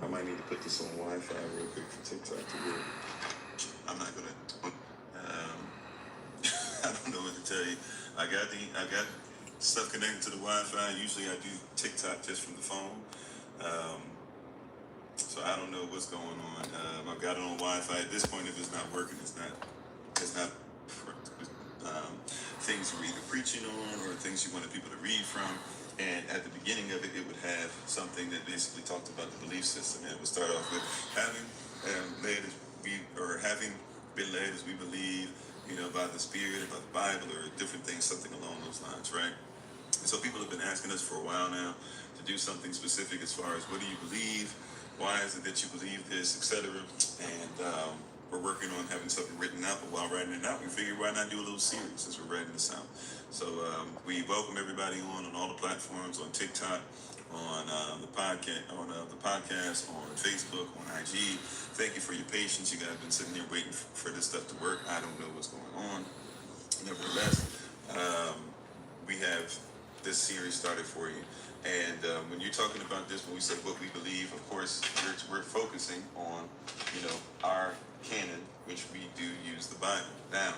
I might need to put this on Wi-Fi real quick for TikTok to work. I'm not gonna. I don't know what to tell you. I got stuff connected to the Wi-Fi. Usually I do TikTok just from the phone. So I don't know what's going on. I've got it on Wi-Fi. At this point, if it's not working, it's not things you're either preaching on or things you wanted people to read from. And at the beginning of it, it would have something that basically talked about the belief system. And it would start off with having been led as we believe, by the Spirit, by the Bible, or different things, something along those lines, right? And so people have been asking us for a while now to do something specific as far as what do you believe, why is it that you believe this, etc. And we're working on having something written out, but while writing it out, we figured why not do a little series since we're writing this out. So we welcome everybody on all the platforms, on TikTok, on the podcast, on Facebook, on IG. Thank you for your patience. You guys have been sitting here waiting for this stuff to work. I don't know what's going on. Nevertheless, we have this series started for you. And when you're talking about this, when we say what we believe, of course, we're focusing on, our canon, which we do use the Bible. Now,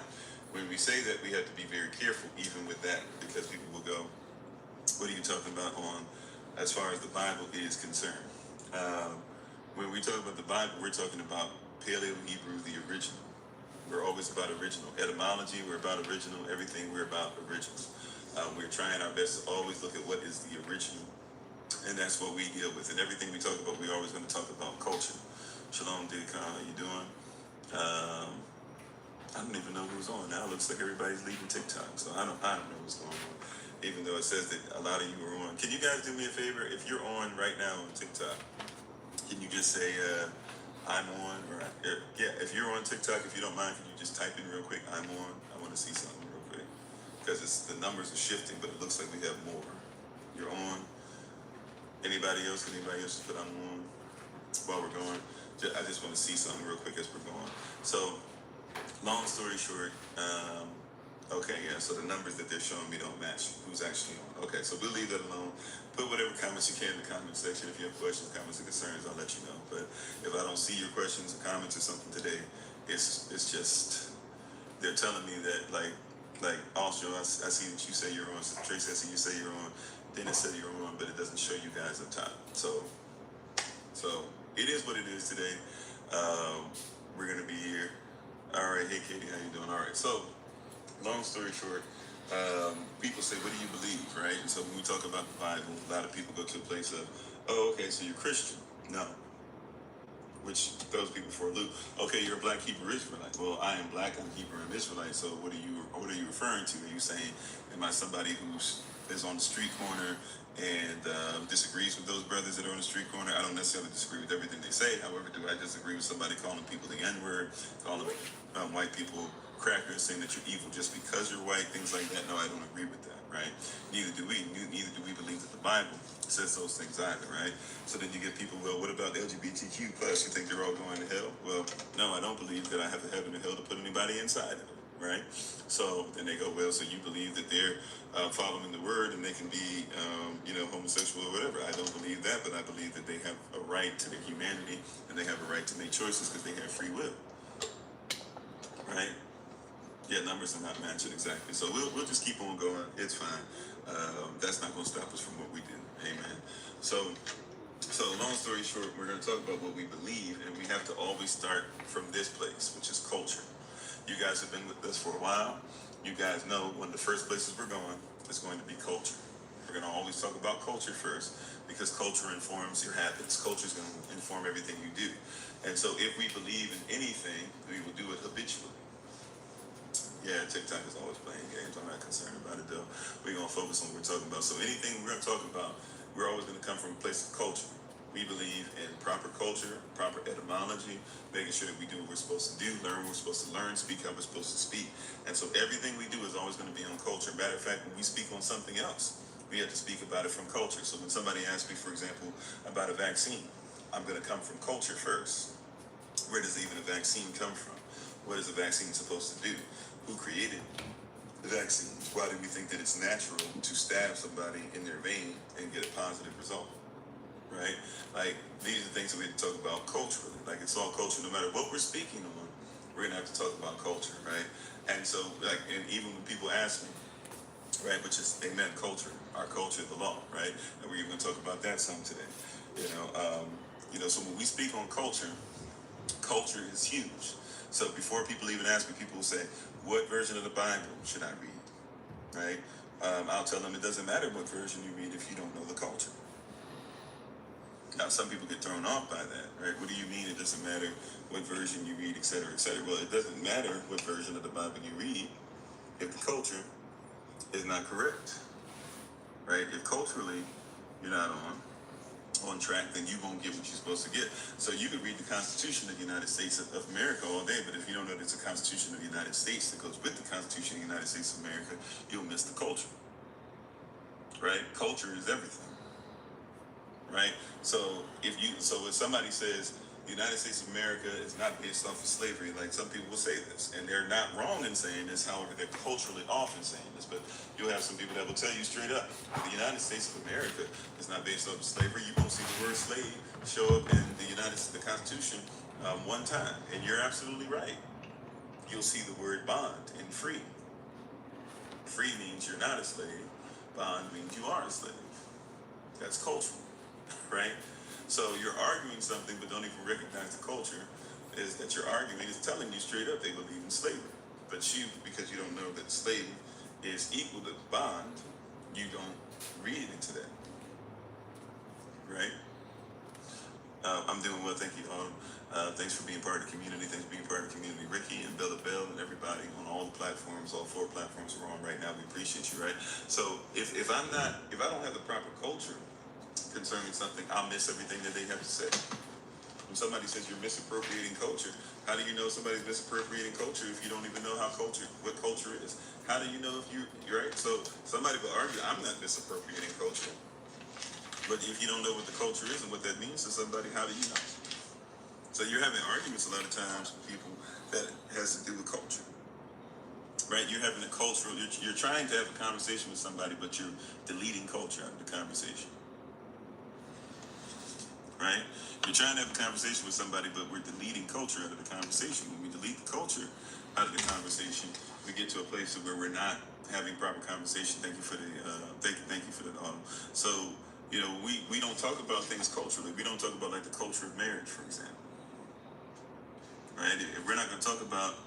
when we say that, we have to be very careful even with that, because people will go, what are you talking about on as far as the Bible is concerned? When we talk about the Bible, we're talking about Paleo-Hebrew, the original. We're always about original. Etymology, we're about original. Everything, we're about original. We're trying our best to always look at what is the original, and that's what we deal with. And everything we talk about, we're always going to talk about culture. Shalom, Dicon, how you doing? I don't even know who's on now. It looks like everybody's leaving TikTok, so I don't know what's going on. Even though it says that a lot of you are on. Can you guys do me a favor? If you're on right now on TikTok, can you just say I'm on? Or if you're on TikTok, if you don't mind, can you just type in real quick, I'm on? I want to see something real quick, because the numbers are shifting, but it looks like we have more. You're on. Anybody else? Can anybody else put I'm on while we're going? I just want to see something real quick as we're going. So, long story short, okay, yeah, so the numbers that they're showing me don't match who's actually on. Okay, so we'll leave that alone. Put whatever comments you can in the comment section. If you have questions, comments, or concerns, I'll let you know. But if I don't see your questions or comments or something today, it's just, they're telling me that, like also, I see that you say you're on. Tracy, I see you say you're on. Dennis said you're on, but it doesn't show you guys up top. So it is what it is today. We're going to be here. All right, hey Katie, how you doing? All right, so long story short, people say, what do you believe, right? And so when we talk about the Bible, a lot of people go to a place of, oh, okay, so you're Christian. No. Which throws people for a loop. Okay, you're a black Hebrew Israelite. Well, I am black, I'm Hebrew and Israelite, so what are you referring to? Are you saying, am I somebody who is on the street corner and disagrees with those brothers that are on the street corner? I don't necessarily disagree with everything they say. However, do I disagree with somebody calling people the N-word, calling white people crackers, saying that you're evil just because you're white, things like that? No, I don't agree with that, right? Neither do we believe that the Bible says those things either, right? So then you get people, well, what about LGBTQ plus? You think they're all going to hell? Well, no, I don't believe that I have the heaven and hell to put anybody inside of it, right? So then they go, well, so you believe that they're following the word and they can be, homosexual or whatever. I don't believe that, but I believe that they have a right to their humanity and they have a right to make choices because they have free will, right? Yeah, numbers are not matching exactly. So we'll just keep on going. It's fine. That's not going to stop us from what we do. Amen. So long story short, we're going to talk about what we believe, and we have to always start from this place, which is culture. You guys have been with us for a while. You guys know one of the first places we're going is going to be culture. We're going to always talk about culture first, because culture informs your habits. Culture is going to inform everything you do. And so if we believe in anything, we will do it habitually. Yeah, TikTok is always playing games. I'm not concerned about it, though. We're going to focus on what we're talking about. So anything we're going to talk about, we're always going to come from a place of culture. We believe in proper culture, proper etymology, making sure that we do what we're supposed to do, learn what we're supposed to learn, speak how we're supposed to speak. And so everything we do is always going to be on culture. Matter of fact, when we speak on something else, we have to speak about it from culture. So when somebody asks me, for example, about a vaccine, I'm going to come from culture first. Where does even a vaccine come from? What is a vaccine supposed to do? Who created the vaccines? Why do we think that it's natural to stab somebody in their vein and get a positive result? right? Like, these are things that we have to talk about culturally. Like, it's all culture. No matter what we're speaking on, we're going to have to talk about culture, right? And so, like, and even when people ask me, right, which is, amen, culture, our culture, the law, right? And we're even going to talk about that some today. So when we speak on culture, culture is huge. So before people even ask me, people will say, what version of the Bible should I read, right? I'll tell them it doesn't matter what version you read if you don't know the culture. Now, some people get thrown off by that, right? What do you mean it doesn't matter what version you read, et cetera, et cetera? Well, it doesn't matter what version of the Bible you read if the culture is not correct, right? If culturally you're not on track, then you won't get what you're supposed to get. So you could read the Constitution of the United States of America all day, but if you don't know there's a Constitution of the United States that goes with the Constitution of the United States of America, you'll miss the culture, right? Culture is everything, right? So if somebody says the United States of America is not based off of slavery, like some people will say this, and they're not wrong in saying this, however, they're culturally off in saying this, but you'll have some people that will tell you straight up, the United States of America is not based off of slavery. You won't see the word slave show up in the Constitution one time, and you're absolutely right. You'll see the word bond and free. Free means you're not a slave. Bond means you are a slave. That's cultural, right? So you're arguing something but don't even recognize the culture, is that your argument is telling you straight up they believe in slavery. But you, because you don't know that slave is equal to bond, you don't read into that, right? I'm doing well, thank you all. Thanks for being part of the community. Thanks for being part of the community. Ricky and Bella Bell and everybody on all the platforms, all 4 platforms we're on right now. We appreciate you, right? So if I don't have the proper culture concerning something, I'll miss everything that they have to say. When somebody says you're misappropriating culture, how do you know somebody's misappropriating culture if you don't even know what culture is? How do you know if you're right? So somebody will argue, I'm not misappropriating culture. But if you don't know what the culture is and what that means to somebody, how do you know? So you're having arguments a lot of times with people that has to do with culture, right? You're having a cultural, you're trying to have a conversation with somebody, but you're deleting culture out of the conversation, right? You're trying to have a conversation with somebody, but we're deleting culture out of the conversation. When we delete the culture out of the conversation, we get to a place where we're not having proper conversation. Thank you for the thank you for the auto. So we don't talk about things culturally. We don't talk about like the culture of marriage, for example, right? If we're not going to talk about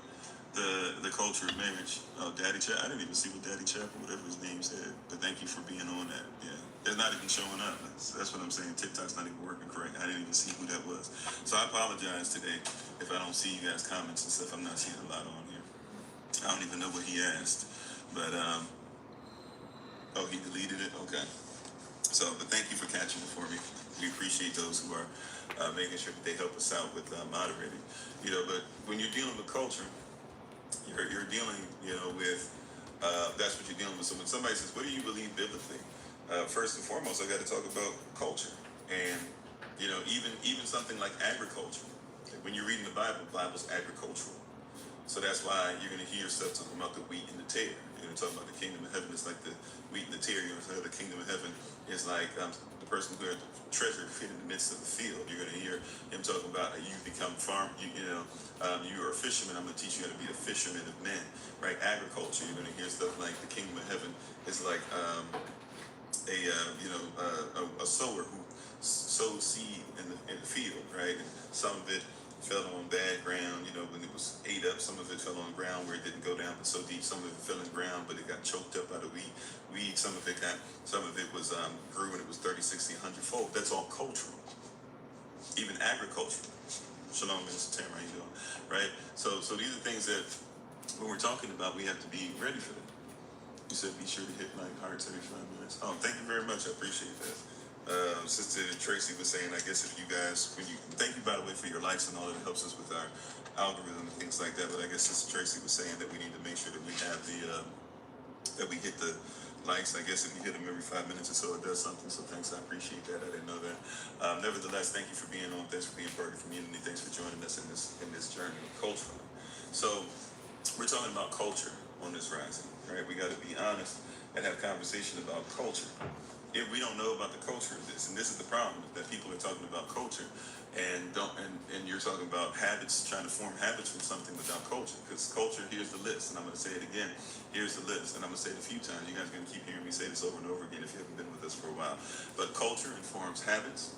the culture of marriage. Oh, Daddy Chap. I didn't even see what Daddy Chap or whatever his name said. But thank you for being on that. Yeah. It's not even showing up. That's what I'm saying. TikTok's not even working correct. I didn't even see who that was. So I apologize today if I don't see you guys' comments and stuff. I'm not seeing a lot on here. I don't even know what he asked. But, oh, he deleted it? Okay. So, but thank you for catching it for me. We appreciate those who are making sure that they help us out with moderating. But when you're dealing with culture, you're dealing, with, that's what you're dealing with. So when somebody says, what do you believe biblically? First and foremost, I got to talk about culture. And, even something like agriculture. When you're reading the Bible's agricultural. So that's why you're going to hear stuff talking about the wheat and the tare. You're going to talk about the kingdom of heaven. It's like the wheat and the tare. You're going to say the kingdom of heaven is like the person who had the treasure fit in the midst of the field. You're going to hear him talking about you become you are a fisherman. I'm going to teach you how to be a fisherman of men, right? Agriculture. You're going to hear stuff like the kingdom of heaven is like a sower who sows seed in the field, right? And some of it fell on bad ground, when it was ate up. Some of it fell on ground where it didn't go down so deep. Some of it fell in ground, but it got choked up by the weed. Some of it was grew and it was 30, 60, 100 fold. That's all cultural, even agricultural. Shalom, Minister Tam, how you doing? Right? So these are things that when we're talking about, we have to be ready for them. You said be sure to hit like hearts every 5 minutes. Oh, thank you very much. I appreciate that. Sister Tracy was saying, I guess if you guys, thank you by the way for your likes and all that helps us with our algorithm and things like that. But I guess Sister Tracy was saying that we need to make sure that we have that we hit the likes. I guess if you hit them every 5 minutes or so, it does something. So thanks, I appreciate that. I didn't know that. Nevertheless, thank you for being on. Thanks for being part of the community. Thanks for joining us in this journey culturally. So we're talking about culture on this rising, right? We got to be honest and have conversation about culture. if we don't know about the culture of this, and this is the problem, that people are talking about culture and you're talking about habits, trying to form habits from something without culture. Because culture, here's the list, and I'm going to say it again. Here's the list, and I'm going to say it a few times. You guys are going to keep hearing me say this over and over again if you haven't been with us for a while. But culture informs habits.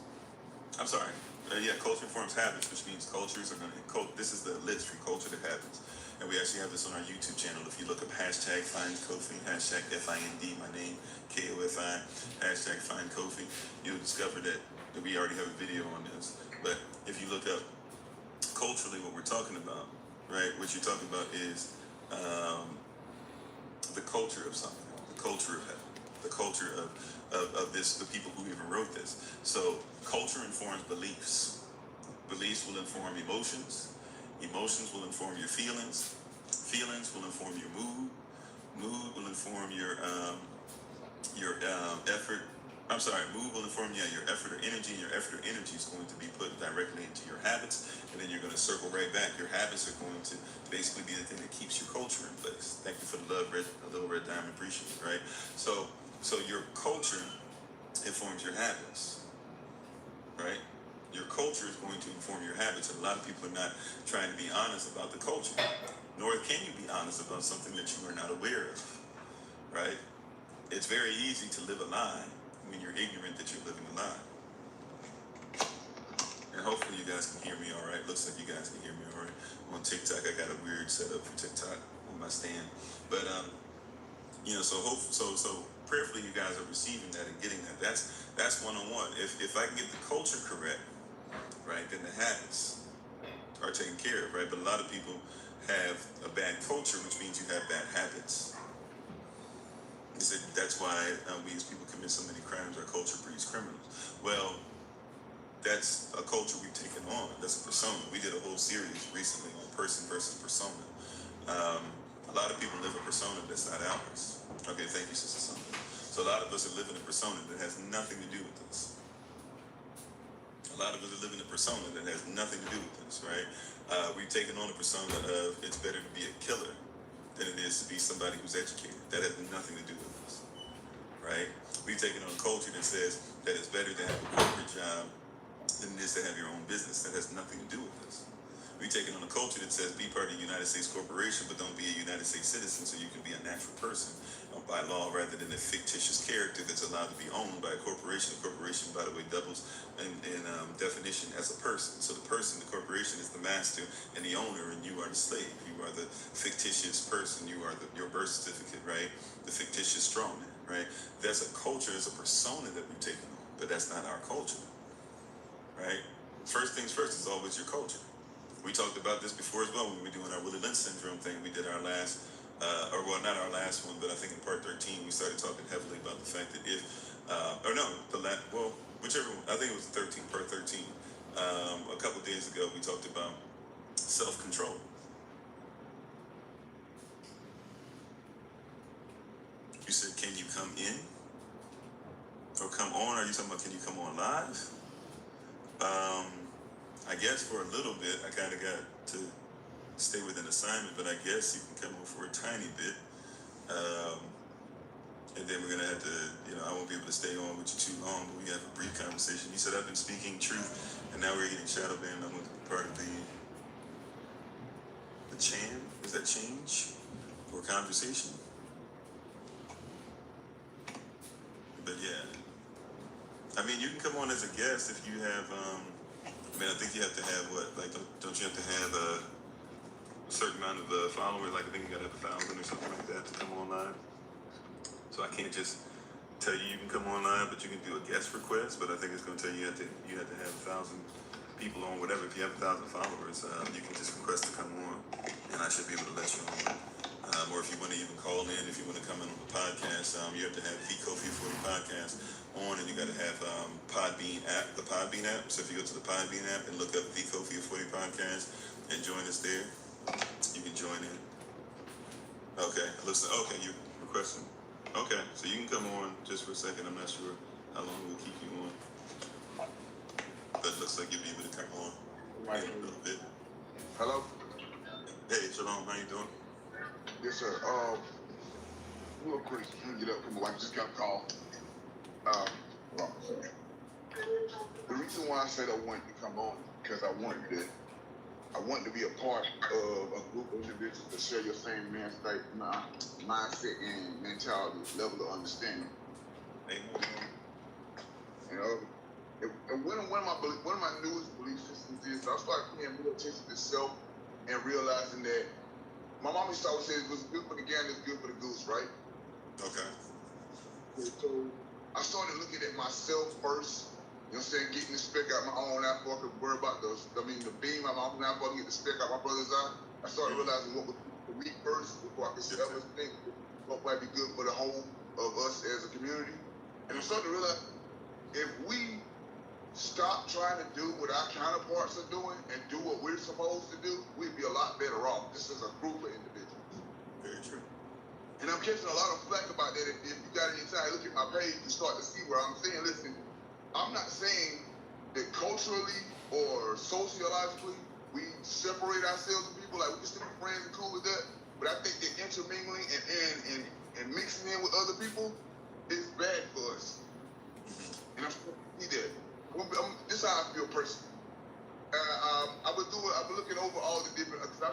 Culture informs habits, which means cultures are going to. This is the list from culture to habits, and we actually have this on our YouTube channel. If you look up hashtag FindKofi, hashtag FIND, my name KOFI, hashtag FindKofi, you'll discover that we already have a video on this. But if you look up culturally what we're talking about, right? What you're talking about is the culture of something, the culture of heaven, the culture of this, the people who even wrote this. So culture informs beliefs. Beliefs will inform emotions. Emotions will inform your feelings. Feelings will inform your mood. Mood will inform your effort. Mood will inform your effort or energy, and your effort or energy is going to be put directly into your habits, and then you're going to circle right back. Your habits are going to basically be the thing that keeps your culture in place. Thank you for the love, a little red diamond, appreciate it, right? So your culture informs your habits, right? Your culture is going to inform your habits, and a lot of people are not trying to be honest about the culture, nor can you be honest about something that you are not aware of, right? It's very easy to live a lie when you're ignorant that you're living a lie. And hopefully you guys can hear me all right. Looks like you guys can hear me all right. On TikTok, I got a weird setup for TikTok on my stand. But, so prayerfully you guys are receiving that and getting that. That's one-on-one. If I can get the culture correct, right, then the habits are taken care of, right? But a lot of people have a bad culture, which means you have bad habits. He said that's why we as people commit so many crimes. Our culture breeds criminals. Well, that's a culture we've taken on. That's a persona. We did a whole series recently on person versus persona. A lot of people live a persona that's not ours. Okay, thank you, Sister Summer. So a lot of us are living a persona that has nothing to do with us. A lot of us are living a persona that has nothing to do with us, right? We've taken on a persona of it's better to be a killer than it is to be somebody who's educated. That has nothing to do with us, right? We've taken on a culture that says that it's better to have a corporate job than it is to have your own business. That has nothing to do with us. We've taken on a culture that says be part of the United States corporation, but don't be a United States citizen so you can be a natural person by law rather than a fictitious character that's allowed to be owned by a corporation. A corporation, by the way, doubles in definition as a person. So the person, the corporation, is the master and the owner, and you are the slave. You are the fictitious person. You are your birth certificate, right? The fictitious strawman, right? That's a culture, it's a persona that we've taken on, but that's not our culture, right? First things first is always your culture. We talked about this before as well when we were doing our Willie Lynch syndrome thing. We did our last, not our last one, but I think in part 13 we started talking heavily about the fact that whichever one, I think it was 13, part 13. A couple days ago we talked about self-control. You said, can you come in? Or come on? Are you talking about can you come on live? I guess for a little bit, I kind of got to stay with an assignment, but I guess you can come on for a tiny bit. And then we're going to have to, I won't be able to stay on with you too long, but we have a brief conversation. You said I've been speaking truth, and now we're getting shadow banned. I'm going to be part of the is that change or conversation? But yeah, I mean, you can come on as a guest if you have, I think you have to have don't you have to have a certain amount of followers? Like I think you got to have 1,000 or something like that to come on live. So I can't just tell you can come on live, but you can do a guest request. But I think it's going to tell you you have to have 1,000 people on, whatever. If you have 1,000 followers, you can just request to come on, and I should be able to let you on. Or if you want to even call in, if you want to come in on the podcast, you have to have FindKofi for the podcast on, and you got to have Podbean app, the Podbean app. So if you go to the Podbean app and look up FindKofi for the podcast and join us there, you can join in. Okay, okay, you're requesting. Okay, so you can come on just for a second. I'm not sure how long we'll keep you on, but it looks like you'll be able to come on in a little bit. Hello. Hey, Shalom, how you doing? Yes, sir. Real quick, get up. My wife just got a call. Well, the reason why I said I wanted to come on is because I wanted to be a part of a group of individuals that share your same mindset and mentality, level of understanding. You know, and one of my newest belief systems is I started paying more attention to self and realizing that my mom used to always say it was good for the gander, it's good for the goose, right? Okay. So I started looking at myself first. You know what I'm saying? Getting the speck out my own eye before I could worry about the beam out my own eye before I get the speck out my brother's eye. I started realizing what was for me first before I could ever think what might be good for the whole of us as a community. And I'm starting to realize if we stop trying to do what our counterparts are doing and do what we're supposed to do, we'd be a lot better off. This is a group of individuals. Very true. And I'm catching a lot of flack about that. If you got any time, look at my page and start to see where I'm saying, listen, I'm not saying that culturally or sociologically we separate ourselves from people, like we can still be friends and cool with that. But I think that intermingling and mixing in with other people is bad for us. And I'm starting to see that. This is how I feel personally. I've been looking over all the different, because I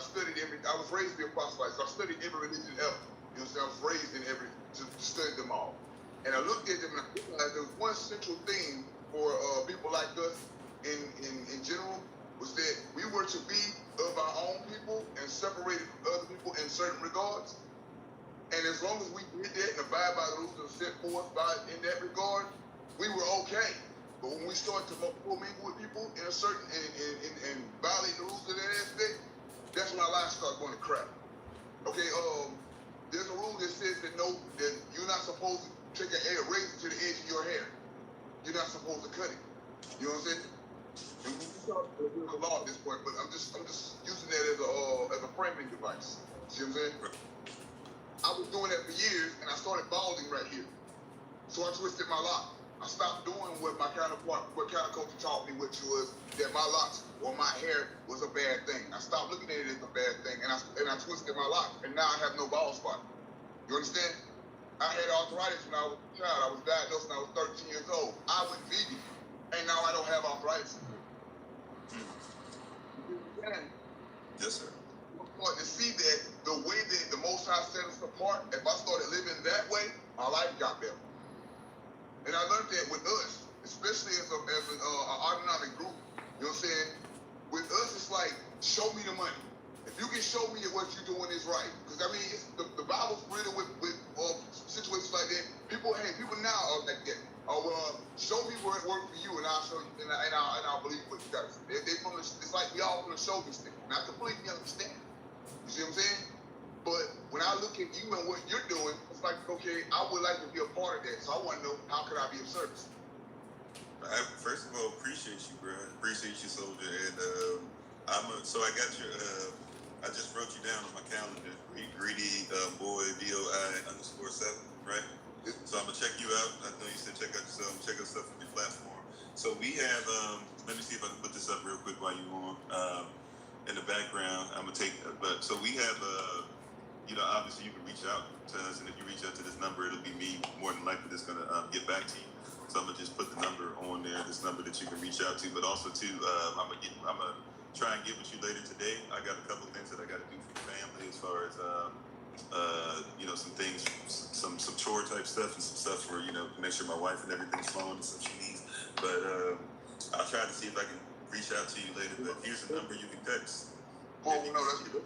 was raised to be a proselyte, so I studied every religion ever. You know what I'm saying? I was raised in to study them all. And I looked at them and I realized there was one central theme for people like us in general was that we were to be of our own people and separated from other people in certain regards. And as long as we did that and abide by the rules that are set forth in that regard, we were okay. But when we start to mingle with people in a certain and violate the rules of that aspect, that's when our lives start going to crap. Okay, there's a rule that says that you're not supposed to take a razor to the edge of your hair. You're not supposed to cut it. You know what I'm saying? And we start to do the law at this point, but I'm just using that as a framing device. See what I'm saying? I was doing that for years, and I started balding right here. So I twisted my lock. I stopped doing what my counterculture taught me, which was that my locks or my hair was a bad thing. I stopped looking at it as a bad thing, and I twisted my lock, and now I have no bald spot. You understand? I had arthritis when I was a child. I was diagnosed when I was 13 years old. I went vegan, and now I don't have arthritis. Yes, sir. I'm starting to see that the way that the Most High set us apart, if I started living that way, my life got better. And I learned that with us, especially as an autonomic group, you know what I'm saying? With us, it's like, show me the money. If you can show me that what you're doing is right. Because, I mean, the Bible's riddled with situations like that. People now are like that. Show me where it worked for you, and I'll show you, and I'll believe what you got to say. It's like we all from the show this thing. And I completely understand. You see what I'm saying? But when I look at you and what you're doing, it's like, okay, I would like to be a part of that. So I want to know, how could I be of service? First of all, appreciate you, bro. Appreciate you, soldier. And so I got your, I just wrote you down on my calendar. Greedy boy VOI_7, right? So I'm gonna check you out. I know you said check out yourself. Check out stuff on your platform. So we have, let me see if I can put this up real quick while you're on. In the background, I'm gonna take, so we have, obviously you can reach out to us, and if you reach out to this number, it'll be me more than likely that's gonna get back to you. So I'm gonna just put the number on there, this number that you can reach out to, but also too, I'm gonna try and get with you later today. I got a couple things that I got to do for the family as far as some things, some chore type stuff and some stuff for make sure my wife and everything's flowing and stuff she needs. But I'll try to see if I can reach out to you later. But here's a number you can text. Oh no, that's good.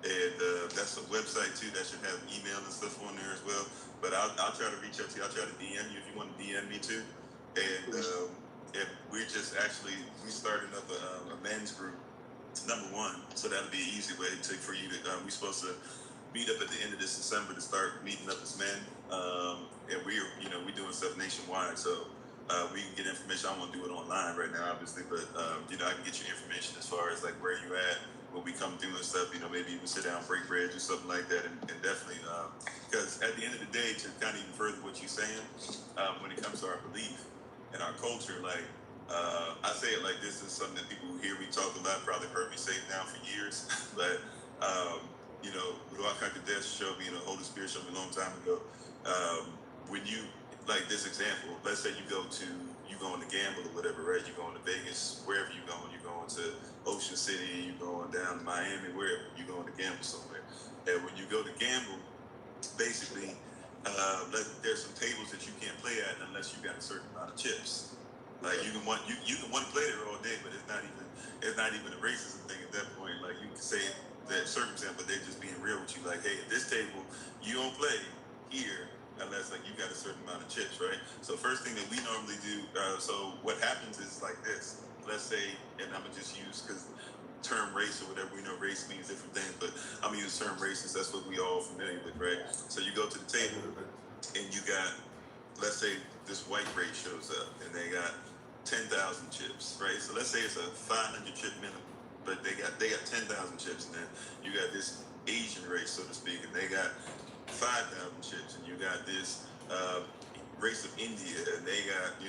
And that's a website too that should have email and stuff on there as well. But I'll try to reach out to you. I'll try to DM you if you want to DM me too. And we're just we starting up a men's group, number one. So that'll be an easy way for you to. We're supposed to meet up at the end of this December to start meeting up as men. And we're doing stuff nationwide. So we can get information. I won't do it online right now, obviously, but I can get you information as far as like where you at. When we come through and stuff, maybe even sit down, break bread, do something like that, and definitely, because at the end of the day, to kind of even further what you're saying, when it comes to our belief and our culture, like, I say it like this is something that people who hear me talk a lot probably heard me say it now for years, but, Ruach HaKodesh showed me, the Holy Spirit showed me a long time ago, when you like this example, let's say you going to gamble or whatever, right? You're going to Vegas, wherever you're going to Ocean City, you're going down to Miami, wherever, you're going to gamble somewhere. And when you go to gamble, basically, there's some tables that you can't play at unless you got a certain amount of chips. Like you can want to play there all day, but it's not even a racism thing at that point. Like you can say that circumstance, but they're just being real with you. Like, hey, at this table, you don't play here unless like you got a certain amount of chips, right? So first thing that we normally do, so what happens is like this. Let's say, and I'm gonna just use because term race or whatever, we know race means different things, but I'm gonna use term races. That's what we all familiar with, right? So you go to the table and you got, let's say this white race shows up and they got 10,000 chips, right? So let's say it's a 500 chip minimum, but they got 10,000 chips, and then you got this Asian race, so to speak, and they got 5,000 chips, and you got this race of India, and they got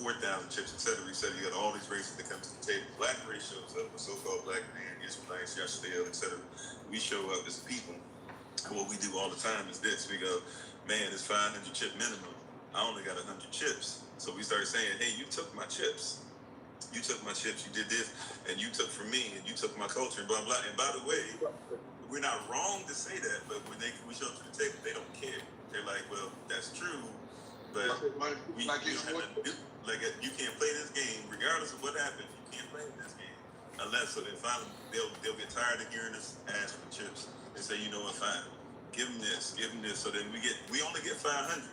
4,000 chips, etc. You got all these races that come to the table. Black race shows up, the so-called black man, Israelites, Yahashavai, etc. We show up as people, and what we do all the time is this: we go, man, it's 500 chip minimum. I only got 100 chips, so we start saying, hey, you took my chips. You took my chips, you did this, and you took from me, and you took my culture, and blah, blah. And by the way, we're not wrong to say that, but when we show up to the table, they don't care. They're like, well, that's true, but you don't have nothing to do. Like, you can't play this game, regardless of what happens, you can't play this game. Unless, so then finally, they'll get tired of hearing us ask for chips and say, you know what, fine, give them this. So then we only get 500.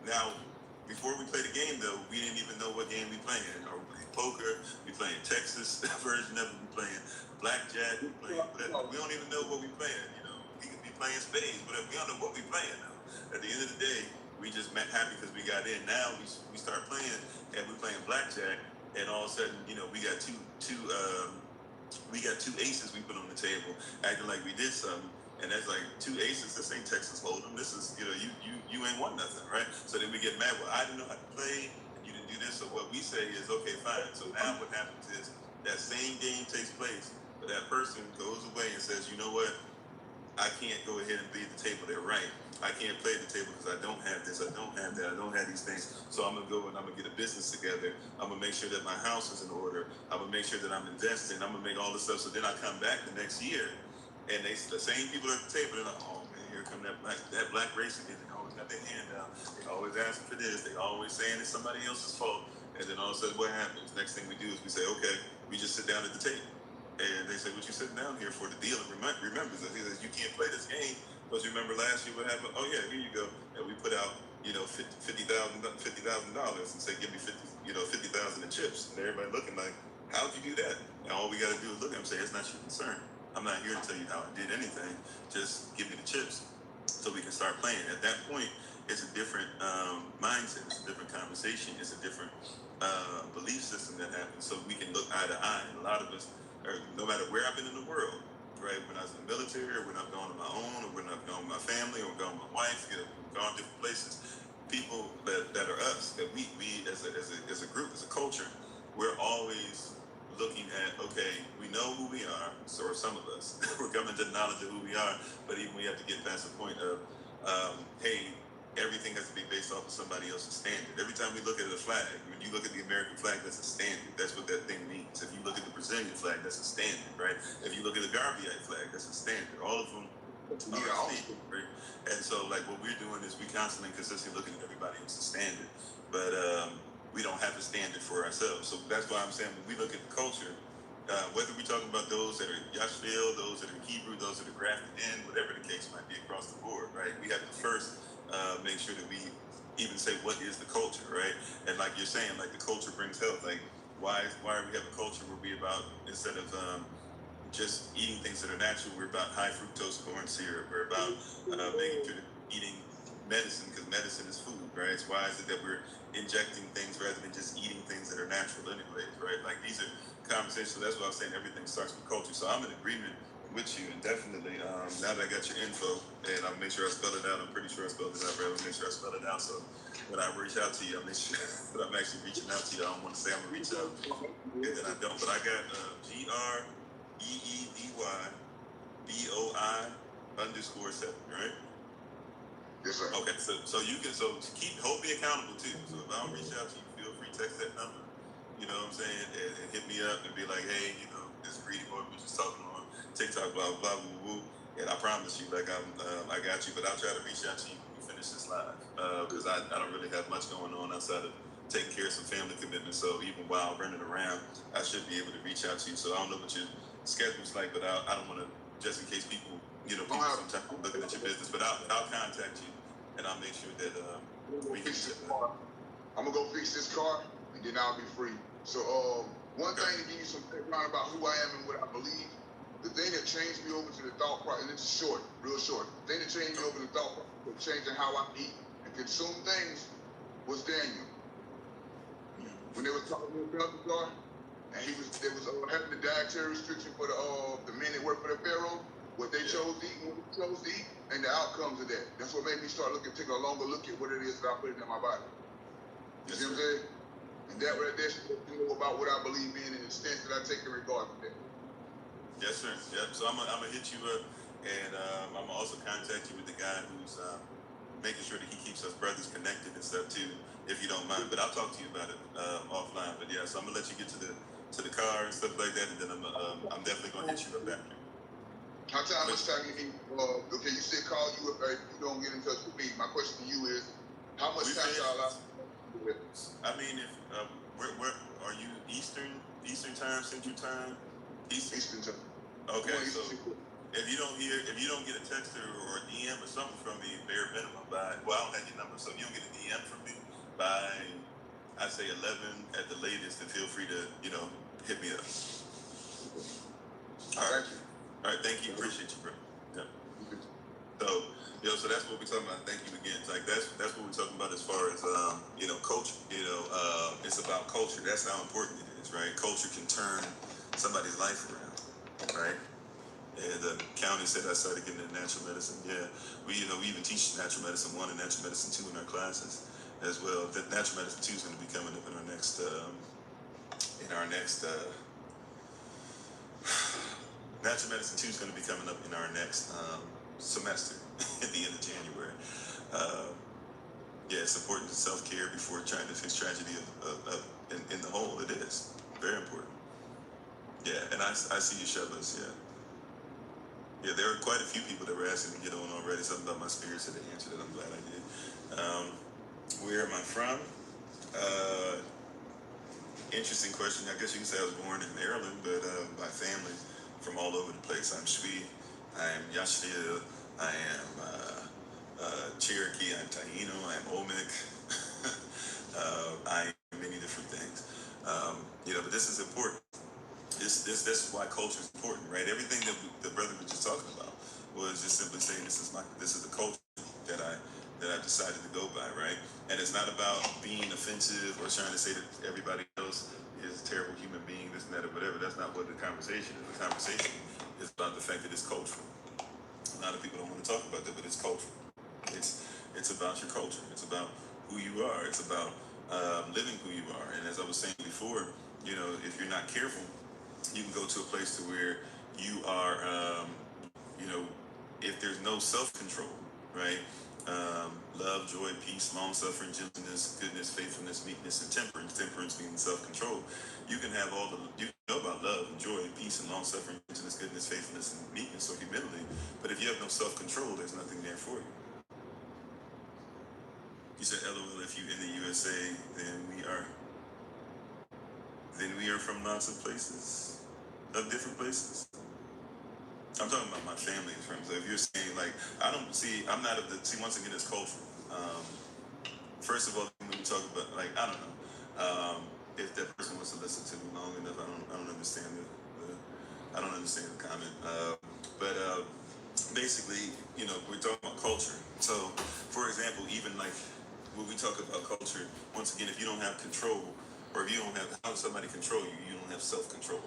Now, before we play the game, though, we didn't even know what game we playing. Are we playing poker? We playing Texas version of it. We playing blackjack. We playing whatever. We don't even know what we playing. We could be playing spades, whatever. We don't know what we playing now. At the end of the day, we just happy because we got in. Now we start playing, and we playing blackjack, and all of a sudden, we got two aces we put on the table, acting like we did something. And that's like 2 aces. This ain't Texas Hold'em. This is, you ain't won nothing, right? So then we get mad. Well, I didn't know how to play, and you didn't do this. So what we say is, okay, fine. So now what happens is that same game takes place, but that person goes away and says, you know what? I can't go ahead and be at the table. They're right. I can't play at the table because I don't have this. I don't have that. I don't have these things. So I'm going to go and I'm going to get a business together. I'm going to make sure that my house is in order. I'm going to make sure that I'm investing. I'm going to make all this stuff. So then I come back the next year. And the same people at the table, they're like, oh man, here come that black race again. They always got their hand down. They always asking for this. They always saying it's somebody else's fault. And then all of a sudden, what happens? Next thing we do is we say, okay, we just sit down at the table. And they say, what you sitting down here for? The dealer remembers that. He says, you can't play this game. But you remember last year what happened? Oh yeah, here you go. And we put out, $50,000 and say, give me 50,000 in chips. And everybody looking like, how'd you do that? And all we got to do is look at them and say, it's not your concern. I'm not here to tell you how I did anything. Just give me the chips so we can start playing. At that point, it's a different mindset. It's a different conversation. It's a different belief system that happens. So we can look eye to eye. And a lot of us, no matter where I've been in the world, right? When I was in the military, or when I've gone on my own, or when I've gone with my family, or gone with my wife, gone different places, people that are us, that we as a group, as a culture, we're always looking at, okay, we know who we are, so are some of us. We're coming to the knowledge of who we are, but even we have to get past the point of, hey, everything has to be based off of somebody else's standard. Every time we look at a flag, when you look at the American flag, that's a standard. That's what that thing means. If you look at the Brazilian flag, that's a standard, right? If you look at the Garveyite flag, that's a standard. All of them are standard, right? And so, like, what we're doing is we constantly consistently looking at everybody else's standard, but we don't have a standard for ourselves. So that's why I'm saying when we look at the culture, whether we're talking about those that are Yashville, those that are Hebrew, those that are grafted in, whatever the case might be across the board, right? We have to first make sure that we even say what is the culture, right? And like you're saying, like the culture brings health. Like why we have a culture where we about, instead of just eating things that are natural, we're about high fructose corn syrup. We're about making sure that we're eating medicine, because medicine is food, right? So why is it that we're injecting things rather than just eating things that are natural anyways, right? Like these are conversations. So that's why I'm saying everything starts with culture. So I'm in agreement with you, and definitely now that I got your info, and I'll make sure I spell it out. I'm pretty sure I spelled it out, right? I'll make sure I spell it out. So when I reach out to you, I'll make sure that I'm actually reaching out to you. I don't want to say I'm gonna reach out and then I don't. But I got GREEDYBOI_7, right? Yes, sir. Okay, so you can hold me accountable too. So if I don't reach out to you, feel free to text that number. You know what I'm saying? And hit me up and be like, hey, this greedy boy we just talking on TikTok, blah blah blah woo woo. And I promise you, like I got you, but I'll try to reach out to you when we finish this live. Because I don't really have much going on outside of taking care of some family commitments. So even while running around, I should be able to reach out to you. So I don't know what your schedule's like, but I don't want to, just in case people sometimes looking at your business, but I'll contact you and I'll make sure that we can fix this car. I'm gonna go fix this car and then I'll be free. So one thing to give you some background about who I am and what I believe. The thing that changed me over to the thought process, and it's short, real short. The thing that changed me over to the thought process, changing how I eat and consume things, was Daniel. When they were talking to Belshazzar, and they was having the dietary restriction for the men that work for the Pharaoh, what they chose to eat, and what they chose to eat, and the outcomes of that. That's what made me start taking a longer look at what it is that I put in my body. You see what I'm saying? And that right there should let you know about what I believe in and the stance that I take in regard to that. Yes, sir. Yep. So I'm gonna hit you up, and I'm gonna also contact you with the guy who's making sure that he keeps us brothers connected and stuff too, if you don't mind. But I'll talk to you about it offline. But yeah, so I'm gonna let you get to the car and stuff like that, and then I'm definitely gonna hit you up after. How much time you need? Okay, you said call you if you don't get in touch with me. My question to you is, how much time y'all out? I mean, if where are you? Eastern time, Central time, Eastern time. Okay, so if you don't get a text or a DM or something from me, bare minimum I don't have your number, so if you don't get a DM from me by, I'd say 11 at the latest, then feel free to, hit me up. All right. All right, thank you. Appreciate you, bro. Yeah. So that's what we're talking about. Thank you again. Like that's what we're talking about as far as culture. It's about culture. That's how important it is, right? Culture can turn somebody's life around, right? And the county said I started getting into natural medicine. Yeah, we even teach natural medicine 1 and natural medicine 2 in our classes as well. That natural medicine 2 is going to be coming up in our next natural medicine 2 is going to be coming up in our next semester at the end of January. It's important to self-care before trying to fix tragedy in the whole. It is very important. Yeah, and I see you, Shabas. Yeah, there are quite a few people that were asking to get on already. Something about my spirit, so they answered it. I'm glad I did. Where am I from? Interesting question. I guess you can say I was born in Maryland, but my family from all over the place. I'm Shwi, I am Yashville, I am Cherokee, I'm Taino, I am Olmec. I am many different things. But this is important. This is why culture is important, right? Everything that the brother was just talking about was just simply saying this is the culture that I decided to go by, right? And it's not about being offensive or trying to say that everybody else is a terrible human being, this and that, or whatever. That's not what the conversation is. The conversation is about the fact that it's cultural. A lot of people don't want to talk about that, but it's cultural. It's about your culture. It's about who you are. It's about living who you are. And as I was saying before, if you're not careful, you can go to a place to where you are, if there's no self-control, right? Love, joy, peace, long-suffering, gentleness, goodness, faithfulness, meekness, and temperance. Temperance meaning self-control. You can have you know about love and joy and peace and long-suffering, gentleness, goodness, faithfulness, and meekness, or humility. But if you have no self-control, there's nothing there for you. You said, LOL, if you in the USA, then we are from lots of places, of different places. I'm talking about my family and friends. So if you're saying I'm not once again, it's cultural. First of all, when you talk about I don't know, if that person wants to listen to me long enough, I don't understand the comment. But basically, we're talking about culture. So, for example, even when we talk about culture, once again, if you don't have control, or if you don't have how does somebody control you, you don't have self-control.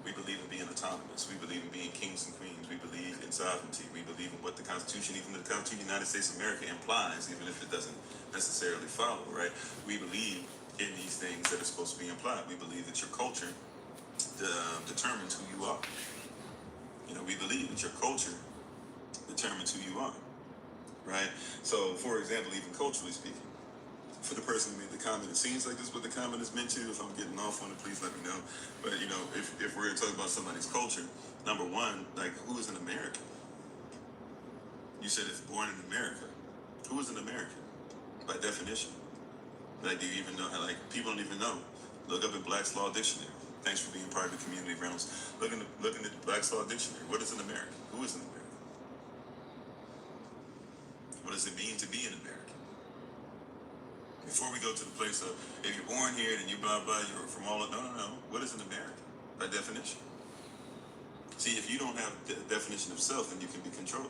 We believe in being autonomous. We believe in being kings and queens. We believe in sovereignty. We believe in what the Constitution, even the Constitution of the United States of America implies, even if it doesn't necessarily follow, right? We believe in these things that are supposed to be implied. We believe that your culture determines who you are. We believe that your culture determines who you are. right? So, for example, even culturally speaking, for the person who made the comment, it seems like this is what the comment is meant to. If I'm getting off on it, please let me know. But, you know, if we're going to talk about somebody's culture, number one, like, who is an American? You said if born in America. Who is an American? By definition. Like, do you even know? Like, people don't even know. Look up in Black's Law Dictionary. Thanks for being part of the community realms. Looking at Black's Law Dictionary. What is an American? Who is an American? What does it mean to be an American? Before we go to the place of, if you're born here, then you blah, blah, you're from all of, no. What is an American? By definition. See, if you don't have the definition of self, then you can be controlled.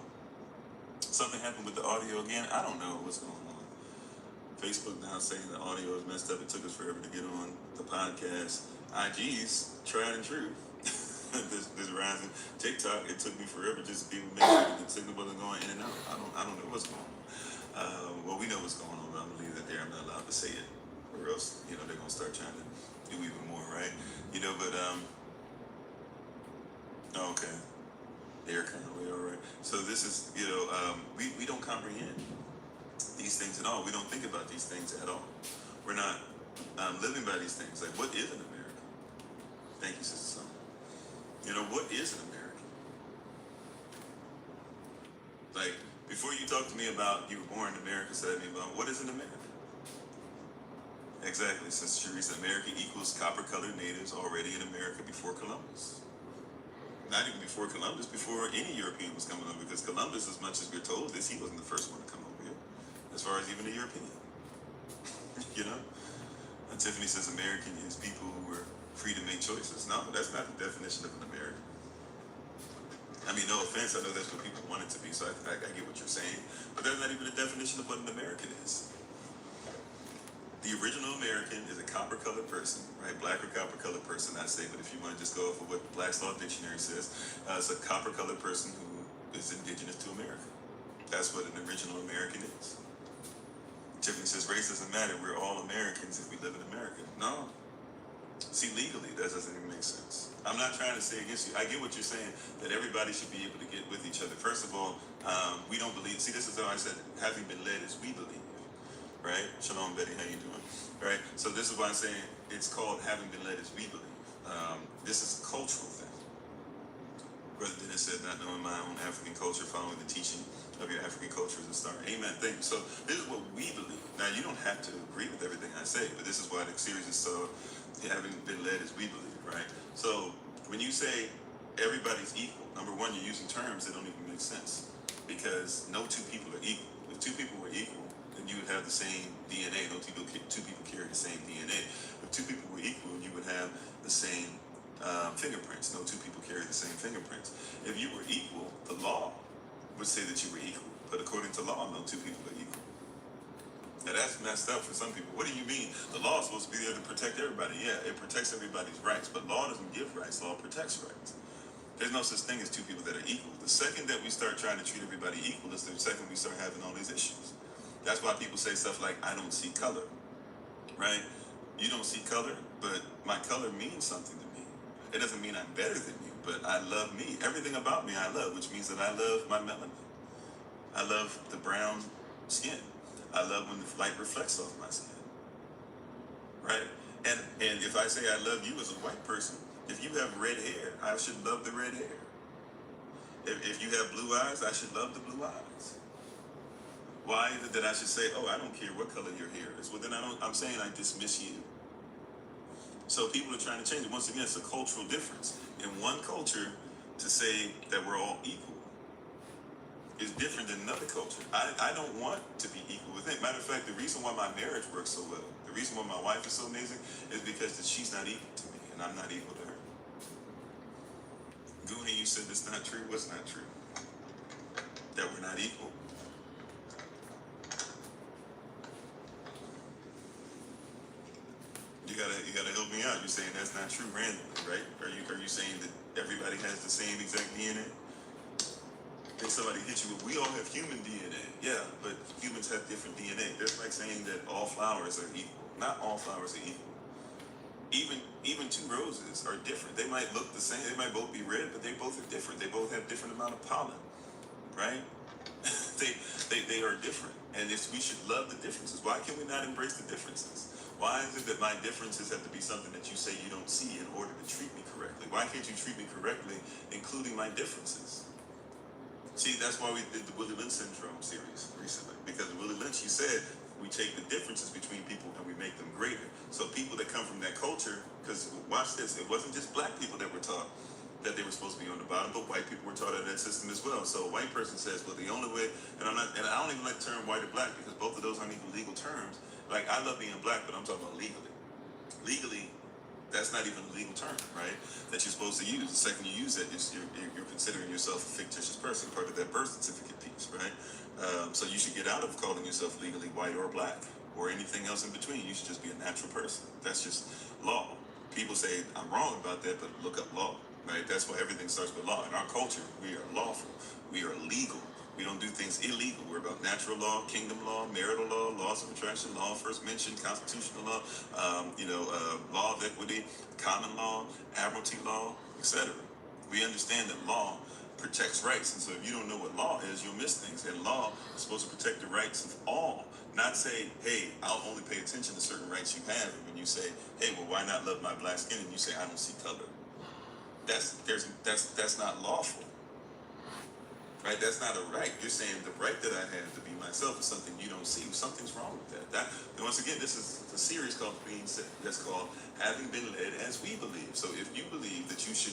Something happened with the audio again. I don't know what's going on. Facebook now saying the audio is messed up. It took us forever to get on the podcast. IG's tried and true. this rising. TikTok, it took me forever just to be able to make sure that the signal wasn't going in and out. I don't know what's going on. Well, we know what's going on, but I'm gonna leave that there. I'm not allowed to say it, or else, you know, they're gonna start trying to do even more, right? You know, but okay. They're kind of way all right. So this is, you know, we don't comprehend these things at all. We don't think about these things at all. We're not living by these things. Like, what is an American? Thank you, Sister Summer. You know, what is an American? Like, before you talk to me about you were born in America, say to me about what is an American? Exactly, Sister Teresa, America equals copper-colored natives already in America before Columbus. Not even before Columbus, before any European was coming over, because Columbus, as much as we're told this, he wasn't the first one to come over here, as far as even a European. You know? And Tiffany says American is people who were free to make choices. No, that's not the definition of an American. I mean, no offense, I know that's what people want it to be, so I get what you're saying, but that's not even the definition of what an American is. The original American is a copper-colored person, right? Black or copper-colored person, I say, but if you want to just go off of what Black's Law Dictionary says, it's a copper-colored person who is indigenous to America. That's what an original American is. Tiffany says race doesn't matter. We're all Americans if we live in America. No. See, legally, that doesn't even make sense. I'm not trying to say against you. I get what you're saying, that everybody should be able to get with each other. First of all, we don't believe. See, this is how I said, having been led as we believe. Right? Shalom, Betty, how you doing? Right? So this is why I'm saying it's called having been led as we believe. This is a cultural thing. Brother Dennis said, not knowing my own African culture, following the teaching of your African culture is a start. Amen. Thank you. So this is what we believe. Now, you don't have to agree with everything I say, but this is why the series is so having been led as we believe, right? So when you say everybody's equal, number one, you're using terms that don't even make sense, because no two people are equal. If two people were equal, then you would have the same DNA. No two people carry the same DNA. If two people were equal, you would have the same fingerprints. No two people carry the same fingerprints. If you were equal, the law would say that you were equal. But according to law, no two people are equal. Now that's messed up for some people. What do you mean? The law is supposed to be there to protect everybody. Yeah, it protects everybody's rights, but law doesn't give rights. Law protects rights. There's no such thing as two people that are equal. The second that we start trying to treat everybody equal is the second we start having all these issues. That's why people say stuff like, I don't see color, right? You don't see color, but my color means something to me. It doesn't mean I'm better than you, but I love me. Everything about me I love, which means that I love my melanin. I love the brown skin. I love when the light reflects off my skin, right? And if I say I love you as a white person, if you have red hair, I should love the red hair. If you have blue eyes, I should love the blue eyes. Why is it that I should say, oh, I don't care what color your hair is? Well, then I'm saying I dismiss you. So people are trying to change it. Once again, it's a cultural difference. In one culture, to say that we're all equal is different than another culture. I don't want to be equal with it. Matter of fact, the reason why my marriage works so well, the reason why my wife is so amazing, is because she's not equal to me, and I'm not equal to her. Goonie, you said it's not true. What's not true? That we're not equal. You gotta help me out. You're saying that's not true randomly, right? Are you saying that everybody has the same exact DNA? If somebody hits you with, we all have human DNA. Yeah, but humans have different DNA. That's like saying that all flowers are equal. Not all flowers are equal. Even two roses are different. They might look the same. They might both be red, but they both are different. They both have different amount of pollen, right? They are different, and we should love the differences. Why can we not embrace the differences? Why is it that my differences have to be something that you say you don't see in order to treat me correctly? Why can't you treat me correctly, including my differences? See, that's why we did the Willie Lynch syndrome series recently, because Willie Lynch, he said, we take the differences between people and we make them greater. So people that come from that culture, because watch this, it wasn't just black people that were taught that they were supposed to be on the bottom, but white people were taught in that system as well. So a white person says, well, the only way, and I don't even like the term white or black, because both of those aren't even legal terms. Like, I love being black, but I'm talking about legally. Legally, that's not even a legal term, right? That you're supposed to use. The second you use it, you're considering yourself a fictitious person, part of that birth certificate piece, right? So you should get out of calling yourself legally white or black or anything else in between. You should just be a natural person. That's just law. People say I'm wrong about that, but look up law, right? That's why everything starts with law. In our culture, we are lawful. We are legal. We don't do things illegal. We're about natural law, kingdom law, marital law, laws of attraction, law of first mention, constitutional law, law of equity, common law, admiralty law, etc. We understand that law protects rights, and so if you don't know what law is, you'll miss things. And law is supposed to protect the rights of all, not say, hey, I'll only pay attention to certain rights you have. And when you say, hey, well, why not love my black skin? And you say, I don't see color. That's not lawful. Right? That's not a right. You're saying the right that I have to be myself is something you don't see. Something's wrong with that. And once again, this is a series that's called Having Been Led as We Believe. So if you believe that you should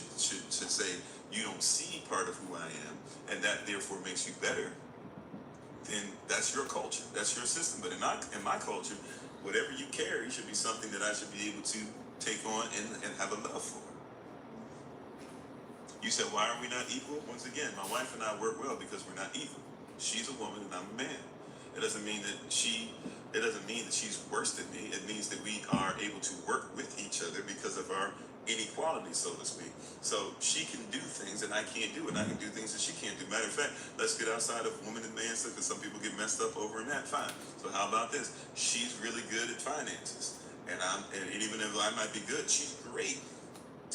say you don't see part of who I am, and that therefore makes you better, then that's your culture. That's your system. But in my culture, whatever you carry should be something that I should be able to take on and have a love for. You said, why are we not equal? Once again, my wife and I work well because we're not equal. She's a woman and I'm a man. It doesn't mean that she's worse than me. It means that we are able to work with each other because of our inequality, so to speak. So she can do things that I can't do, and I can do things that she can't do. Matter of fact, let's get outside of woman and man stuff, because some people get messed up over in that. Fine. So how about this? She's really good at finances, and even if I might be good, she's great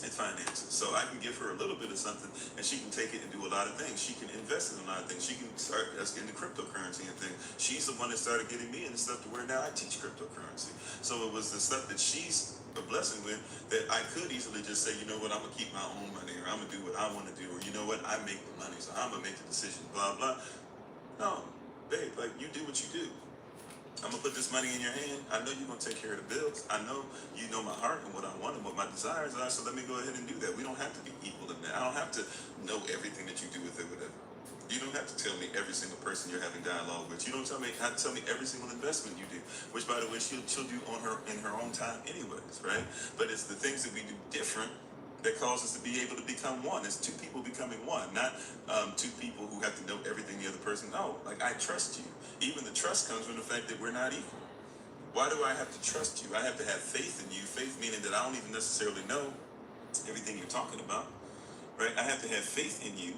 at finances. So I can give her a little bit of something and she can take it and do a lot of things. She can invest in a lot of things. She can start us into cryptocurrency and things. She's the one that started getting me into stuff to where now I teach cryptocurrency. So it was the stuff that she's a blessing with that I could easily just say, you know what, I'm gonna keep my own money, or I'm gonna do what I want to do, or you know what, I make the money, so I'm gonna make the decision, blah blah. No, babe, like, you do what you do. I'm gonna put this money in your hand. I know you're gonna take care of the bills. I know you know my heart and what I want and what my desires are, so let me go ahead and do that. We don't have to be equal in that. I don't have to know everything that you do with it, whatever. You don't have to tell me every single person you're having dialogue with. You don't have to tell me every single investment you do, which, by the way, she'll do in her own time anyways, right? But it's the things that we do different that cause us to be able to become one. It's two people becoming one, not two people who have to know everything the other person knows. Like, I trust you. Even the trust comes from the fact that we're not equal. Why do I have to trust you? I have to have faith in you. Faith meaning that I don't even necessarily know everything you're talking about, right? I have to have faith in you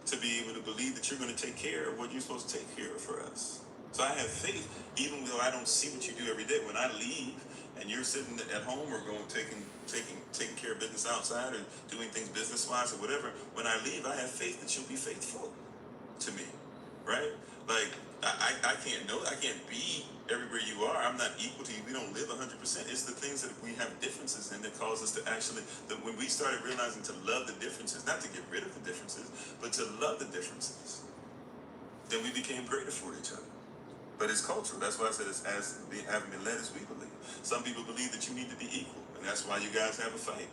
to be able to believe that you're going to take care of what you're supposed to take care of for us. So I have faith, even though I don't see what you do every day. When I leave and you're sitting at home or taking care of business outside or doing things business-wise or whatever, when I leave, I have faith that you'll be faithful to me, right? Like, I can't be everywhere you are. I'm not equal to you. We don't live 100%. It's the things that we have differences in that cause us to actually, that when we started realizing to love the differences, not to get rid of the differences, but to love the differences, then we became greater for each other. But it's cultural. That's why I said it's having been led as we believe. Some people believe that you need to be equal, and that's why you guys have a fight.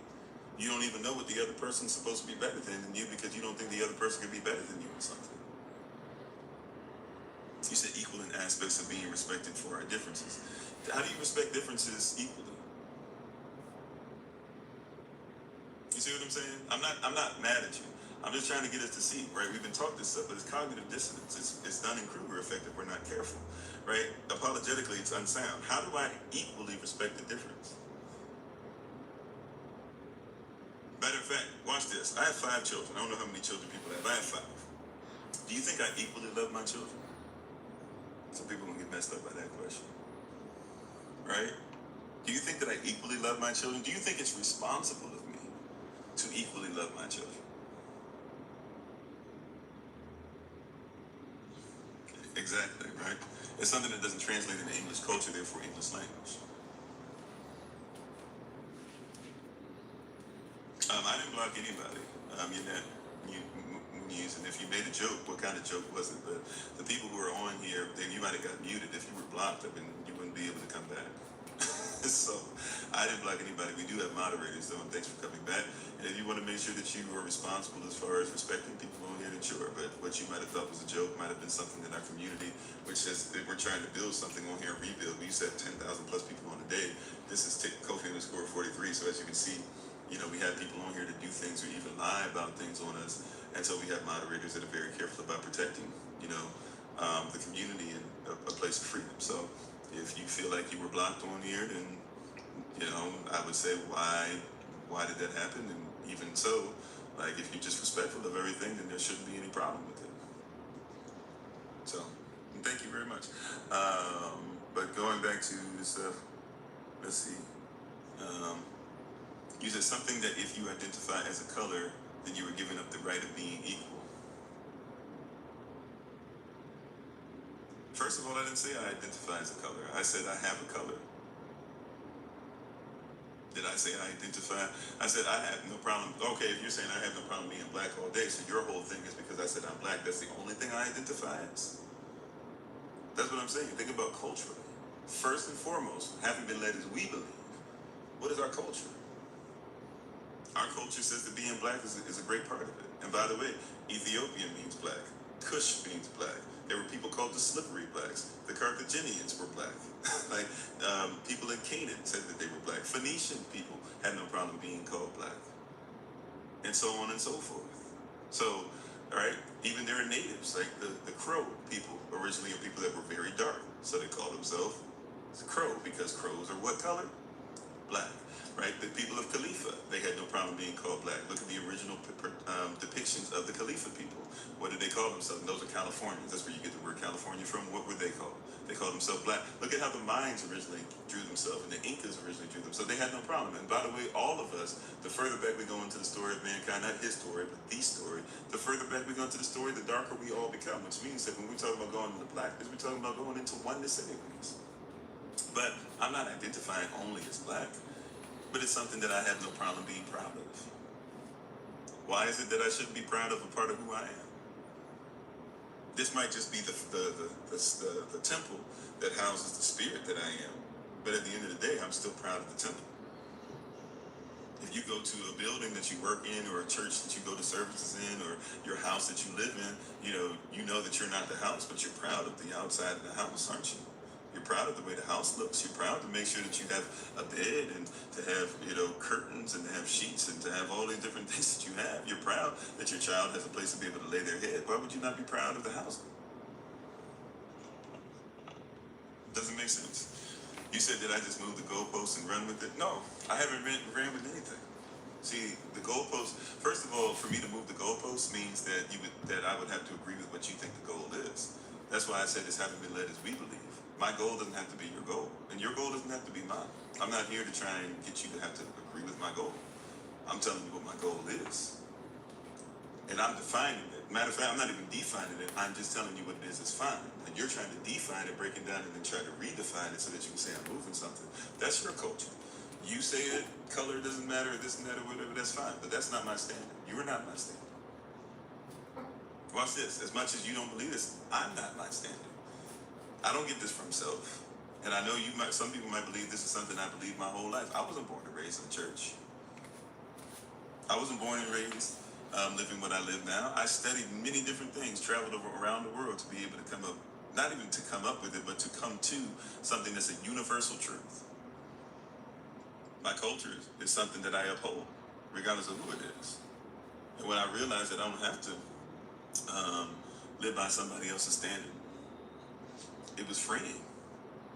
You don't even know what the other person's supposed to be better than you because you don't think the other person can be better than you in something. You said equal in aspects of being respected for our differences. How do you respect differences equally? You see what I'm saying? I'm not mad at you. I'm just trying to get us to see, right? We've been taught this stuff, but it's cognitive dissonance. It's Dunning-Kruger effect if we're not careful, right? Apologetically, it's unsound. How do I equally respect the difference? Matter of fact, watch this. I have 5 children. I don't know how many children people have. I have 5. Do you think I equally love my children? Some people will get messed up by that question, right? Do you think that I equally love my children? Do you think it's responsible of me to equally love my children? Exactly, right? It's something that doesn't translate into English culture, therefore English language. I didn't block anybody. And if you made a joke, what kind of joke was it? But the people who are on here, then you might have got muted. If you were blocked, I mean, you wouldn't be able to come back. So I didn't block anybody. We do have moderators, though, and thanks for coming back. And if you want to make sure that you are responsible as far as respecting people on here, then sure. But what you might have thought was a joke might have been something in our community, which says that we're trying to build something on here, rebuild. We used to have 10,000 plus people on a day. This is Kofi _ 43. So as you can see, we have people on here to do things or even lie about things on us. And so we have moderators that are very careful about protecting, the community and a place of freedom. So if you feel like you were blocked on here, then, I would say, why did that happen? And even so, like, if you're just respectful of everything, then there shouldn't be any problem with it. So, thank you very much. But going back to this stuff, let's see. You said something that if you identify as a color, then you were giving up the right of being equal. First of all, I didn't say I identify as a color. I said I have a color. Did I say I identify? I said I have no problem. Okay, if you're saying I have no problem being black all day, so your whole thing is because I said I'm black, that's the only thing I identify as? That's what I'm saying. Think about culturally. First and foremost, having been led as we believe, what is our culture? Our culture says that being black is a great part of it. And by the way, Ethiopian means black. Kush means black. There were people called the slippery blacks. The Carthaginians were black. People in Canaan said that they were black. Phoenician people had no problem being called black. And so on and so forth. So, all right, even there are natives, like the Crow people originally are people that were very dark. So they called themselves Crow because crows are what color? Black. Right? The people of Khalifa, they had no problem being called black. Look at the original depictions of the Khalifa people. What did they call themselves? And those are Californians. That's where you get the word California from. What were they called? They called themselves black. Look at how the Mayans originally drew themselves, and the Incas originally drew themselves. So they had no problem. And by the way, all of us, the further back we go into the story of mankind, not his story, but the story, the further back we go into the story, the darker we all become, which means that when we talk about going into blackness, we're talking about going into oneness anyways. But I'm not identifying only as black. But it's something that I have no problem being proud of. Why is it that I shouldn't be proud of a part of who I am? This might just be the temple that houses the spirit that I am. But at the end of the day, I'm still proud of the temple. If you go to a building that you work in, or a church that you go to services in, or your house that you live in, you know that you're not the house, but you're proud of the outside of the house, aren't you? You're proud of the way the house looks. You're proud to make sure that you have a bed and to have, curtains and to have sheets and to have all these different things that you have. You're proud that your child has a place to be able to lay their head. Why would you not be proud of the house? Doesn't make sense. You said, did I just move the goalposts and run with it? No, I haven't ran with anything. See, the goalposts, first of all, for me to move the goalposts means that I would have to agree with what you think the goal is. That's why I said it's having been led as we believe. My goal doesn't have to be your goal, and your goal doesn't have to be mine. I'm not here to try and get you to have to agree with my goal. I'm telling you what my goal is. And I'm defining it. Matter of fact, I'm not even defining it. I'm just telling you what it is. It's fine. And you're trying to define it, break it down, and then try to redefine it so that you can say I'm moving something. That's your culture. You say it, color doesn't matter, this and that, or whatever, that's fine. But that's not my standard. You are not my standard. Watch this. As much as you don't believe this, I'm not my standard. I don't get this from self. And I know some people might believe this is something I believed my whole life. I wasn't born and raised in church. I wasn't born and raised living what I live now. I studied many different things, traveled around the world to be able to come up, not even to come up with it, but to come to something that's a universal truth. My culture is something that I uphold, regardless of who it is. And when I realized that I don't have to live by somebody else's standard, it was freeing.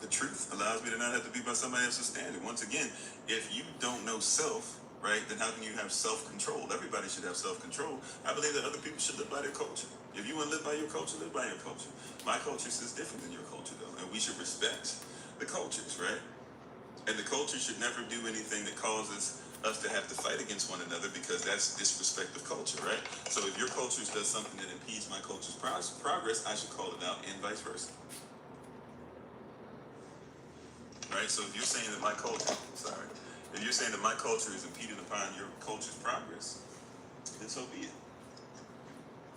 The truth allows me to not have to be by somebody else's standard. Once again, if you don't know self, right, then how can you have self-control? Everybody should have self-control. I believe that other people should live by their culture. If you want to live by your culture, live by your culture. My culture is different than your culture, though, and we should respect the cultures, right? And the culture should never do anything that causes us to have to fight against one another, because that's disrespect of culture, right? So if your culture does something that impedes my culture's progress, I should call it out, and vice versa. Right? So if you're saying that my culture, if you're saying that my culture is impeding upon your culture's progress, then so be it.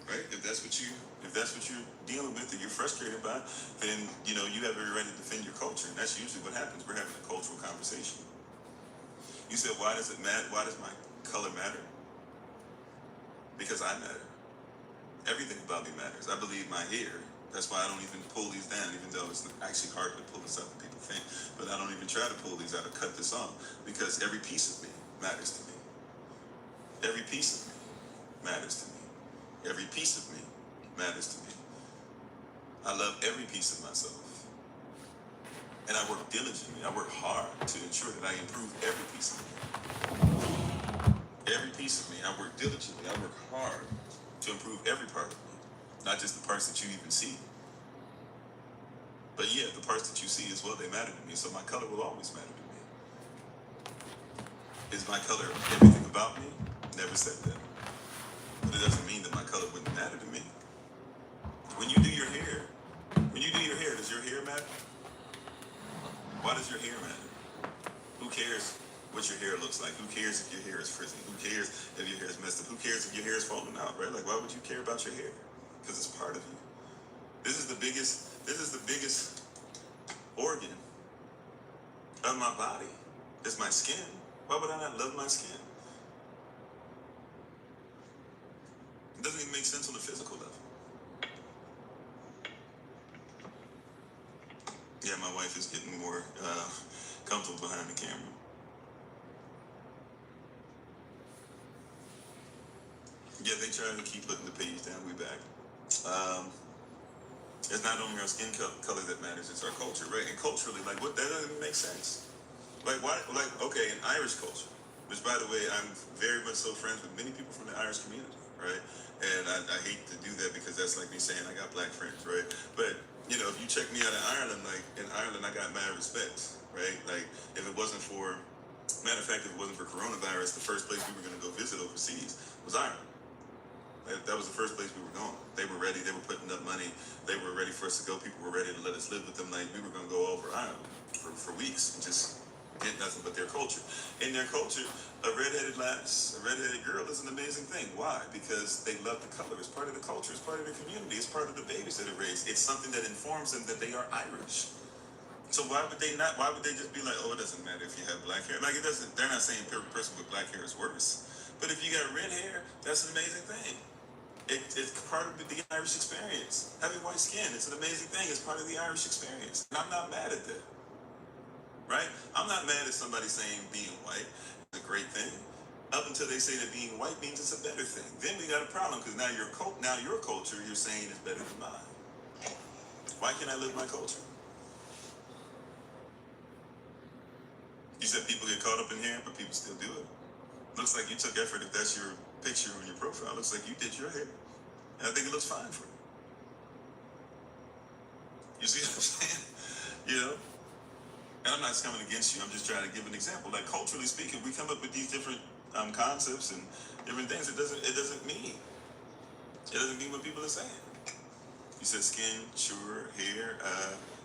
Right? If that's what you're dealing with, and you're frustrated by, then you have every right to defend your culture, and that's usually what happens. We're having a cultural conversation. You said, why does it matter? Why does my color matter? Because I matter. Everything about me matters. I believe my hair. That's why I don't even pull these down, even though it's actually hard to pull this up, and people think. But I don't even try to pull these out or cut this off, because every piece of me matters to me. Every piece of me matters to me. Every piece of me matters to me. I love every piece of myself. And I work diligently. I work hard to ensure that I improve every piece of me. Every piece of me. I work diligently. I work hard to improve every part of me. Not just the parts that you even see. But yeah, the parts that you see as well, they matter to me. So my color will always matter to me. Is my color everything about me? Never said that. But it doesn't mean that my color wouldn't matter to me. When you do your hair, does your hair matter? Why does your hair matter? Who cares what your hair looks like? Who cares if your hair is frizzy? Who cares if your hair is messed up? Who cares if your hair is falling out, right? Like, why would you care about your hair? Because it's part of you. This is the biggest organ of my body. It's my skin. Why would I not love my skin? It doesn't even make sense on the physical level. Yeah, my wife is getting more comfortable behind the camera. Yeah, they try to keep putting the page down. We back. It's not only our skin color that matters; it's our culture, right? And culturally, like, what, that doesn't even make sense. Like, why? Like, okay, in Irish culture, which, by the way, I'm very much so friends with many people from the Irish community, right? And I hate to do that, because that's like me saying I got black friends, right? But if you check me out in Ireland, like, in Ireland, I got mad respect, right? Like, if it wasn't for, matter of fact, if it wasn't for coronavirus, the first place we were going to go visit overseas was Ireland. That was the first place we were going. They were ready. They were putting up money. They were ready for us to go. People were ready to let us live with them. Like, we were going to go over Ireland for weeks and just get nothing but their culture. In their culture, a redheaded lass, a redheaded girl is an amazing thing. Why? Because they love the color. It's part of the culture. It's part of the community. It's part of the babies that are raised. It's something that informs them that they are Irish. So why would they not? Why would they just be like, oh, it doesn't matter if you have black hair? Like, it doesn't. They're not saying every person with black hair is worse. But if you got red hair, that's an amazing thing. It's part of the Irish experience. Having white skin, it's an amazing thing. It's part of the Irish experience. And I'm not mad at that. Right? I'm not mad at somebody saying being white is a great thing, up until they say that being white means it's a better thing. Then we got a problem, because now your culture, you're saying, is better than mine. Why can't I live my culture? You said people get caught up in hair, but people still do it. Looks like you took effort. If that's your picture on your profile, looks like you did your hair. And I think it looks fine for you. You see what I'm saying? And I'm not coming against you. I'm just trying to give an example. Like, culturally speaking, we come up with these different concepts and different things. It doesn't mean what people are saying. You said skin, sure, hair.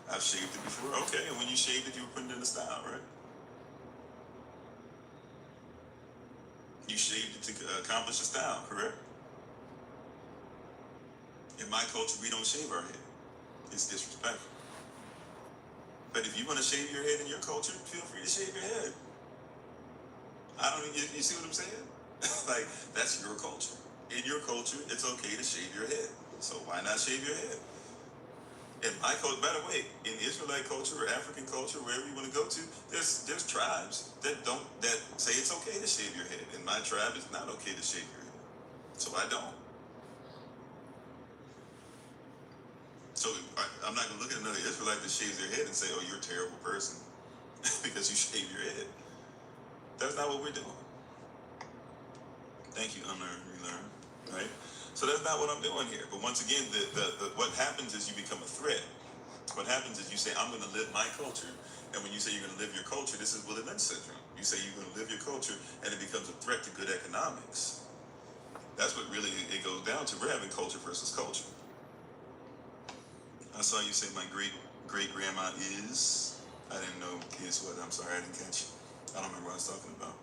I've shaved it before. Okay, and when you shaved it, you were putting it in a style, right? You shaved it to accomplish a style, correct? In my culture, we don't shave our head. It's disrespectful. But if you want to shave your head in your culture, feel free to shave your head. You see what I'm saying? Like, that's your culture. In your culture, it's okay to shave your head. So why not shave your head? In my culture, by the way, in Israelite culture or African culture, wherever you want to go to, there's tribes that say it's okay to shave your head. In my tribe, it's not okay to shave your head. So I don't. So I'm not going to look at another Israelite that shaves their head and say, oh, you're a terrible person because you shave your head. That's not what we're doing. Thank you, unlearn, relearn, right? So that's not what I'm doing here. But once again, what happens is you become a threat. What happens is you say, I'm going to live my culture. And when you say you're going to live your culture, this is Willie Lynch syndrome. You say you're going to live your culture, and it becomes a threat to good economics. That's what really it goes down to. We're having culture versus culture. I saw you say my great grandma is. I didn't know is what. I'm sorry, I didn't catch. I don't remember what I was talking about.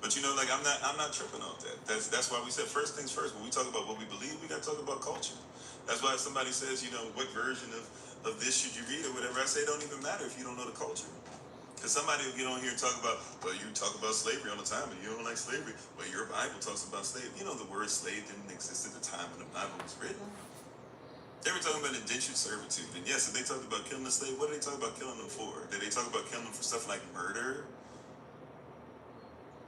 But like I'm not tripping off that. That's why we said first things first. When we talk about what we believe, we got to talk about culture. That's why if somebody says, what version of this should you read or whatever, I say it don't even matter if you don't know the culture. Because somebody will get on here and talk about, well, you talk about slavery all the time and you don't like slavery. Well, your Bible talks about slavery. The word slave didn't exist at the time when the Bible was written. They were talking about indentured servitude. And yes, if they talked about killing a slave, what did they talk about killing them for? Did they talk about killing them for stuff like murder?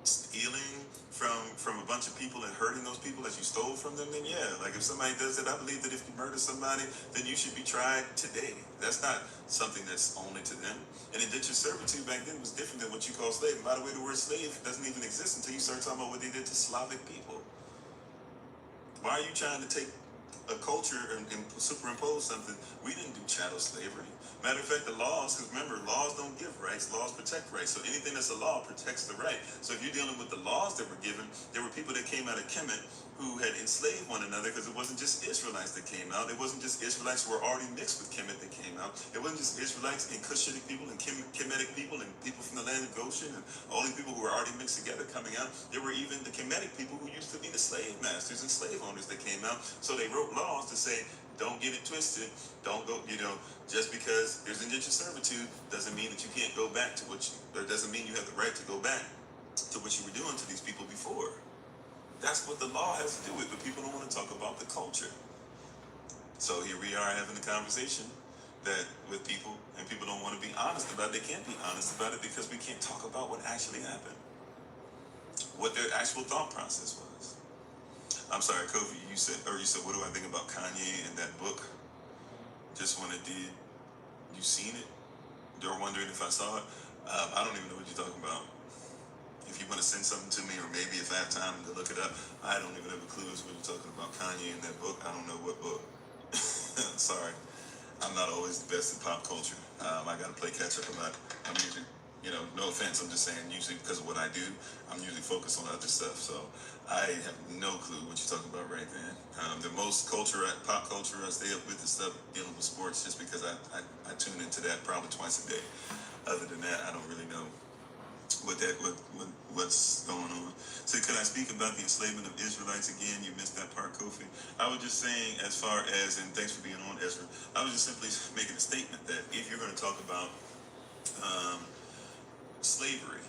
Stealing from a bunch of people and hurting those people that you stole from them? Then yeah, like if somebody does that, I believe that if you murder somebody, then you should be tried today. That's not something that's only to them. And indentured servitude back then was different than what you call slave. And by the way, the word slave doesn't even exist until you start talking about what they did to Slavic people. Why are you trying to take a culture and superimpose something? We didn't do chattel slavery. Matter of fact, the laws, because remember, laws don't give rights, laws protect rights. So anything that's a law protects the right. So if you're dealing with the laws that were given, there were people that came out of Kemet who had enslaved one another, because it wasn't just Israelites that came out. It wasn't just Israelites who were already mixed with Kemet that came out. It wasn't just Israelites and Cushitic people and Kemetic people and people from the land of Goshen and all these people who were already mixed together coming out. There were even the Kemetic people who used to be the slave masters and slave owners that came out. So they wrote laws to say, don't get it twisted. Don't go, just because there's indentured servitude doesn't mean that you can't go back to or doesn't mean you have the right to go back to what you were doing to these people before. That's what the law has to do with, but people don't want to talk about the culture. So here we are having a conversation with people, and people don't want to be honest about it. They can't be honest about it because we can't talk about what actually happened, what their actual thought process was. I'm sorry, Kofi, you said, what do I think about Kanye and that book? Just when it did, you seen it? They're wondering if I saw it. I don't even know what you're talking about. If you want to send something to me, or maybe if I have time to look it up, I don't even have a clue as what you're talking about. Kanye and that book, I don't know what book. Sorry, I'm not always the best at pop culture. I got to play catch up a lot. I'm usually, no offense, I'm just saying, usually because of what I do, I'm usually focused on other stuff. So I have no clue what you're talking about right then. The most pop culture, I stay up with the stuff dealing with sports just because I tune into that probably twice a day. Other than that, I don't really know what's going on. So could I speak about the enslavement of Israelites again? You missed that part, Kofi. I was just saying, as far as, and thanks for being on, Ezra, I was just simply making a statement that if you're going to talk about slavery,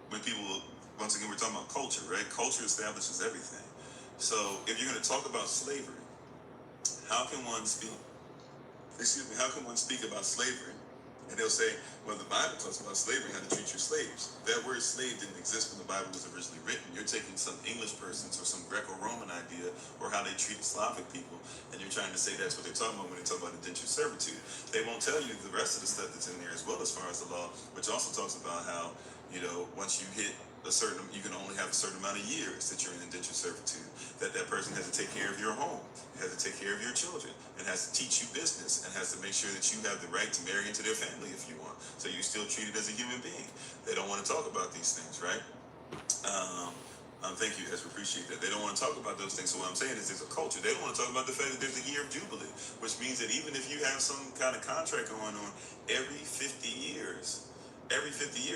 when people, once again, we're talking about culture, right? Culture establishes everything. So if you're going to talk about slavery, how can one speak about slavery? And they'll say, well, the Bible talks about slavery, how to treat your slaves. That word slave didn't exist when the Bible was originally written. You're taking some English persons or some Greco-Roman idea or how they treat Slavic people, and you're trying to say that's what they're talking about when they talk about indentured servitude. They won't tell you the rest of the stuff that's in there as well, as far as the law, which also talks about how, once you hit you can only have a certain amount of years that you're in indentured servitude, that person has to take care of your home, has to take care of your children, and has to teach you business, and has to make sure that you have the right to marry into their family if you want. So you're still treated as a human being. They don't want to talk about these things, right? Thank you, Ezra, appreciate that. They don't want to talk about those things. So what I'm saying is there's a culture. They don't want to talk about the fact that there's a year of Jubilee, which means that even if you have some kind of contract going on every 50 years,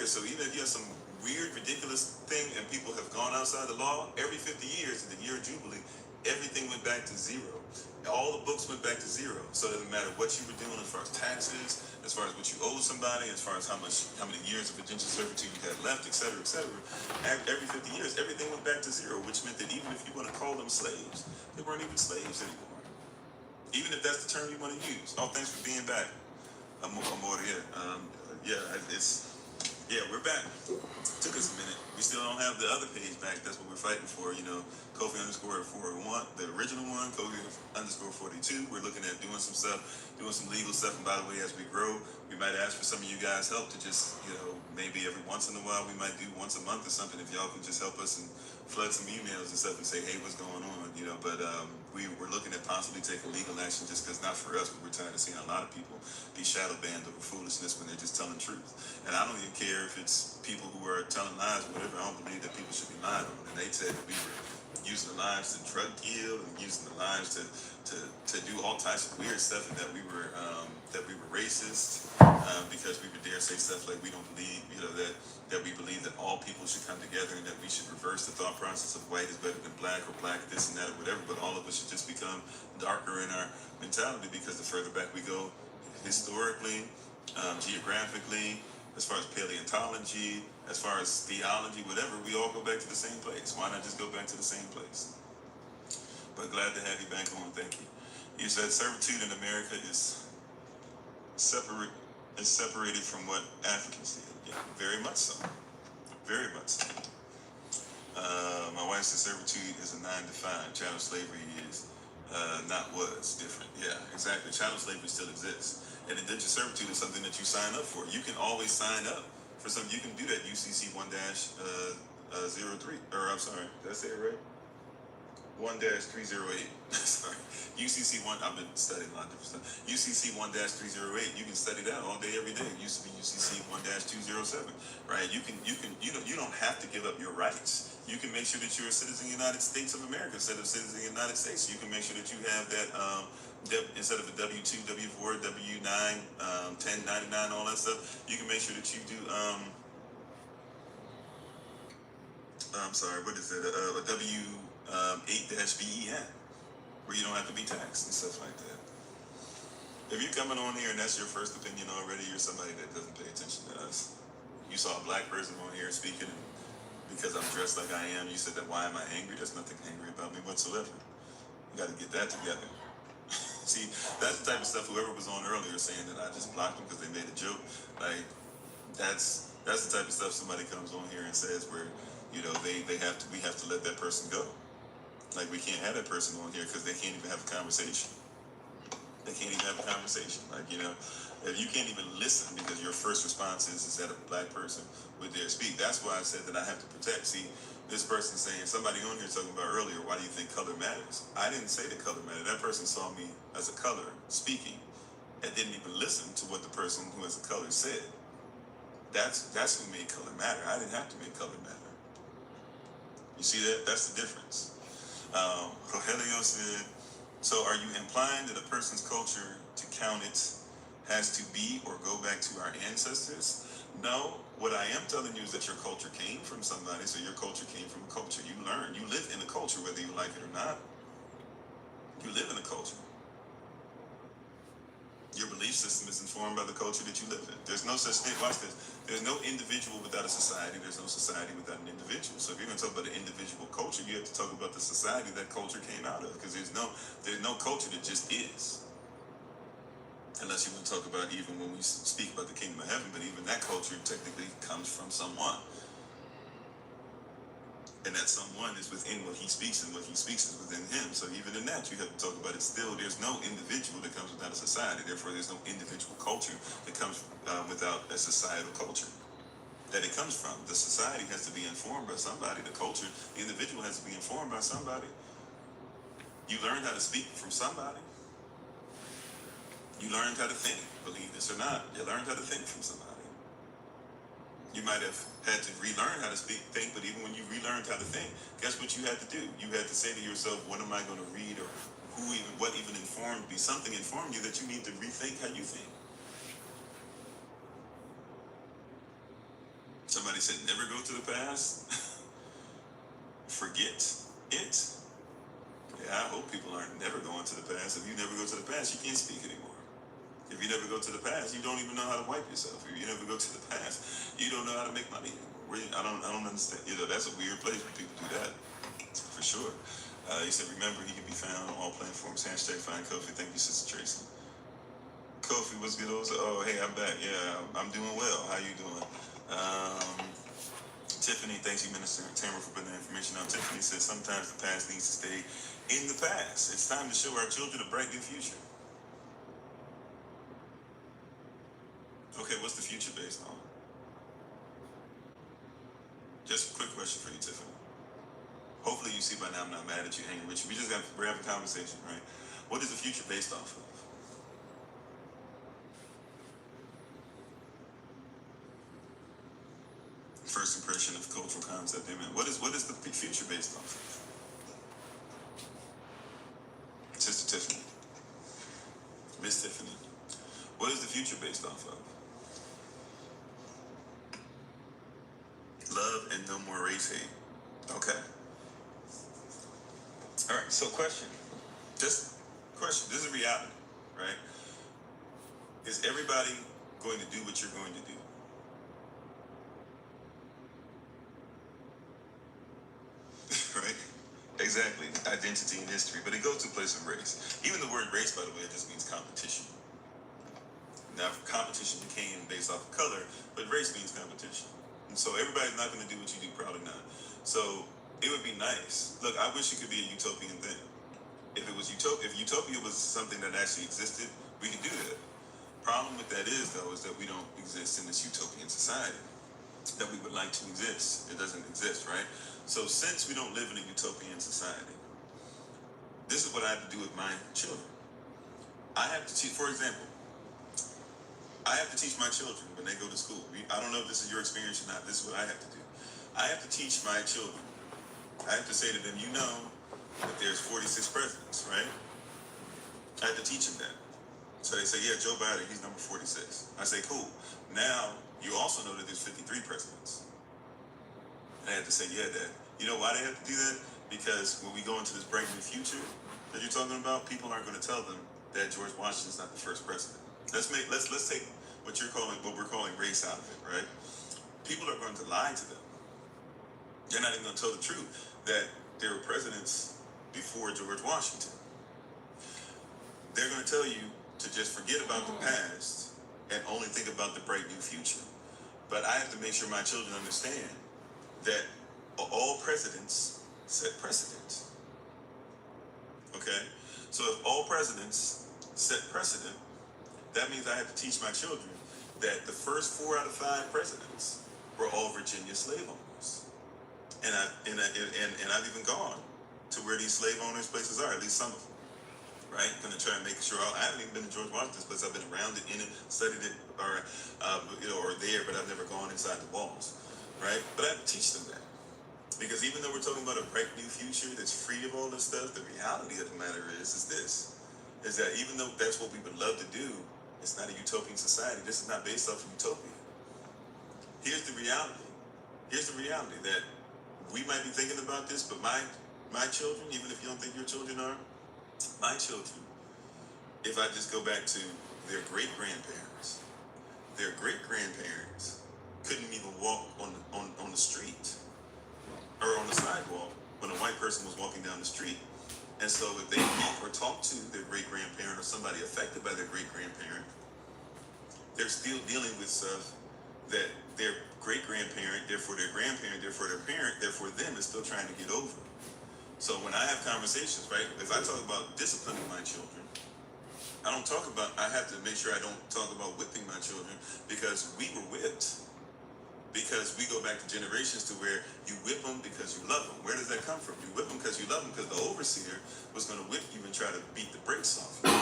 so even if you have some weird, ridiculous thing and people have gone outside the law, every 50 years in the year of Jubilee, everything went back to zero. All the books went back to zero. So it doesn't matter what you were doing as far as taxes, as far as what you owed somebody, as far as how many years of indentured servitude you had left, etc., etc. Every 50 years, everything went back to zero, which meant that even if you want to call them slaves, they weren't even slaves anymore. Even if that's the term you want to use. Oh, thanks for being back. I'm more here. We're back. Took us a minute. We still don't have the other page back. That's what we're fighting for. Kofi underscore 401, the original one, Kofi underscore 42. We're looking at doing some stuff, doing some legal stuff. And by the way, as we grow, we might ask for some of you guys' help to just, maybe every once in a while, we might do once a month or something. If y'all can just help us and flood some emails and stuff and say, hey, what's going on? But we're looking at possibly taking legal action just because, not for us, but we're tired of seeing a lot of people be shadow banned over foolishness when they're just telling truth. And I don't even care if it's people who are telling lies or whatever. I don't believe that people should be lied on. And they said that we were using the lives to drug deal and using the lives to do all types of weird stuff, and that we were racist because we would dare say stuff like we don't believe, that we believe that all people should come together and that we should reverse the thought process of white is better than black or black this and that or whatever. But all of us should just become darker in our mentality because the further back we go, historically, geographically, as far as paleontology, as far as theology, whatever, we all go back to the same place. Why not just go back to the same place? But glad to have you back on. Thank you. You said servitude in America is separated from what Africans did. Yeah, very much so. Very much so. My wife said servitude is a 9 to 5. Chattel slavery is not was different. Yeah, exactly. Chattel slavery still exists. And indentured servitude is something that you sign up for. You can always sign up for something. You can do that UCC 1-03. Or I'm sorry, did I say it right? 1-308. Sorry. UCC 1, I've been studying a lot of different stuff. UCC 1-308, you can study that all day, every day. It used to be UCC 1-207, right? You don't have to give up your rights. You can make sure that you're a citizen of the United States of America instead of a citizen of the United States. You can make sure that you have that, instead of a W-2, W-4, W-9, 1099, all that stuff, you can make sure that you do, I'm sorry, what is it? A W-8-BEN, where you don't have to be taxed and stuff like that. If you're coming on here and that's your first opinion already, you're somebody that doesn't pay attention to us. You saw a black person on here speaking, and because I'm dressed like I am, you said that why am I angry? There's nothing angry about me whatsoever. You got to get that together. See, that's the type of stuff whoever was on earlier saying that I just blocked them because they made a joke. Like, that's the type of stuff somebody comes on here and says where, we have to let that person go. Like, we can't have that person on here because they can't even have a conversation. They can't even have a conversation. Like, if you can't even listen because your first response is that a black person would dare speak. That's why I said that I have to protect. See, this person saying, somebody on here talking about earlier, why do you think color matters? I didn't say that color mattered. That person saw me as a color speaking and didn't even listen to what the person who has a color said. That's who made color matter. I didn't have to make color matter. You see that? That's the difference. Rogelio said, so are you implying that a person's culture, to count it, has to be or go back to our ancestors? No, what I am telling you is that your culture came from somebody, so your culture came from a culture. You learn, you live in a culture, whether you like it or not. You live in a culture. Your belief system is informed by the culture that you live in. There's no such thing, watch this, there's no individual without a society, there's no society without an individual. So if you're going to talk about an individual culture, you have to talk about the society that culture came out of, because there's no culture that just is. Unless you want to talk about even when we speak about the kingdom of heaven, but even that culture technically comes from someone. And that someone is within what he speaks, and what he speaks is within him. So even in that, you have to talk about it still. There's no individual that comes without a society. Therefore, there's no individual culture that comes without a societal culture that it comes from. The society has to be informed by somebody. The culture, the individual has to be informed by somebody. You learned how to speak from somebody. You learned how to think, believe this or not. You learned how to think from somebody. You might have had to relearn how to think, but even when you relearned how to think, guess what you had to do? You had to say to yourself, what am I going to read, or what even informed me? Something informed you that you need to rethink how you think. Somebody said, never go to the past. Forget it. Yeah, I hope people aren't never going to the past. If you never go to the past, you can't speak anymore. If you never go to the past, you don't even know how to wipe yourself. If you never go to the past, you don't know how to make money anymore. I don't understand. That's a weird place when people do that, for sure. He said, remember, he can be found on all platforms. Hashtag FindKofi. Thank you, Sister Tracy. Kofi, what's good? Oh, hey, I'm back. Yeah, I'm doing well. How you doing? Tiffany, thanks you, Minister Tamara, for putting that information out. Tiffany says sometimes the past needs to stay in the past. It's time to show our children a bright new future. Okay, what's the future based on? Just a quick question for you, Tiffany. Hopefully you see by now I'm not mad at you, hanging with you. We're having a conversation, right? What is the future based off of? First impression of cultural concept, amen. What is the future based off of? Sister Tiffany. Miss Tiffany. What is the future based off of? Love and no more race hate. Okay. All right, so question. Just question. This is a reality, right? Is everybody going to do what you're going to do? Right? Exactly. Identity and history. But it goes to a place of race. Even the word race, by the way, it just means competition. Now, competition became based off of color, but race means competition. And so everybody's not going to do what you do, probably not. So it would be nice. Look, I wish it could be a utopian thing. If utopia was something that actually existed, we could do that. Problem with that is, though, is that we don't exist in this utopian society that we would like to exist. It doesn't exist, right? So since we don't live in a utopian society, this is what I have to do with my children. I have to teach, for example, I have to teach my children when they go to school. I don't know if this is your experience or not. This is what I have to do. I have to teach my children. I have to say to them, you know that there's 46 presidents, right? I have to teach them that. So they say, yeah, Joe Biden, he's number 46. I say, cool. Now, you also know that there's 53 presidents. And I have to say, yeah, Dad. You know why they have to do that? Because when we go into this bright new future that you're talking about, people aren't going to tell them that George Washington's not the first president. Let's take what we're calling race out of it, right? People are going to lie to them. They're not even going to tell the truth that there were presidents before George Washington. They're going to tell you to just forget about the past and only think about the bright new future. But I have to make sure my children understand that all presidents set precedent. Okay? So if all presidents set precedent, that means I have to teach my children that the first 4 out of 5 presidents were all Virginia slave owners. And I've even gone to where these slave owners places are, at least some of them. Right? I'm gonna try and make sure I haven't even been to George Washington's place. I've been around it, in it, studied it, or there, but I've never gone inside the walls. Right? But I have to teach them that. Because even though we're talking about a bright new future that's free of all this stuff, the reality of the matter is that even though that's what we would love to do, it's not a utopian society. This is not based off of utopia. Here's the reality. That we might be thinking about this, but my children, even if you don't think your children are, my children, if I just go back to their great-grandparents couldn't even walk on the street or on the sidewalk when a white person was walking down the street. And so if they meet or talk to their great-grandparent or somebody affected by their great-grandparent, they're still dealing with stuff that their great-grandparent, therefore their grandparent, therefore their parent, therefore them is still trying to get over. So when I have conversations, right, if I talk about disciplining my children, I have to make sure I don't talk about whipping my children, because we were whipped. Because we go back to generations to where you whip them because you love them. Where does that come from? You whip them because you love them, because the overseer was going to whip you and try to beat the brakes off you,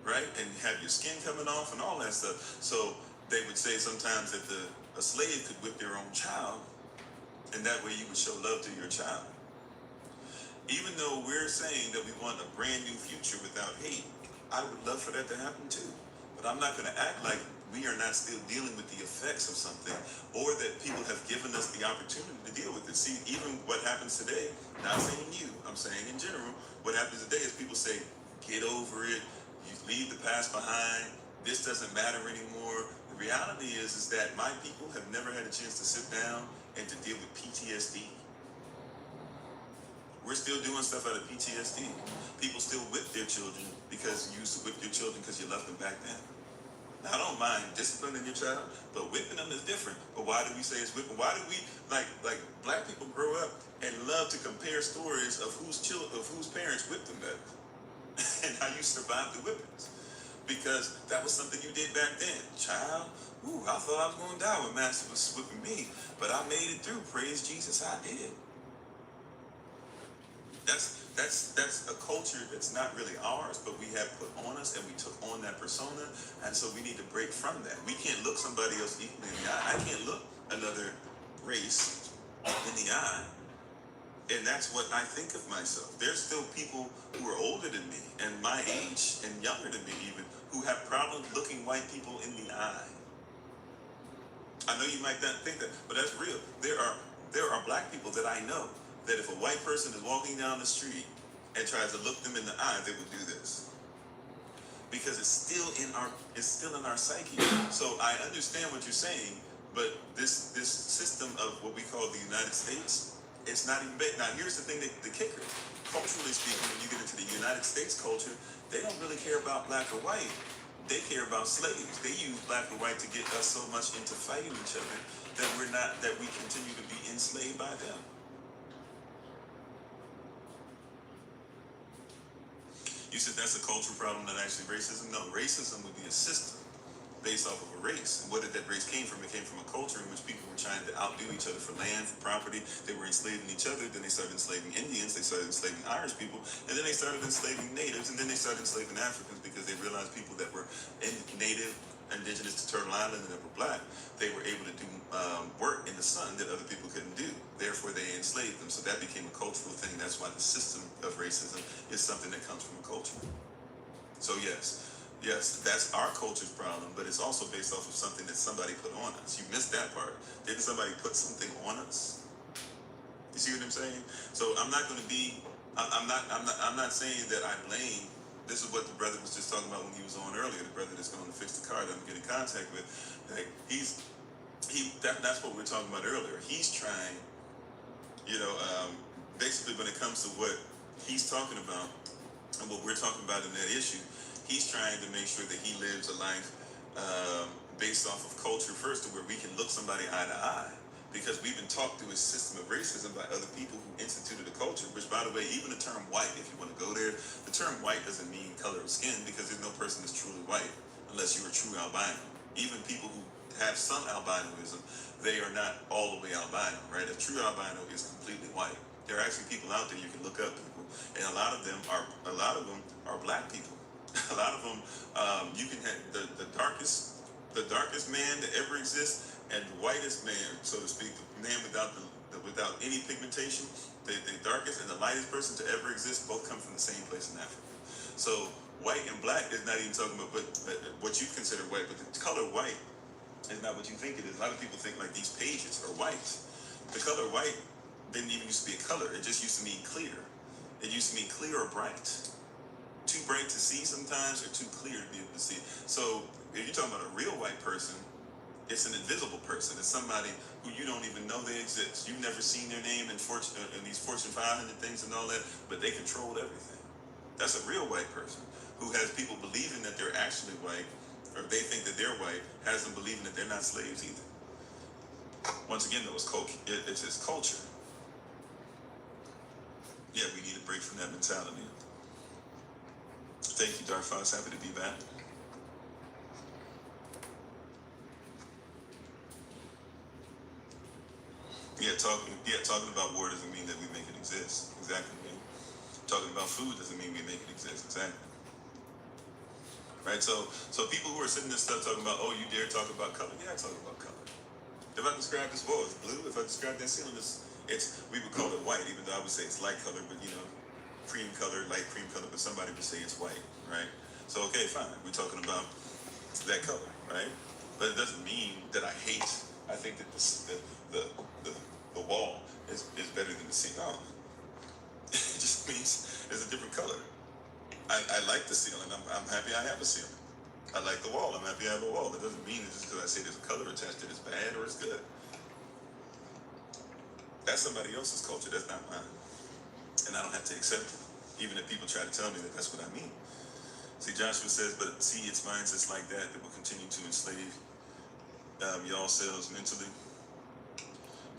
right? And have your skin coming off and all that stuff. So they would say sometimes that a slave could whip their own child, and that way you would show love to your child. Even though we're saying that we want a brand new future without hate, I would love for that to happen too. But I'm not going to act like we are not still dealing with the effects of something, or that people have given us the opportunity to deal with it. See, even what happens today, not saying you, I'm saying in general, what happens today is people say, get over it, you leave the past behind, this doesn't matter anymore. The reality is that my people have never had a chance to sit down and to deal with PTSD. We're still doing stuff out of PTSD. People still whip their children because you used to whip your children because you left them back then. Now, I don't mind disciplining your child, but whipping them is different. But why do we say it's whipping? Why do we like black people grow up and love to compare stories of whose parents whipped them better and how you survived the whippings? Because that was something you did back then. Child, I thought I was going to die when Master was whipping me, but I made it through. Praise Jesus, I did. That's a culture that's not really ours, but we have put on us, and we took on that persona, and so we need to break from that. We can't look somebody else equally in the eye. I can't look another race in the eye, and that's what I think of myself. There's still people who are older than me, and my age, and younger than me even, who have problems looking white people in the eye. I know you might not think that, but that's real. There are black people that I know that if a white person is walking down the street and tries to look them in the eye, they would do this. Because it's still in our psyche. So I understand what you're saying, but this system of what we call the United States, it's not even big. Now here's the thing, the kicker. Culturally speaking, when you get into the United States culture, they don't really care about black or white. They care about slaves. They use black or white to get us so much into fighting each other that we continue to be enslaved by them. You said that's a cultural problem, not actually racism. No, racism would be a system based off of a race. And where did that race came from? It came from a culture in which people were trying to outdo each other for land, for property. They were enslaving each other. Then they started enslaving Indians. They started enslaving Irish people. And then they started enslaving natives. And then they started enslaving Africans because they realized people that were indigenous to Turtle Island and that were black, they were able to do work in the sun that other people couldn't do. Therefore, they enslaved them. So that became a cultural thing. That's why the system of racism is something that comes from a culture. So yes, that's our culture's problem, but it's also based off of something that somebody put on us. You missed that part. Didn't somebody put something on us? You see what I'm saying? So I'm not going to be. I'm not saying that I blame. This is what the brother was just talking about when he was on earlier. The brother that's going to fix the car that I'm getting in contact with. Like that's what we were talking about earlier. He's trying, basically when it comes to what he's talking about and what we're talking about in that issue, he's trying to make sure that he lives a life based off of culture first, to where we can look somebody eye to eye. Because we've been taught through a system of racism by other people who instituted a culture, which, by the way, even the term white, if you want to go there, the term white doesn't mean color of skin, because there's no person that's truly white unless you're a true albino. Even people who have some albinoism, they are not all the way albino, right? A true albino is completely white. There are actually people out there you can look up people, and a lot of them are black people. A lot of them, you can have the darkest man that ever exists, and the whitest man, so to speak, the man without any pigmentation, the darkest and the lightest person to ever exist, both come from the same place in Africa. So white and black is not even talking about what you consider white, but the color white is not what you think it is. A lot of people think like these pages are white. The color white didn't even used to be a color. It just used to mean clear. It used to mean clear or bright. Too bright to see sometimes, or too clear to be able to see. So if you're talking about a real white person, it's an invisible person. It's somebody who you don't even know they exist. You've never seen their name in these Fortune 500 things and all that, but they control everything. That's a real white person who has people believing that they're actually white, or they think that they're white, has them believing that they're not slaves either. Once again, though, it's his culture. Yeah, we need a break from that mentality. Thank you, Dark Fox. Happy to be back. Talking about war doesn't mean that we make it exist. Exactly, man. Talking about food doesn't mean we make it exist. Exactly. Right? So people who are sitting there stuff talking about, oh, you dare talk about color? Yeah, I talk about color. If I describe this wall as blue, if I describe that ceiling as we would call it white, even though I would say it's light color, but cream color, light cream color, but somebody would say it's white, right? So okay, fine. We're talking about that color, right? But it doesn't mean that I think that the wall is better than the ceiling. No. It just means it's a different color. I like the ceiling. I'm happy I have a ceiling. I like the wall. I'm happy I have a wall. That doesn't mean that just because I say there's a color attached to it, it's bad or it's good. That's somebody else's culture. That's not mine. And I don't have to accept it, even if people try to tell me that that's what I mean. See, Joshua says, but see, it's mindsets like that that will continue to enslave y'all selves mentally.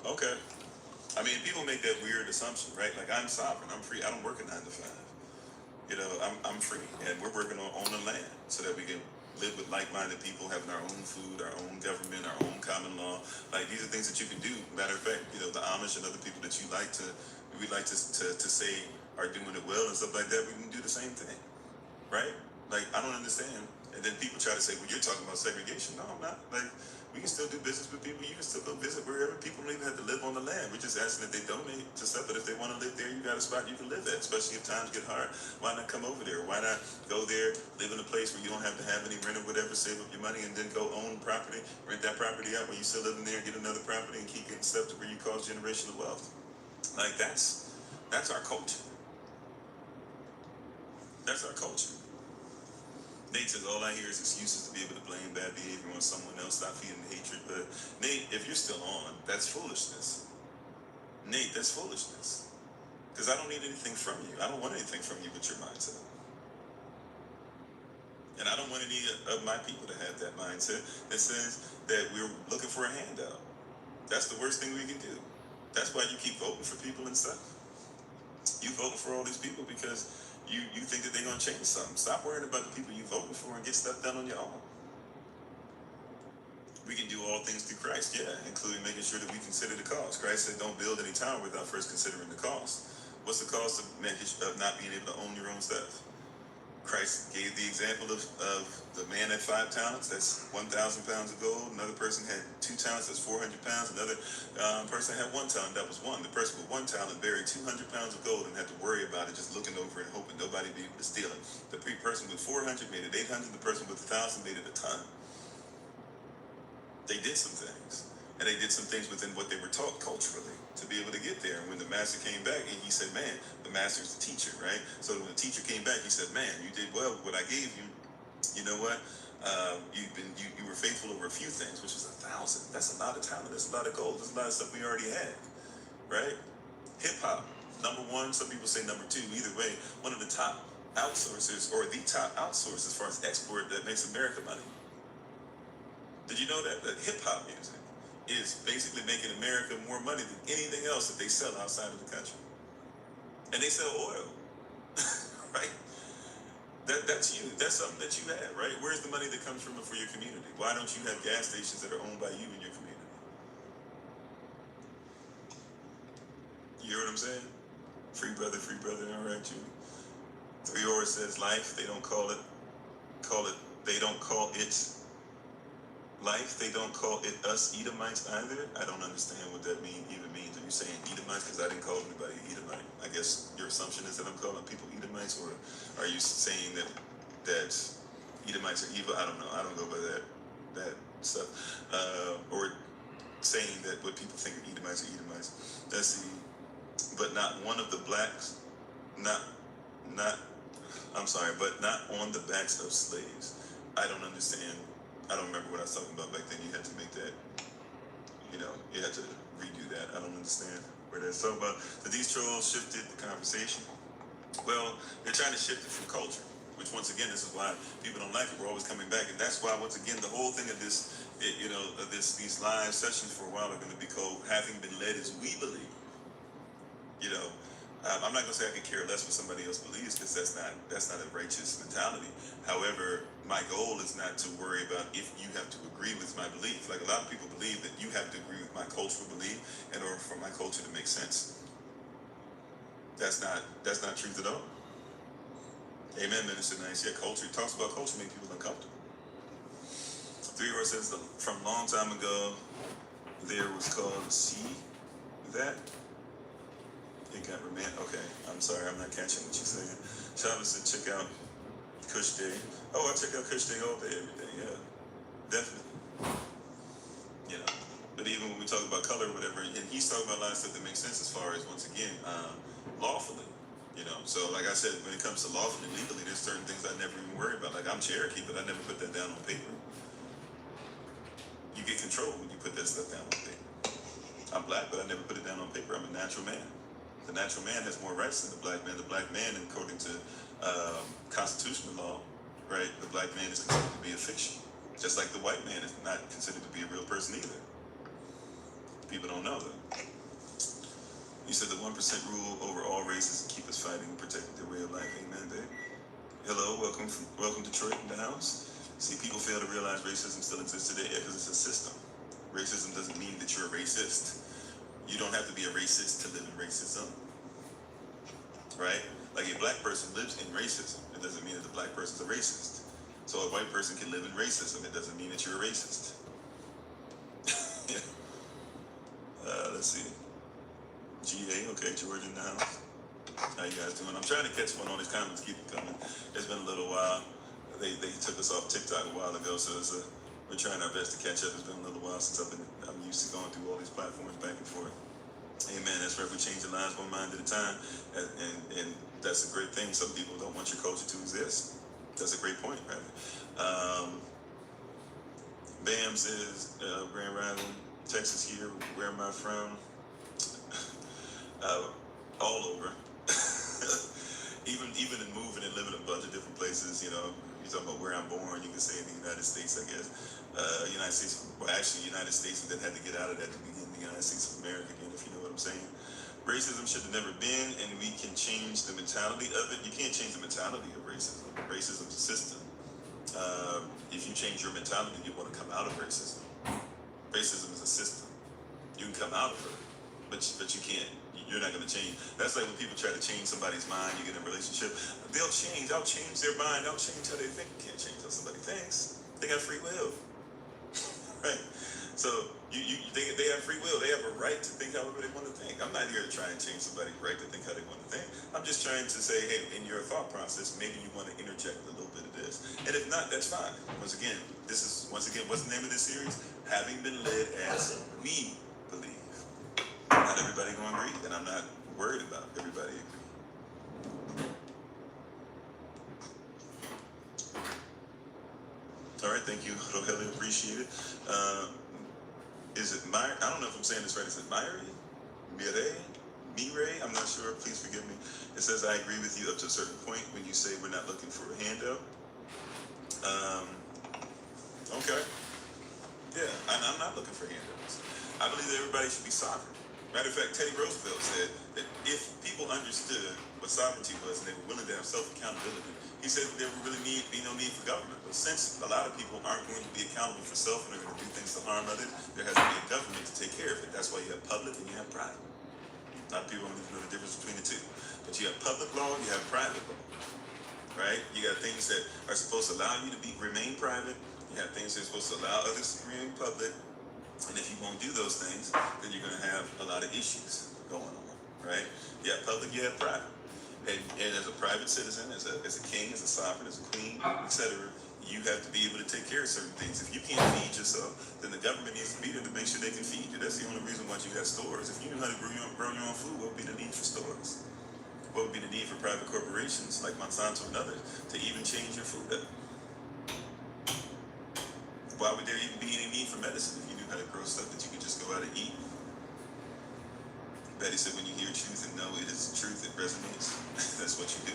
Okay. I mean, people make that weird assumption, right? Like, I'm sovereign, I'm free, I don't work a 9 to 5. You know, I'm free, and we're working on the land so that we can live with like-minded people, having our own food, our own government, our own common law. Like, these are things that you can do. Matter of fact, you know, the Amish and other people that we like to say are doing it well and stuff like that, we can do the same thing, right? Like, I don't understand. And then people try to say, well, you're talking about segregation. No, I'm not. Like, we can still do business with people. You can still go visit wherever. People don't even have to live on the land. We're just asking that they donate to stuff. But if they want to live there, you got a spot you can live at, especially if times get hard. Why not come over there? Why not go there, live in a place where you don't have to have any rent or whatever, save up your money, and then go own property, rent that property out when you still living there, get another property, and keep getting stuff to where you cause generational wealth. Like, that's our culture. That's our culture. Nate says, all I hear is excuses to be able to blame bad behavior on someone else, stop feeding the hatred. But Nate, if you're still on, that's foolishness. Nate, that's foolishness. Because I don't need anything from you. I don't want anything from you but your mindset. And I don't want any of my people to have that mindset that says that we're looking for a handout. That's the worst thing we can do. That's why you keep voting for people and stuff. You voting for all these people because you think that they're going to change something. Stop worrying about the people you voting for and get stuff done on your own. We can do all things through Christ, yeah, including making sure that we consider the cost. Christ said, don't build any tower without first considering the cost. What's the cost of not being able to own your own stuff? Christ gave the example of the man at 5 talents, that's 1,000 pounds of gold. Another person had 2 talents, that's 400 pounds. Another person had 1 talent, that was 1. The person with 1 talent buried 200 pounds of gold and had to worry about it, just looking over and hoping nobody would be able to steal it. The person with 400 made it 800. The person with 1,000 made it a ton. They did some things, and they did some things within what they were taught culturally to be able to get there. And when the master came back, and he said, man, the master's the teacher, right? So when the teacher came back, he said, man, you did well with what I gave you. You know what? You were faithful over a few things, which is 1,000. That's a lot of talent. That's a lot of gold. That's a lot of stuff we already had, right? Hip hop, number 1. Some people say number 2. Either way, one of the top outsourcers, or the top outsource as far as export that makes America money. Did you know that hip hop music is basically making America more money than anything else that they sell outside of the country? And they sell oil, right? That's you. That's something that you have, right? Where's the money that comes from for your community? Why don't you have gas stations that are owned by you in your community? You hear what I'm saying? Free brother, all right, Judy. 3 says life, they don't call it life, they don't call it us Edomites either. I don't understand what that even means. Are you saying Edomites? Because I didn't call anybody Edomite. I guess your assumption is that I'm calling people Edomites, or are you saying that Edomites are evil? I don't know. I don't go by that stuff. Or saying that what people think of Edomites are Edomites. Let's see. But not one of the blacks, but not on the backs of slaves. I don't understand. I don't remember what I was talking about back then. You had to make that, you had to redo that. I don't understand where that's talking about. So these trolls shifted the conversation. Well, they're trying to shift it from culture, which once again, this is why people don't like it. We're always coming back. And that's why, once again, the whole thing of these live sessions for a while are going to be called Having Been Led as We Believe. I'm not going to say I can care less what somebody else believes, because that's not a righteous mentality. However, my goal is not to worry about if you have to agree with my belief. Like, a lot of people believe that you have to agree with my cultural belief in order for my culture to make sense. That's not truth at all. Amen, Minister Nice. Yeah, culture talks about culture make people uncomfortable. 3 says from a long time ago there was called that. It got romantic. Okay, I'm sorry, I'm not catching what you're saying. Shalom said, check out Kush Day. Oh, I check out Kush Day all day, every day. Yeah, definitely. But even when we talk about color or whatever, and he's talking about a lot of stuff that makes sense as far as, once again, lawfully. So like I said, when it comes to lawfully, legally, there's certain things I never even worry about. Like, I'm Cherokee, but I never put that down on paper. You get control when you put that stuff down on paper. I'm black, but I never put it down on paper. I'm a natural man. The natural man has more rights than the black man. The black man, according to constitutional law, right? The black man is considered to be a fiction. Just like the white man is not considered to be a real person either. People don't know that. You said the 1% rule over all races and keep us fighting and protecting their way of life. Amen, babe. Hello, welcome Detroit in the house. See, people fail to realize racism still exists today because it's a system. Racism doesn't mean that you're a racist. You don't have to be a racist to live in racism, right? Like a black person lives in racism. It doesn't mean that the black person's a racist. So a white person can live in racism. It doesn't mean that you're a racist. Let's see. GA, okay, George in the house. How you guys doing? I'm trying to catch one on these comments. Keep it coming. It's been a little while. They took us off TikTok a while ago, so we're trying our best to catch up. It's been a little while since I'm used to going through all these platforms back and forth. Amen. That's right. We change the lives one mind at a time, and that's a great thing. Some people don't want your culture to exist. That's a great point, right? Bam says, Grand Rising, Texas here. Where am I from? All over. even in moving and living in a bunch of different places, you know, you're talking about where I'm born, you can say in the United States, I guess. United States, well, actually United States, and then had to get out of that to begin the United States of America again, if you know what I'm saying. Racism should have never been, and we can change the mentality of it. You can't change the mentality of racism. Racism is a system. If you change your mentality, you want to come out of racism. Racism is a system. You can come out of it, but you can't. You're not going to change. That's like when people try to change somebody's mind. You get in a relationship, they'll change. I'll change their mind. I'll change how they think. You can't change how somebody thinks. They got free will, right? So they have free will. They have a right to think however they want to think. I'm not here to try and change somebody's right to think how they want to think. I'm just trying to say, hey, in your thought process, maybe you want to interject a little bit of this. And if not, that's fine. Once again, what's the name of this series? Having been led as we believe. Not everybody gonna agree, and I'm not worried about everybody agreeing. All right, thank you, Rogelio, appreciate it. Is it I don't know if I'm saying this right. Is it Mire? I'm not sure. Please forgive me. It says I agree with you up to a certain point when you say we're not looking for a handout. Okay. Yeah, I'm not looking for handouts. I believe that everybody should be sovereign. Matter of fact, Teddy Roosevelt said that if people understood what sovereignty was and they were willing to have self-accountability, he said there would really be no need for government. But since a lot of people aren't going to be accountable for self and are going to do things to harm others, there has to be a government to take care of it. That's why you have public and you have private. A lot of people don't even know the difference between the two. But you have public law and you have private law, right? You got things that are supposed to allow you to remain private. You have things that are supposed to allow others to remain public. And if you won't do those things, then you're going to have a lot of issues going on, right? You have public, you have private. And as a private citizen, as a king, as a sovereign, as a queen, etc., you have to be able to take care of certain things. If you can't feed yourself, then the government needs to be there to make sure they can feed you. That's the only reason why you got stores. If you knew how to grow your own food, what would be the need for stores? What would be the need for private corporations like Monsanto and others to even change your food up? Why would there even be any need for medicine if you knew how to grow stuff that you could just go out and eat? Betty said when you hear truth and know it is truth, it resonates. That's what you do.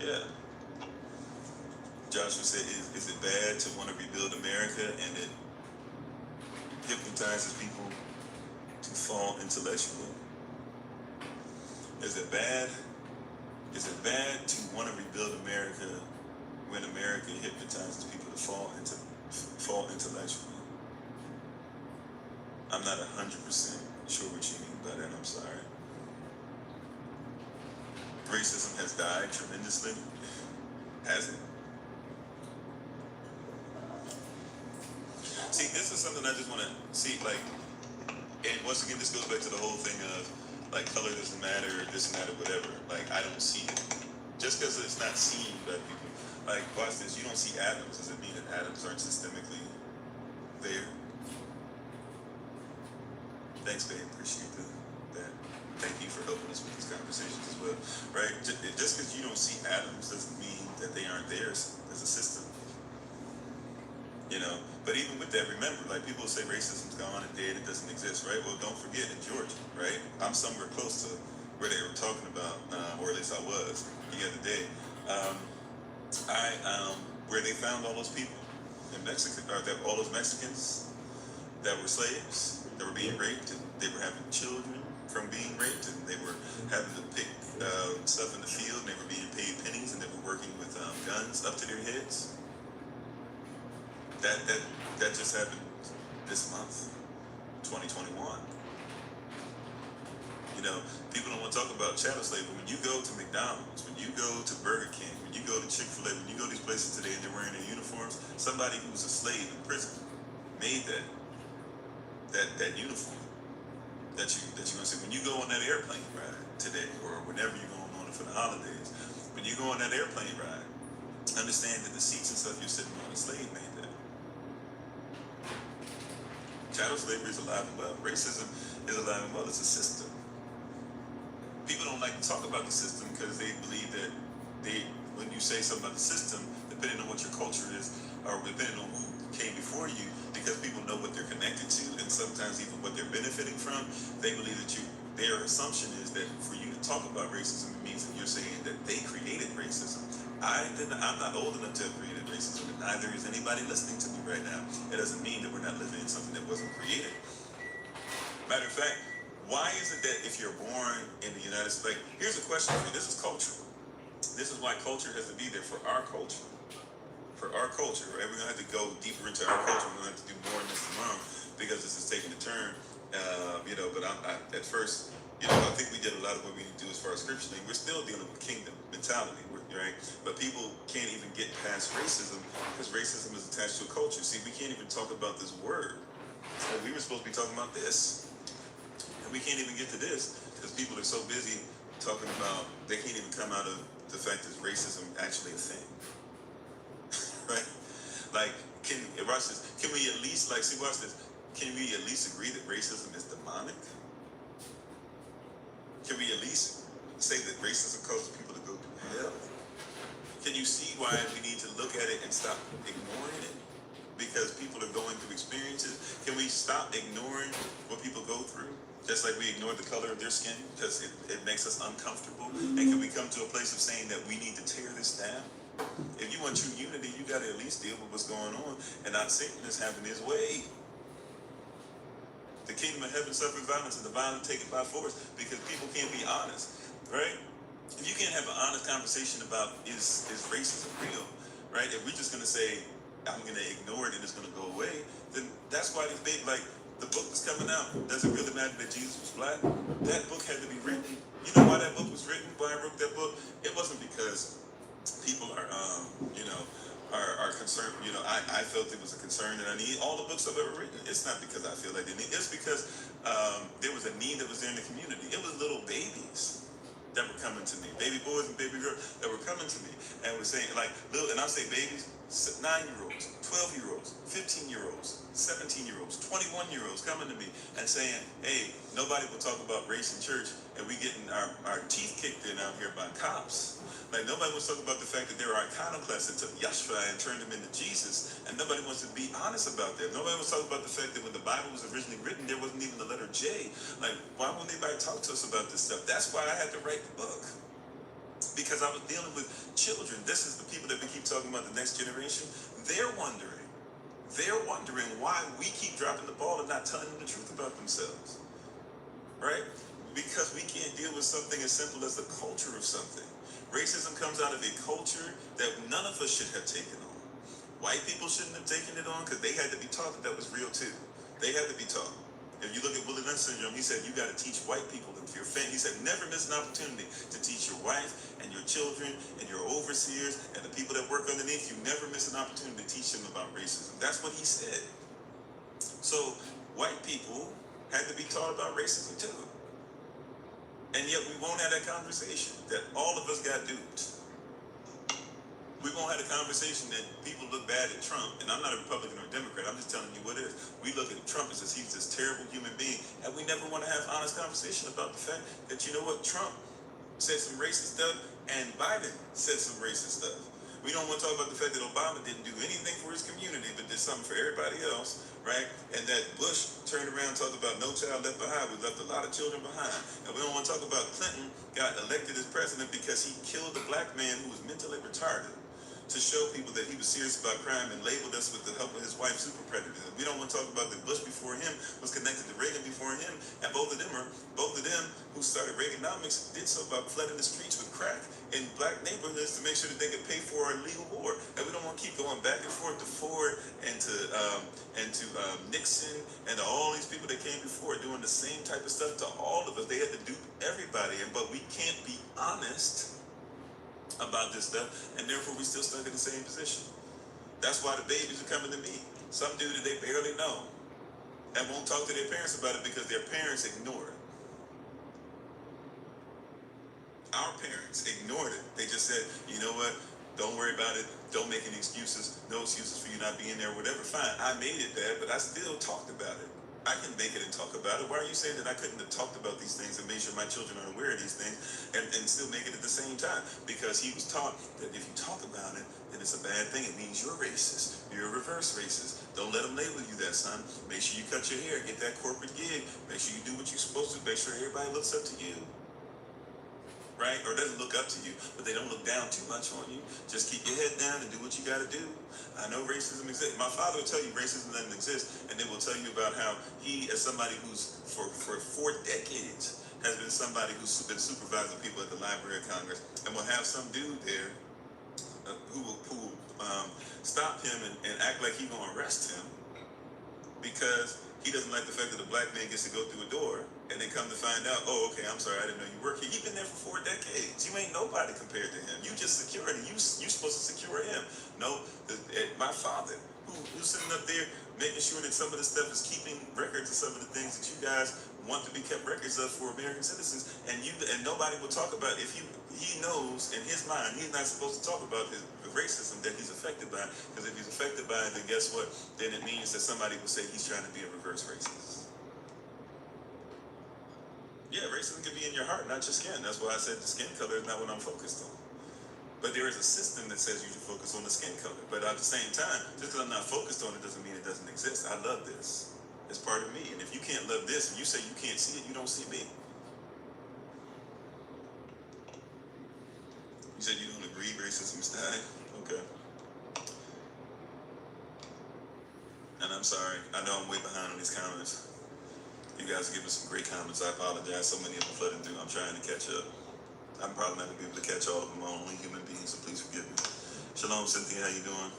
Yeah. Joshua said, is it bad to want to rebuild America and it hypnotizes people to fall intellectually? Is it bad to want to rebuild America when America hypnotizes people to fall intellectually? I'm not 100% sure what you mean by that. I'm sorry. Racism has died tremendously. Has it? See, this is something I just want to see, like, and once again, this goes back to the whole thing of, like, color doesn't matter, or this and that, or whatever. Like, I don't see it. Just because it's not seen by people. Like, watch this, you don't see atoms. Does it mean that atoms aren't systemically there? Thanks, babe. Appreciate that. Thank you for helping us with these conversations as well. Right? Just because you don't see atoms doesn't mean that they aren't there as a system. You know? But even with that, remember, like, people say racism's gone and dead, it doesn't exist, right? Well, don't forget, in Georgia, right? I'm somewhere close to where they were talking about, or at least I was the other day. where they found all those people in Mexico, or that all those Mexicans that were slaves, that were being raped, and they were having children from being raped, and they were having to pick stuff in the field, and they were being paid pennies, and they were working with guns up to their heads. That just happened this month, 2021. You know, people don't want to talk about chattel slavery. When you go to McDonald's, when you go to Burger King, when you go to Chick-fil-A, when you go to these places today and they're wearing their uniforms, somebody who was a slave in prison made that uniform that you're gonna see. When you go on that airplane ride today, or whenever you're going on it for the holidays, when you go on that airplane ride, understand that the seats and stuff you're sitting on, a slave made that. Chattel slavery is alive and well. Racism is alive and well. It's a system. People don't like to talk about the system because they believe that when you say something about the system, depending on what your culture is, or depending on who came before you, because people know what they're connected to, and sometimes even what they're benefiting from, they believe that their assumption is that for you to talk about racism, it means that you're saying that they created racism. I'm not old enough to have created racism, and neither is anybody listening to me right now. It doesn't mean that we're not living in something that wasn't created. Matter of fact, why is it that if you're born in the United States, like, here's a question for you. This is cultural. This is why culture has to be there for our culture. For our culture, right? We're gonna have to go deeper into our culture. We're gonna have to do more in this tomorrow because this is taking a turn. But at first, I think we did a lot of what we need to do as far as scripturally. We're still dealing with kingdom mentality, right? But people can't even get past racism because racism is attached to a culture. See, we can't even talk about this word. So we were supposed to be talking about this. And we can't even get to this because people are so busy talking about, they can't even come out of the fact that racism actually a thing. Right? Like, watch this. Can we at least, watch this. Can we at least agree that racism is demonic? Can we at least say that racism causes people to go through hell? Can you see why we need to look at it and stop ignoring it? Because people are going through experiences. Can we stop ignoring what people go through? Just like we ignore the color of their skin because it makes us uncomfortable. And can we come to a place of saying that we need to tear this down? If you want true unity, you got to at least deal with what's going on and not Satan is having his way. The kingdom of heaven suffers violence and the violent take it by force because people can't be honest, right? If you can't have an honest conversation about is racism real, right? If we're just going to say, I'm going to ignore it and it's going to go away, then that's why this big, the book that's coming out, does it really matter that Jesus was black? That book had to be written. You know why that book was written? Why I wrote that book? It wasn't because people are concerned. I felt it was a concern that I need. All the books I've ever written, it's not because I feel like they need. It's because there was a need that was there in the community. It was little babies that were coming to me, baby boys and baby girls that were coming to me and were saying and I'll say babies, 9-year-olds, 12-year-olds, 15-year-olds, 17-year-olds, 21-year-olds coming to me and saying, hey, nobody will talk about race in church and we getting our teeth kicked in out here by cops. Nobody wants to talk about the fact that there are iconoclasts that took Yahashavai and turned him into Jesus, and nobody wants to be honest about that. Nobody wants to talk about the fact that when the Bible was originally written, there wasn't even the letter J. Why won't anybody talk to us about this stuff? That's why I had to write the book. Because I was dealing with children. This is the people that we keep talking about, the next generation. They're wondering why we keep dropping the ball and not telling them the truth about themselves. Right? Because we can't deal with something as simple as the culture of something. Racism comes out of a culture that none of us should have taken on. White people shouldn't have taken it on because they had to be taught that was real too. They had to be taught. If you look at Willie Lynch syndrome, he said you got to teach white people and your family. He said never miss an opportunity to teach your wife and your children and your overseers and the people that work underneath you. Never miss an opportunity to teach them about racism. That's what he said. So white people had to be taught about racism too. And yet we won't have that conversation that all of us got duped. We won't have a conversation that people look bad at Trump. And I'm not a Republican or a Democrat. I'm just telling you what it is. We look at Trump as he's this terrible human being. And we never want to have honest conversation about the fact that, Trump said some racist stuff and Biden said some racist stuff. We don't want to talk about the fact that Obama didn't do anything for his community, but did something for everybody else, right? And that Bush turned around and talked about no child left behind. We left a lot of children behind. And we don't want to talk about Clinton got elected as president because he killed a black man who was mentally retarded. to show people that he was serious about crime and labeled us with the help of his wife super predators. We don't want to talk about that Bush before him was connected to Reagan before him, and both of them who started Reaganomics did so by flooding the streets with crack in black neighborhoods to make sure that they could pay for our illegal war. And we don't want to keep going back and forth to Ford and to Nixon and to all these people that came before doing the same type of stuff to all of us. They had to do everybody, but we can't be honest about this stuff, and therefore we still stuck in the same position. That's why the babies are coming to me. Some dude that they barely know and won't talk to their parents about it because their parents ignore it. Our parents ignored it. They just said, you know what? Don't worry about it. Don't make any excuses. No excuses for you not being there, whatever. Fine. I made it bad, but I still talked about it. I can make it and talk about it. Why are you saying that I couldn't have talked about these things and made sure my children are aware of these things and still make it at the same time? Because he was taught that if you talk about it, then it's a bad thing. It means you're racist. You're a reverse racist. Don't let them label you that, son. Make sure you cut your hair, get that corporate gig. Make sure you do what you're supposed to. Make sure everybody looks up to you. Right? Or doesn't look up to you, but they don't look down too much on you. Just keep your head down and do what you got to do. I know racism exists. My father will tell you racism doesn't exist, and then we'll tell you about how he, as somebody who's for 4 decades, has been somebody who's been supervising people at the Library of Congress, and will have some dude there who will stop him and act like he's gonna arrest him because he doesn't like the fact that a black man gets to go through a door, and then come to find out, oh, okay, I'm sorry, I didn't know you work here. You've been there for 4 decades. You ain't nobody compared to him. You just security. You supposed to secure him. No, my father, who's sitting up there making sure that some of the stuff is keeping records of some of the things that you guys want to be kept records of for American citizens, and nobody will talk about if he knows in his mind he's not supposed to talk about the racism that he's affected by, because if he's affected by it, then guess what? Then it means that somebody will say he's trying to be a reverse racist. Yeah, racism can be in your heart, not your skin. That's why I said the skin color is not what I'm focused on. But there is a system that says you should focus on the skin color. But at the same time, just because I'm not focused on it doesn't mean it doesn't exist. I love this. It's part of me. And if you can't love this, and you say you can't see it, you don't see me. You said you don't agree racism is dying? Okay. And I'm sorry. I know I'm way behind on these comments. You guys are giving some great comments. I apologize. So many of them flooding through. I'm trying to catch up. I'm probably not going to be able to catch all of them. I'm only human beings, so please forgive me. Shalom, Cynthia. How you doing?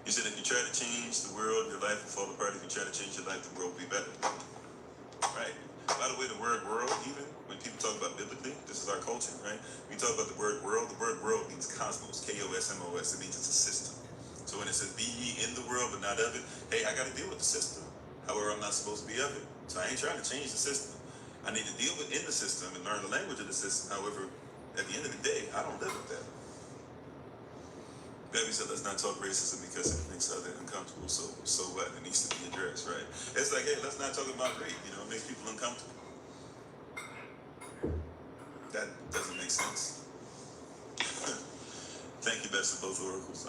You said if you try to change the world, your life will fall apart. If you try to change your life, the world will be better. Right? By the way, the word world, even when people talk about biblically, this is our culture, right? When you talk about the word world means cosmos, K-O-S-M-O-S. It means it's a system. So when it says be ye in the world but not of it, hey, I got to deal with the system. However, I'm not supposed to be of it. So I ain't trying to change the system. I need to deal with in the system and learn the language of the system. However, at the end of the day, I don't live with that. Baby said, let's not talk racism because it makes others uncomfortable. So what? It needs to be addressed, right? It's like, hey, let's not talk about rape. You know, it makes people uncomfortable. That doesn't make sense. Thank you, best of both oracles.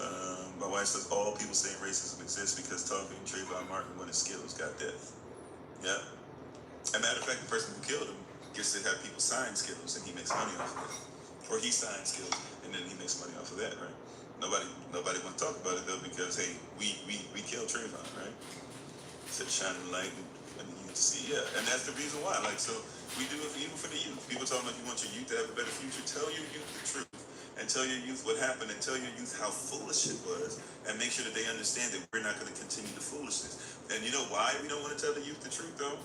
My wife says all people saying racism exists because talking Trayvon Martin when his skills got death. Yeah. As a matter of fact, the person who killed him gets to have people sign skills, and he makes money off of it. Or he signs skills, and then he makes money off of that, right? Nobody want to talk about it though, because hey, we killed Trayvon, right? Said shining light and you see, yeah, and that's the reason why. Like, so we do it even for the youth. People talking about you want your youth to have a better future. Tell your youth the truth, and tell your youth what happened, and tell your youth how foolish it was, and make sure that they understand that we're not going to continue the foolishness. And you know why we don't want to tell the youth the truth though?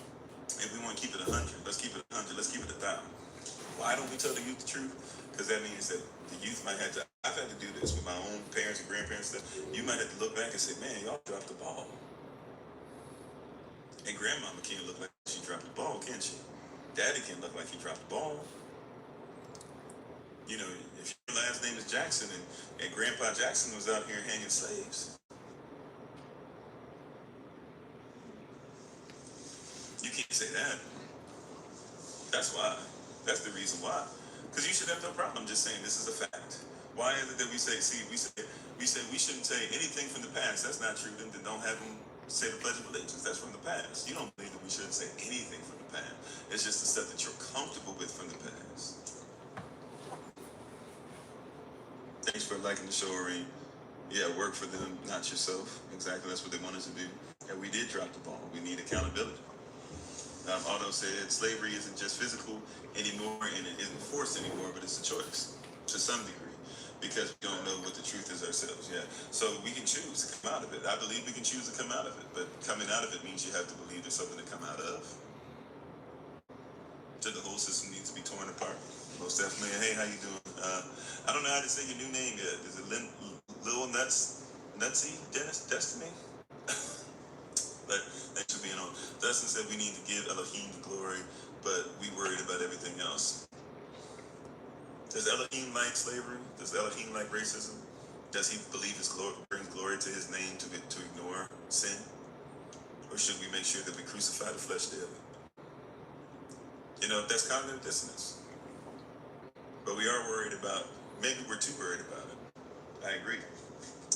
If we want to keep it 100, let's keep it 100. Let's keep it 1,000. Why don't we tell the youth the truth? Because that means that the youth might have to. I've had to do this with my own parents and grandparents. That you might have to look back and say, "Man, y'all dropped the ball." And grandmama can't look like she dropped the ball, can she? Daddy can't look like he dropped the ball. You know, if your last name is Jackson and Grandpa Jackson was out here hanging slaves, you can't say that. That's why. That's the reason why. Because you should have no problem just saying this is a fact. Why is it that we say we shouldn't say anything from the past? That's not true. Then don't have them say the Pledge of Allegiance. That's from the past. You don't believe that we shouldn't say anything from the past. It's just the stuff that you're comfortable with from the past. Thanks for liking the show, Irene. Yeah, work for them, not yourself. Exactly, that's what they want us to do. And we did drop the ball. We need accountability. Otto said slavery isn't just physical anymore, and it isn't forced anymore, but it's a choice to some degree, because we don't know what the truth is ourselves. Yeah, so we can choose to come out of it. I believe we can choose to come out of it, but coming out of it means you have to believe there's something to come out of. So the whole system needs to be torn apart. Most definitely. Hey, how you doing? I don't know how to say your new name yet. Is it Lil Nutsy Dennis Destiny? But thanks for being on. Dustin said we need to give Elohim the glory, but we worried about everything else. Does Elohim like slavery? Does Elohim like racism? Does he believe his glory brings glory to his name to ignore sin? Or should we make sure that we crucify the flesh daily? You know, that's cognitive dissonance. But we are worried about, maybe we're too worried about it. I agree.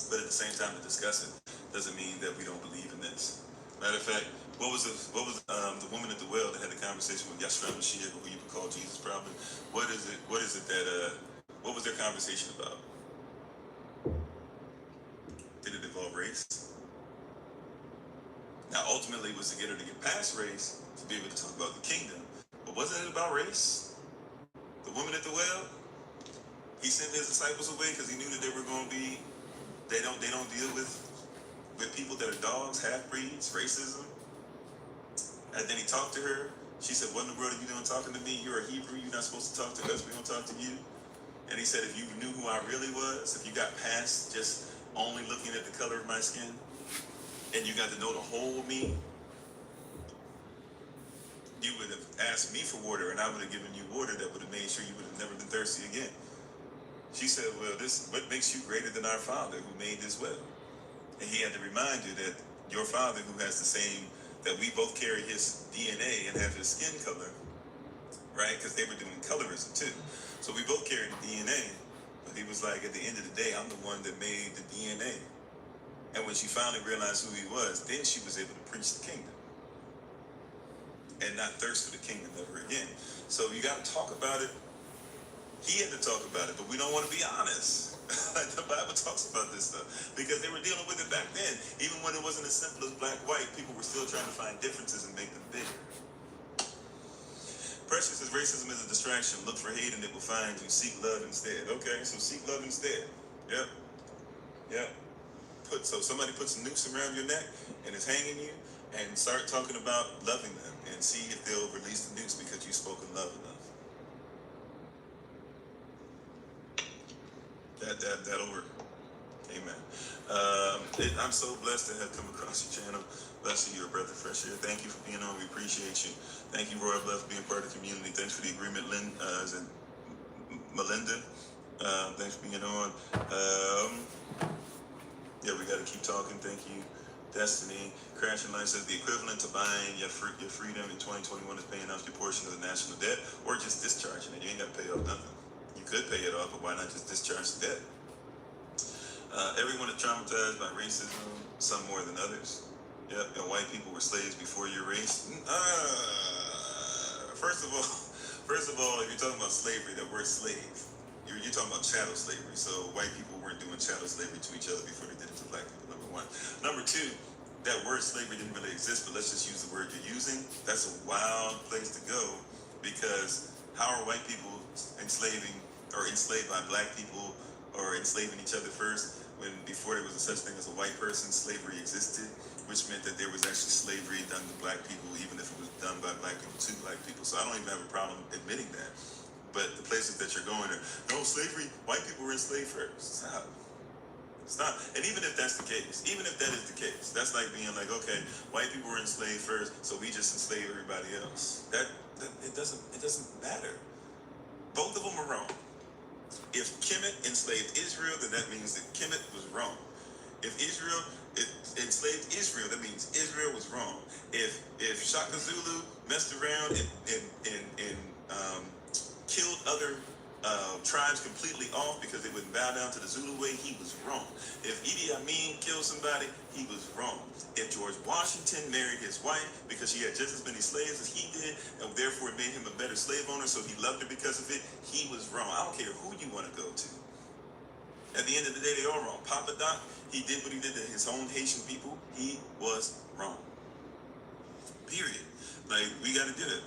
But at the same time, to discuss it doesn't mean that we don't believe in this. Matter of fact, what was the woman at the well that had the conversation with Yeshua Mashiach, who you would call Jesus probably? What is it that, what was their conversation about? Did it involve race? Now, ultimately, it was to get her to get past race, to be able to talk about the kingdom. But wasn't it about race? The woman at the well, he sent his disciples away because he knew that they were going to be, they don't deal with people that are dogs, half-breeds, racism. And then he talked to her. She said, what in the world are you doing talking to me? You're a Hebrew. You're not supposed to talk to us. We're going to talk to you. And he said, if you knew who I really was, if you got past just only looking at the color of my skin, and you got to know the whole me, you would have asked me for water, and I would have given you water that would have made sure you would have never been thirsty again. She said, well, what makes you greater than our Father who made this well? And he had to remind you that your Father, who has the same, that we both carry his DNA and have his skin color, right? Because they were doing colorism too. So we both carry the DNA, but he was like, at the end of the day, I'm the one that made the DNA. And when she finally realized who he was, then she was able to preach the kingdom and not thirst for the kingdom ever again. So you got to talk about it. He had to talk about it, but we don't want to be honest. Like the Bible talks about this stuff because they were dealing with it back then. Even when it wasn't as simple as black-white, people were still trying to find differences and make them bigger. Precious says racism is a distraction. Look for hate and it will find you. Seek love instead. Okay, so seek love instead. Yep. Yep. So somebody puts a noose around your neck and is hanging you, and start talking about loving them and see if they'll release the noose because you've spoken love enough. That'll work. Amen. I'm so blessed to have come across your channel. Blessed you, your brother Fresh Air. Thank you for being on. We appreciate you. Thank you, Roy Bluff, for being part of the community. Thanks for the agreement, Lynn. Is it Melinda? Thanks for being on. Yeah, we got to keep talking. Thank you. Destiny. Crashing Life says the equivalent to buying your freedom in 2021 is paying off your portion of the national debt or just discharging it. You ain't got to pay off nothing. You could pay it off, but why not just discharge the debt? Everyone is traumatized by racism, some more than others. Yep, and white people were slaves before your race. First of all, if you're talking about slavery, that word slave, you're talking about chattel slavery. So white people weren't doing chattel slavery to each other before they did it to black people, number one. Number two, that word slavery didn't really exist, but let's just use the word you're using. That's a wild place to go, because how are white people enslaved by black people or enslaving each other first, when before there was a such thing as a white person, slavery existed, which meant that there was actually slavery done to black people, even if it was done by black people to black people. So I don't even have a problem admitting that. But the places that you're going are, no, slavery, white people were enslaved first. Stop. It's not. And even if that's the case, even if that is the case, that's like being like, okay, white people were enslaved first, so we just enslave everybody else. That it doesn't matter. Both of them are wrong. If Kemet enslaved Israel, then that means that Kemet was wrong. If Israel enslaved Israel, that means Israel was wrong. If Shaka Zulu messed around and killed other tribes completely off because they wouldn't bow down to the Zulu way, he was wrong. If Idi Amin killed somebody, he was wrong. If George Washington married his wife because she had just as many slaves as he did, and therefore it made him a better slave owner, so he loved her because of it, he was wrong. I don't care who you want to go to. At the end of the day, they all wrong. Papa Doc, he did what he did to his own Haitian people. He was wrong. Period. Like, we got to do it.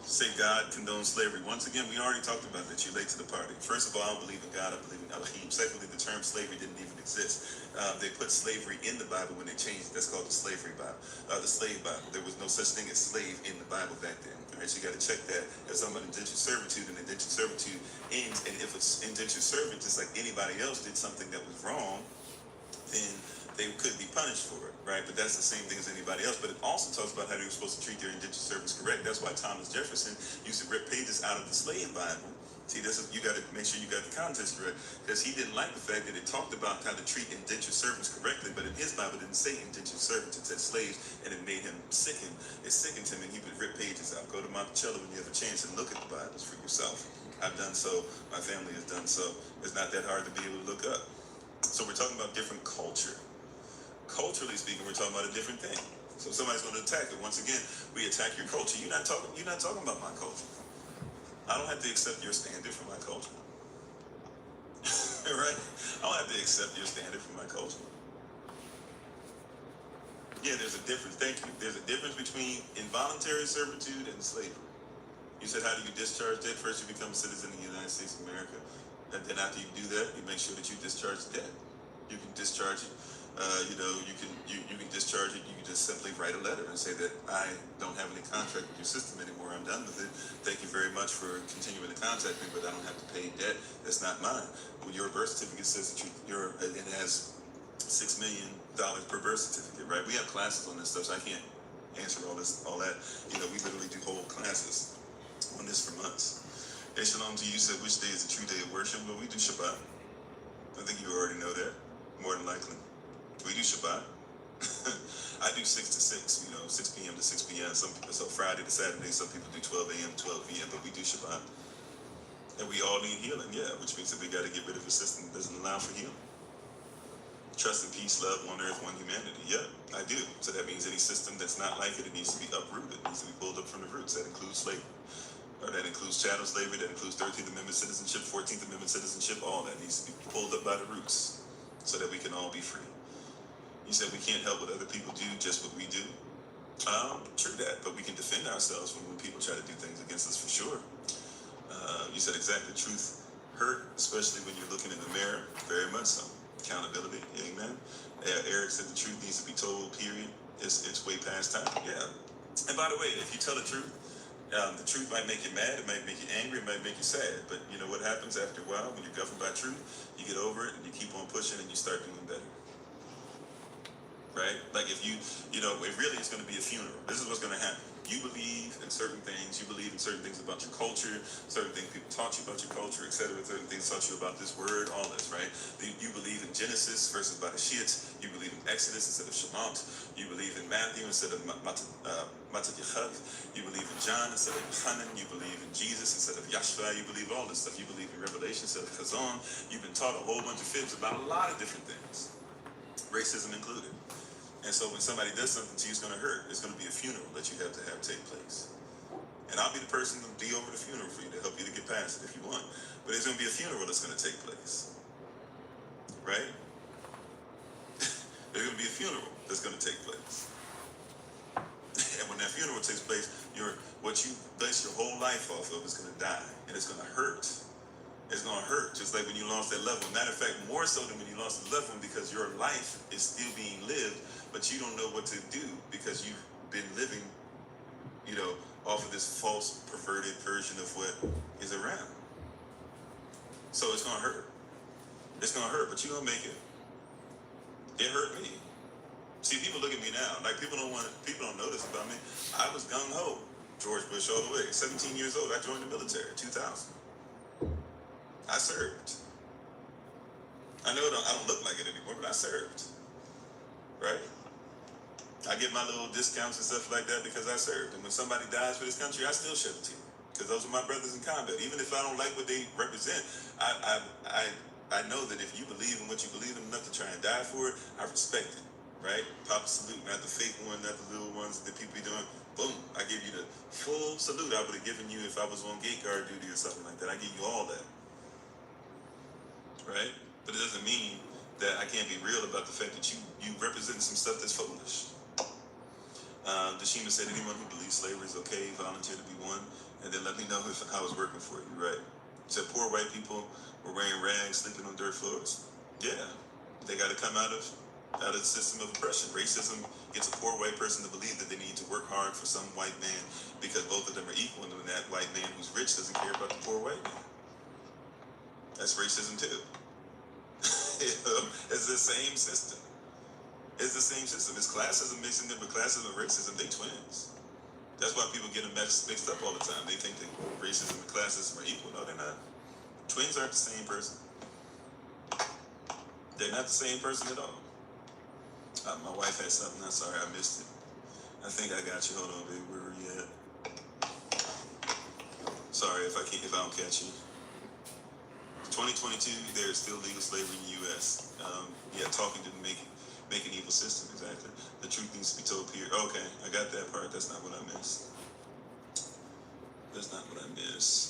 Say God condones slavery. Once again, we already talked about that. You're late to the party. First of all, I don't believe in God. I believe in Elohim. Secondly, the term slavery didn't even exist. They put slavery in the Bible when they changed it. That's called the slavery Bible, the slave Bible. There was no such thing as slave in the Bible back then. All right, so you got to check that. As I'm an indentured servitude, and indentured servitude ends, and if it's indentured servant, just like anybody else did something that was wrong, then they could be punished for it, right? But that's the same thing as anybody else. But it also talks about how they were supposed to treat their indentured servants correct. That's why Thomas Jefferson used to rip pages out of the slave Bible. See, you got to make sure you got the context correct, because he didn't like the fact that it talked about how to treat indentured servants correctly, but in his Bible it didn't say indentured servants, it said slaves, and it made him sicken. It sickened him, and he would rip pages out. Go to Monticello when you have a chance and look at the Bibles for yourself. I've done so. My family has done so. It's not that hard to be able to look up. So we're talking about different culture. Culturally speaking, we're talking about a different thing. So somebody's going to attack it. Once again, we attack your culture. You're not talking about my culture. I don't have to accept your standard for my culture. Right? I don't have to accept your standard for my culture. Yeah, there's a difference. Thank you. There's a difference between involuntary servitude and slavery. You said, how do you discharge debt? First, you become a citizen of the United States of America. And then after you do that, you make sure that you discharge the debt. You can discharge it. You can discharge it. You can just simply write a letter and say that I don't have any contract with your system anymore. I'm done with it. Thank you very much for continuing to contact me, but I don't have to pay debt. That's not mine. Well, your birth certificate says that it has $6 million per birth certificate, right? We have classes on this stuff, so I can't answer all that. We literally do whole classes on this for months. Hey, Shalom to you. Said, which day is the true day of worship? Well, we do Shabbat. I think you already know that, more than likely. We do Shabbat. I do 6 to 6, 6 p.m. to 6 p.m. Some people, so Friday to Saturday, some people do 12 a.m. to 12 p.m., but we do Shabbat. And we all need healing, yeah, which means that we got to get rid of a system that doesn't allow for healing. Trust and peace, love, one earth, one humanity. Yeah, I do. So that means any system that's not like it, it needs to be uprooted. It needs to be pulled up from the roots. That includes slavery. Or that includes chattel slavery, that includes 13th Amendment citizenship, 14th Amendment citizenship, all that needs to be pulled up by the roots so that we can all be free. You said we can't help what other people do, just what we do. True that, but we can defend ourselves when people try to do things against us for sure. You said exactly, truth hurt, especially when you're looking in the mirror, very much so. Accountability, amen. Eric said the truth needs to be told, period. It's way past time, yeah. And by the way, if you tell the truth might make you mad, it might make you angry, it might make you sad, but you know what happens after a while when you're governed by truth? You get over it and you keep on pushing and you start doing better. Right? Like if it really is going to be a funeral. This is what's going to happen. You believe in certain things. You believe in certain things about your culture. Certain things people taught you about your culture, etc. Certain things taught you about this word, all this, right? You believe in Genesis versus Bereshit. You believe in Exodus instead of Shemot. You believe in Matthew instead of Yahavah. You believe in John instead of Yohanan. You believe in Jesus instead of Yeshua. You believe all this stuff. You believe in Revelation instead of Chazon. You've been taught a whole bunch of fibs about a lot of different things, racism included. And so when somebody does something to you, it's going to hurt. It's going to be a funeral that you have to have take place. And I'll be the person to be over the funeral for you to help you to get past it if you want. But there's going to be a funeral that's going to take place. Right? There's going to be a funeral that's going to take place. And when that funeral takes place, what you base your whole life off of is going to die. And it's going to hurt. It's going to hurt, just like when you lost that loved one. Matter of fact, more so than when you lost the loved one, because your life is still being lived, but you don't know what to do because you've been living, off of this false, perverted version of what is around. So it's going to hurt. It's going to hurt, but you're going to make it. It hurt me. See, people look at me now. Like, people don't know this about me. I was gung-ho. George Bush all the way. 17 years old, I joined the military, 2000. I served. I know I don't look like it anymore, but I served. Right? I get my little discounts and stuff like that because I served. And when somebody dies for this country, I still shed a tear. Because those are my brothers in combat. Even if I don't like what they represent, I know that if you believe in what you believe in enough to try and die for it, I respect it. Right? Papa salute, not the fake one, not the little ones that people be doing. Boom. I give you the full salute I would have given you if I was on gate guard duty or something like that. I give you all that. Right? But it doesn't mean that I can't be real about the fact that you represent some stuff that's foolish. Dashima said, anyone who believes slavery is okay, volunteer to be one, and then let me know how it's working for you, right? Said poor white people were wearing rags, sleeping on dirt floors. Yeah, they got to come out of the system of oppression. Racism gets a poor white person to believe that they need to work hard for some white man because both of them are equal, and that white man who's rich doesn't care about the poor white man. That's racism too. It's the same system. It's the same system. It's classism mixing in with classism and racism. They twins. That's why people get them mixed up all the time. They think that racism and classism are equal. No, they're not. Twins aren't the same person. They're not the same person at all. My wife had something. I'm sorry, I missed it. I think I got you. Hold on, baby. Where are you at? Sorry if I don't catch you. 2022, there is still legal slavery in the U.S. Talking didn't make an evil system, exactly. The truth needs to be told here. Okay, I got that part. That's not what I missed.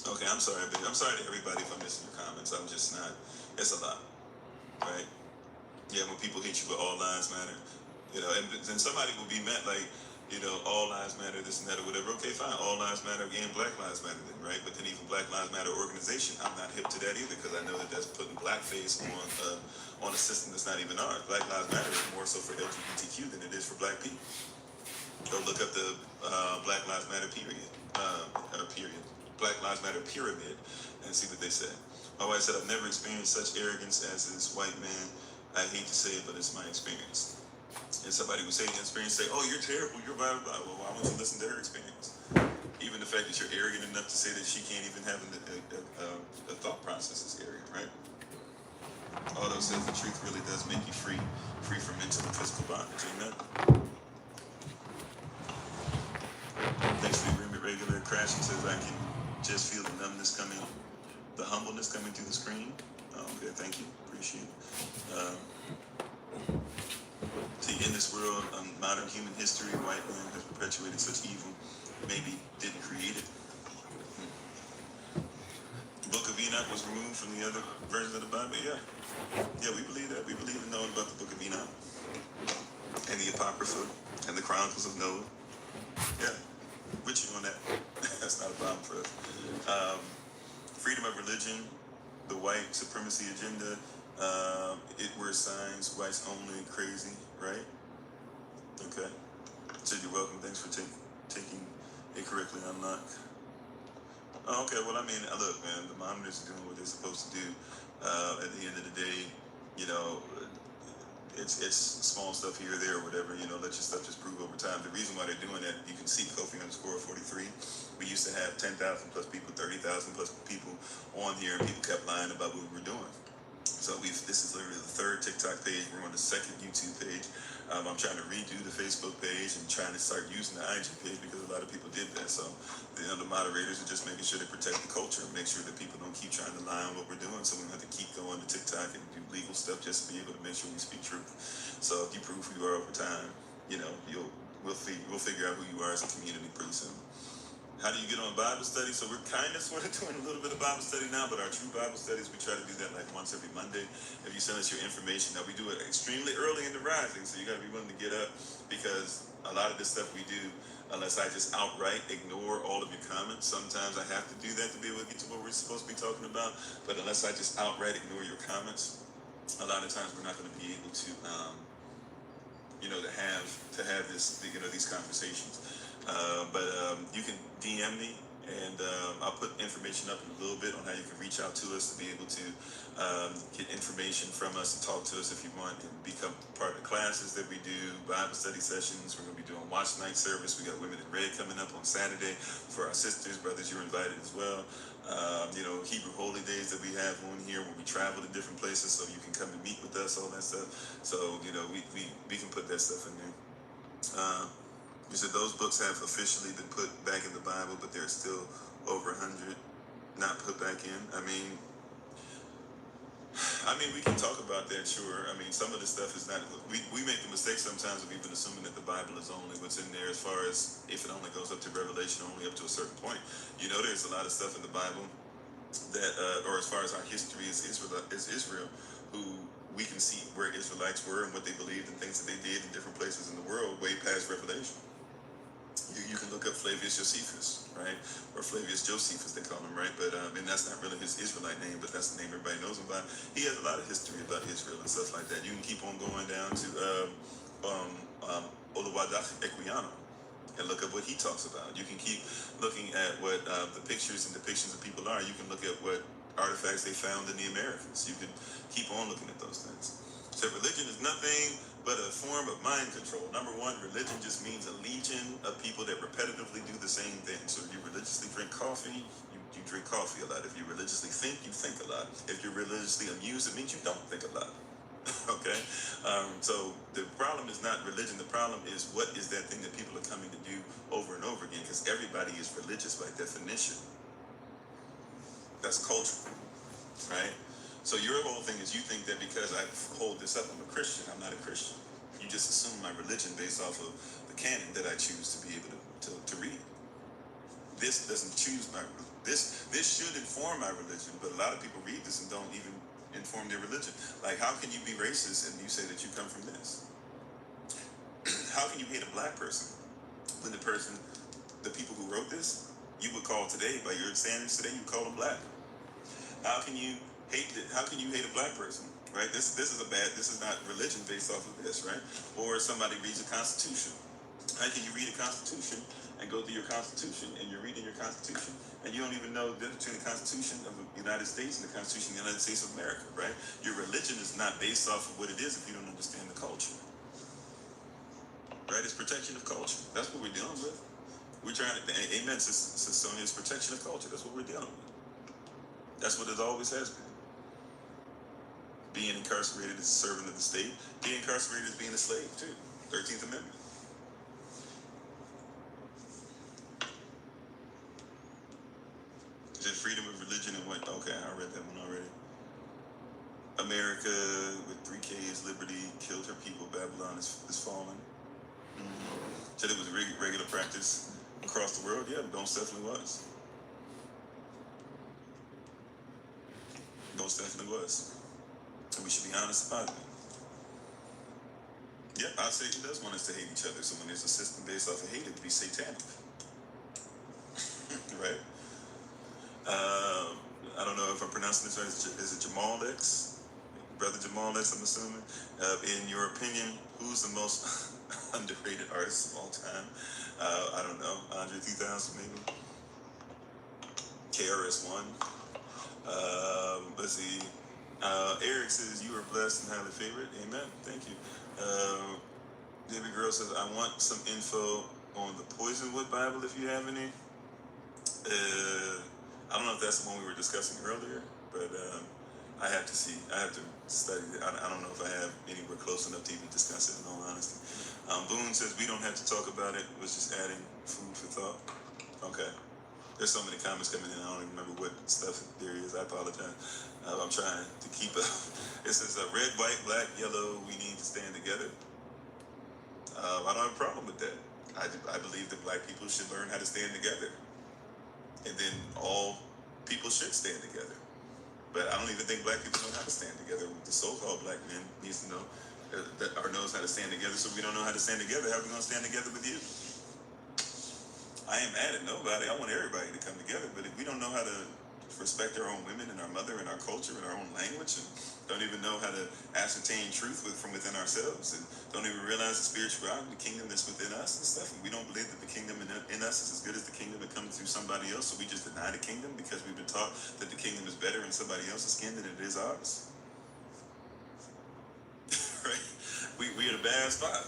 Okay, I'm sorry, baby. I'm sorry to everybody if I'm missing your comments. I'm just not. It's a lot, right? Yeah, when people hit you with all lives matter, and then somebody will be mad like, all lives matter, this and that or whatever. Okay, fine, all lives matter and Black Lives Matter then, right? But then even Black Lives Matter organization, I'm not hip to that either because I know that that's putting blackface on a system that's not even ours. Black Lives Matter is more so for LGBTQ than it is for black people. Go look up the Black Lives Matter period. Black Lives Matter pyramid and see what they say. My wife said, I've never experienced such arrogance as this white man. I hate to say it, but it's my experience. And somebody would say the experience, say, oh, you're terrible, you're blah, blah, blah. Well, why won't you listen to her experience? Even the fact that you're arrogant enough to say that she can't even have a thought process is arrogant, right? Although says the truth really does make you free from mental and physical bondage. Amen. Thanks for the agreement, regular. Crashing says I can just feel the numbness coming, the humbleness coming through the screen. Oh, okay, thank you. Appreciate it. See, in this world, modern human history, white man has perpetuated such evil, maybe didn't create it. The Book of Enoch was removed from the other versions of the Bible. Yeah, we believe that. We believe in knowing about the Book of Enoch and the Apocrypha and the Chronicles of Noah. Yeah, with you on that. That's not a problem for us. Freedom of religion, the white supremacy agenda. It wears signs, whites only, crazy, right? Okay. So you're welcome. Thanks for taking it correctly unlocked. Oh, okay. Well, I mean, look, man, the monitors are doing what they're supposed to do. At the end of the day, it's small stuff here or there or whatever. Let your stuff just prove over time. The reason why they're doing that, you can see Kofi_43. We used to have 10,000 plus people, 30,000 plus people on here, and people kept lying about what we were doing. So this is literally the third TikTok page. We're on the second YouTube page. I'm trying to redo the Facebook page and trying to start using the IG page because a lot of people did that. So the moderators are just making sure they protect the culture and make sure that people don't keep trying to lie on what we're doing. So we don't have to keep going to TikTok and do legal stuff just to be able to make sure we speak truth. So if you prove who you are over time, we'll figure out who you are as a community pretty soon. How do you get on Bible study? So we're kind of sort of doing a little bit of Bible study now, but our true Bible studies, we try to do that like once every Monday. If you send us your information, now we do it extremely early in the rising, so you got to be willing to get up because a lot of this stuff we do, unless I just outright ignore all of your comments, sometimes I have to do that to be able to get to what we're supposed to be talking about. But unless I just outright ignore your comments, a lot of times we're not going to be able to, to have this, these conversations. But you can DM me, and I'll put information up in a little bit on how you can reach out to us to be able to get information from us and talk to us if you want and become part of the classes that we do, Bible study sessions. We're going to be doing watch night service. We got Women in Red coming up on Saturday for our sisters, brothers. You're invited as well. Hebrew holy days that we have on here where we travel to different places so you can come and meet with us, all that stuff. So, we can put that stuff in there. You said those books have officially been put back in the Bible, but there's still over 100 not put back in. I mean, we can talk about that, sure. I mean, some of the stuff is not. We make the mistake sometimes of even assuming that the Bible is only what's in there, as far as if it only goes up to Revelation, only up to a certain point. There's a lot of stuff in the Bible that, or as far as our history is Israel, who we can see where Israelites were and what they believed and things that they did in different places in the world way past Revelation. You can look up Flavius Josephus, right? Or Flavius Josephus, they call him, right? But and that's not really his Israelite name, but that's the name everybody knows him by. He has a lot of history about Israel and stuff like that. You can keep on going down to Oluwadak Equiano and look up what he talks about. You can keep looking at what the pictures and depictions of people are. You can look at what artifacts they found in the Americas. You can keep on looking at those things. So religion is nothing but a form of mind control. Number one, religion just means a legion of people that repetitively do the same thing. So if you religiously drink coffee, you drink coffee a lot. If you religiously think, you think a lot. If you're religiously amused, it means you don't think a lot. Okay? So the problem is not religion. The problem is what is that thing that people are coming to do over and over again, because everybody is religious by definition. That's culture, right? So your whole thing is you think that because I hold this up, I'm a Christian. I'm not a Christian. You just assume my religion based off of the canon that I choose to be able to read. This doesn't choose my this should inform my religion, but a lot of people read this and don't even inform their religion. Like, how can you be racist and you say that you come from this? How can you hate a black person when the people who wrote this, you would call today, by your standards today, you call them black? How can you hate a black person, right? This is not religion based off of this, right? Or somebody reads a constitution. How can you read a constitution and go through your constitution and you're reading your constitution and you don't even know the difference between the Constitution of the United States and the Constitution of the United States of America, right? Your religion is not based off of what it is if you don't understand the culture, right? It's protection of culture. That's what we're dealing with. We're trying to, amen, Sister Sonia, it's protection of culture. That's what we're dealing with. That's what it always has been. Being incarcerated is a servant of the state. Being incarcerated is being a slave, too. 13th Amendment. Is it freedom of religion and what? Okay, I read that one already. America, with 3 Ks, liberty, killed her people. Babylon is fallen. Said it was regular practice across the world. Yeah, most definitely was. Most definitely was. And we should be honest about it. Yeah, our Satan does want us to hate each other. So when there's a system based off of hate, it would be satanic. Right? I don't know if I'm pronouncing this right. Is it Jamal X? Brother Jamal X, I'm assuming. In your opinion, who's the most underrated artist of all time? I don't know. Andre 3000 maybe? KRS-One? Let's see. Eric says you are blessed and highly favored. Amen. Thank you. David Girl says I want some info on the Poisonwood Bible if you have any. I don't know if that's the one we were discussing earlier, but I have to see. I have to study it. I don't know if I have anywhere close enough to even discuss it, in all honesty. Boone says we don't have to talk about it. Was just adding food for thought. Okay. There's so many comments coming in. I don't even remember what stuff there is. I apologize. I'm trying to keep up. It says red, white, black, yellow. We need to stand together. I don't have a problem with that. I believe that black people should learn how to stand together, and then all people should stand together. But I don't even think black people know how to stand together. The so-called black man needs to know or knows how to stand together. So if we don't know how to stand together, how are we going to stand together with you? I ain't mad at nobody. I want everybody to come together. But if we don't know how to respect our own women and our mother and our culture and our own language, and don't even know how to ascertain truth from within ourselves, and don't even realize the spirituality, the kingdom that's within us and stuff, and we don't believe that the kingdom in us is as good as the kingdom that comes through somebody else, so we just deny the kingdom because we've been taught that the kingdom is better in somebody else's skin than it is ours. Right? We are in a bad spot.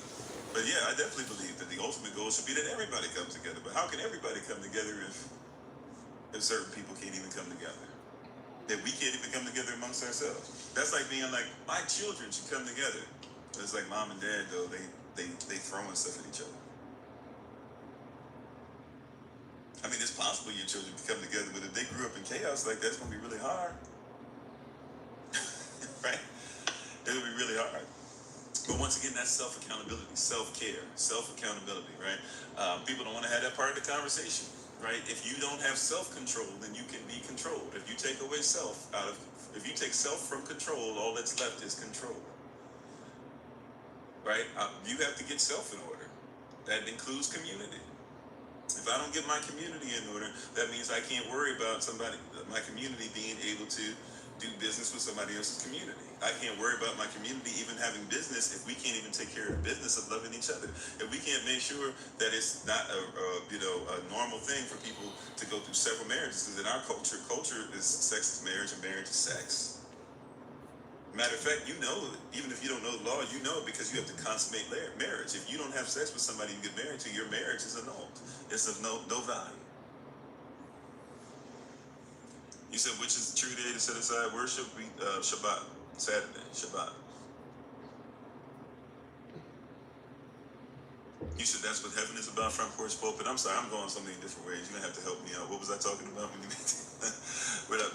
But yeah, I definitely believe that the ultimate goal should be that everybody comes together. But how can everybody come together if certain people can't even come together? That we can't even come together amongst ourselves. That's like being like, my children should come together. It's like mom and dad, though, they throwing stuff at each other. I mean, it's possible your children can come together, but if they grew up in chaos like that, it's going to be really hard. Right? It'll be really hard. But once again, that's self-accountability, self-care, self-accountability, right? People don't want to have that part of the conversation, right? If you don't have self-control, then you can be controlled. If you take away if you take self from control, all that's left is control, right? You have to get self in order. That includes community. If I don't get my community in order, that means I can't worry about my community being able to do business with somebody else's community. I can't worry about my community even having business if we can't even take care of the business of loving each other. If we can't make sure that it's not a normal thing for people to go through several marriages. Because in our culture is sex is marriage and marriage is sex. Matter of fact, even if you don't know the law, because you have to consummate marriage. If you don't have sex with somebody you get married to, your marriage is annulled. It's of no value. You said, which is the true day to set aside worship? Shabbat. Saturday. Shabbat. You said that's what heaven is about, front porch pulpit. I'm sorry, I'm going so many different ways. You're going to have to help me out. What was I talking about when you made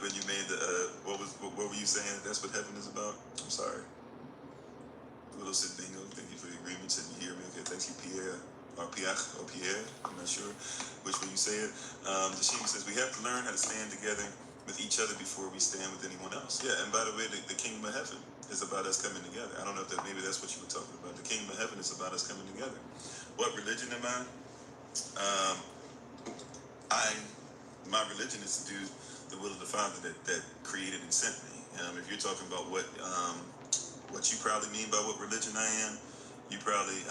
when you made the, what were you saying? That's what heaven is about? I'm sorry. Little Sidingo, thank you for the agreement. Said you hear me? Okay, thank you, Pierre. Or Pierre, I'm not sure which way you say it. Tashima says, we have to learn how to stand together with each other before we stand with anyone else. Yeah, and by the way, the kingdom of heaven is about us coming together. I don't know if maybe that's what you were talking about. The kingdom of heaven is about us coming together. What religion am I? My religion is to do the will of the Father that created and sent me. If you're talking about what you probably mean by what religion I am, you probably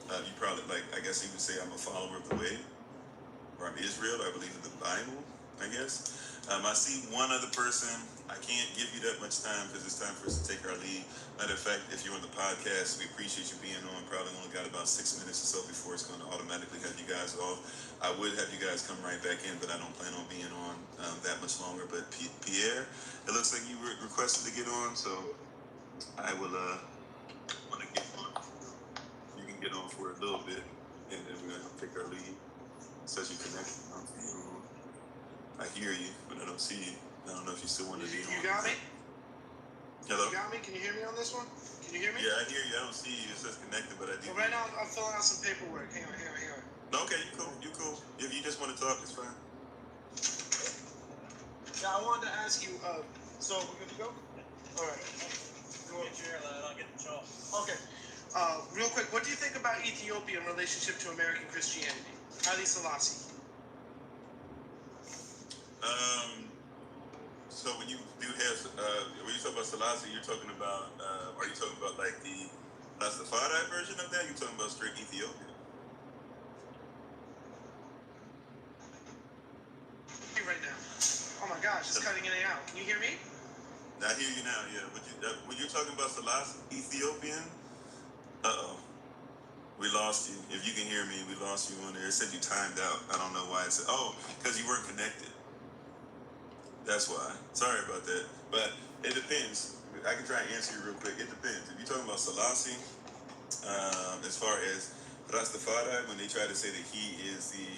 I guess you would say I'm a follower of the way, or I'm Israel. I believe in the Bible, I guess. I see one other person. I can't give you that much time because it's time for us to take our leave. Matter of fact, if you're on the podcast, we appreciate you being on. Probably only got about 6 minutes or so before it's going to automatically have you guys off. I would have you guys come right back in, but I don't plan on being on that much longer. But Pierre, it looks like you were requested to get on, so I will want to get on. You can get on for a little bit, and then we're going to take our leave. Says you connected. I hear you, but I don't see you. I don't know if you still want to be on. You got me? Hello? You got me? Can you hear me on this one? Can you hear me? Yeah, I hear you. I don't see you. It says connected, but I do. Well, right now, I'm filling out some paperwork. Hang on. No, okay, you cool. You cool. If you just want to talk, it's fine. Yeah, I wanted to ask you, so we're good to go? All right. Get your hairline, I'll get the chalk. Okay. Real quick, what do you think about Ethiopia in relationship to American Christianity? Haile Selassie. So when you do have, when you talk about Selassie, you're talking about, are you talking about like the Rastafari version of that? You're talking about straight Ethiopia? Right now. Oh my gosh, it's cutting in and out. Can you hear me? I hear you now, yeah. When you're talking about Selassie, Ethiopian, we lost you. If you can hear me, we lost you on there. It said you timed out. I don't know why it said, because you weren't connected. That's why. Sorry about that. But it depends. I can try and answer you real quick. It depends. If you're talking about Selassie, as far as Rastafari, when they try to say that he is the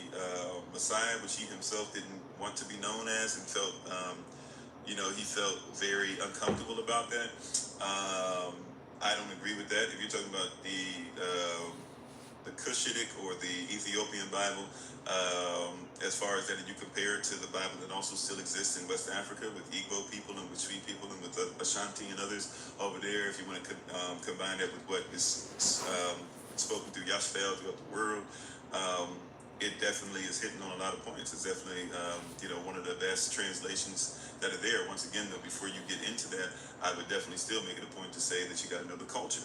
Messiah, which he himself didn't want to be known as, and felt, he felt very uncomfortable about that. I don't agree with that. If you're talking about the Cushitic or the Ethiopian Bible, as far as that, you compare it to the Bible that also still exists in West Africa with Igbo people and with Sri people and with Ashanti and others over there, if you want to combine that with what is spoken through Yahashavai throughout the world, it definitely is hitting on a lot of points. It's definitely, one of the best translations that are there. Once again, though, before you get into that, I would definitely still make it a point to say that you got to know the culture.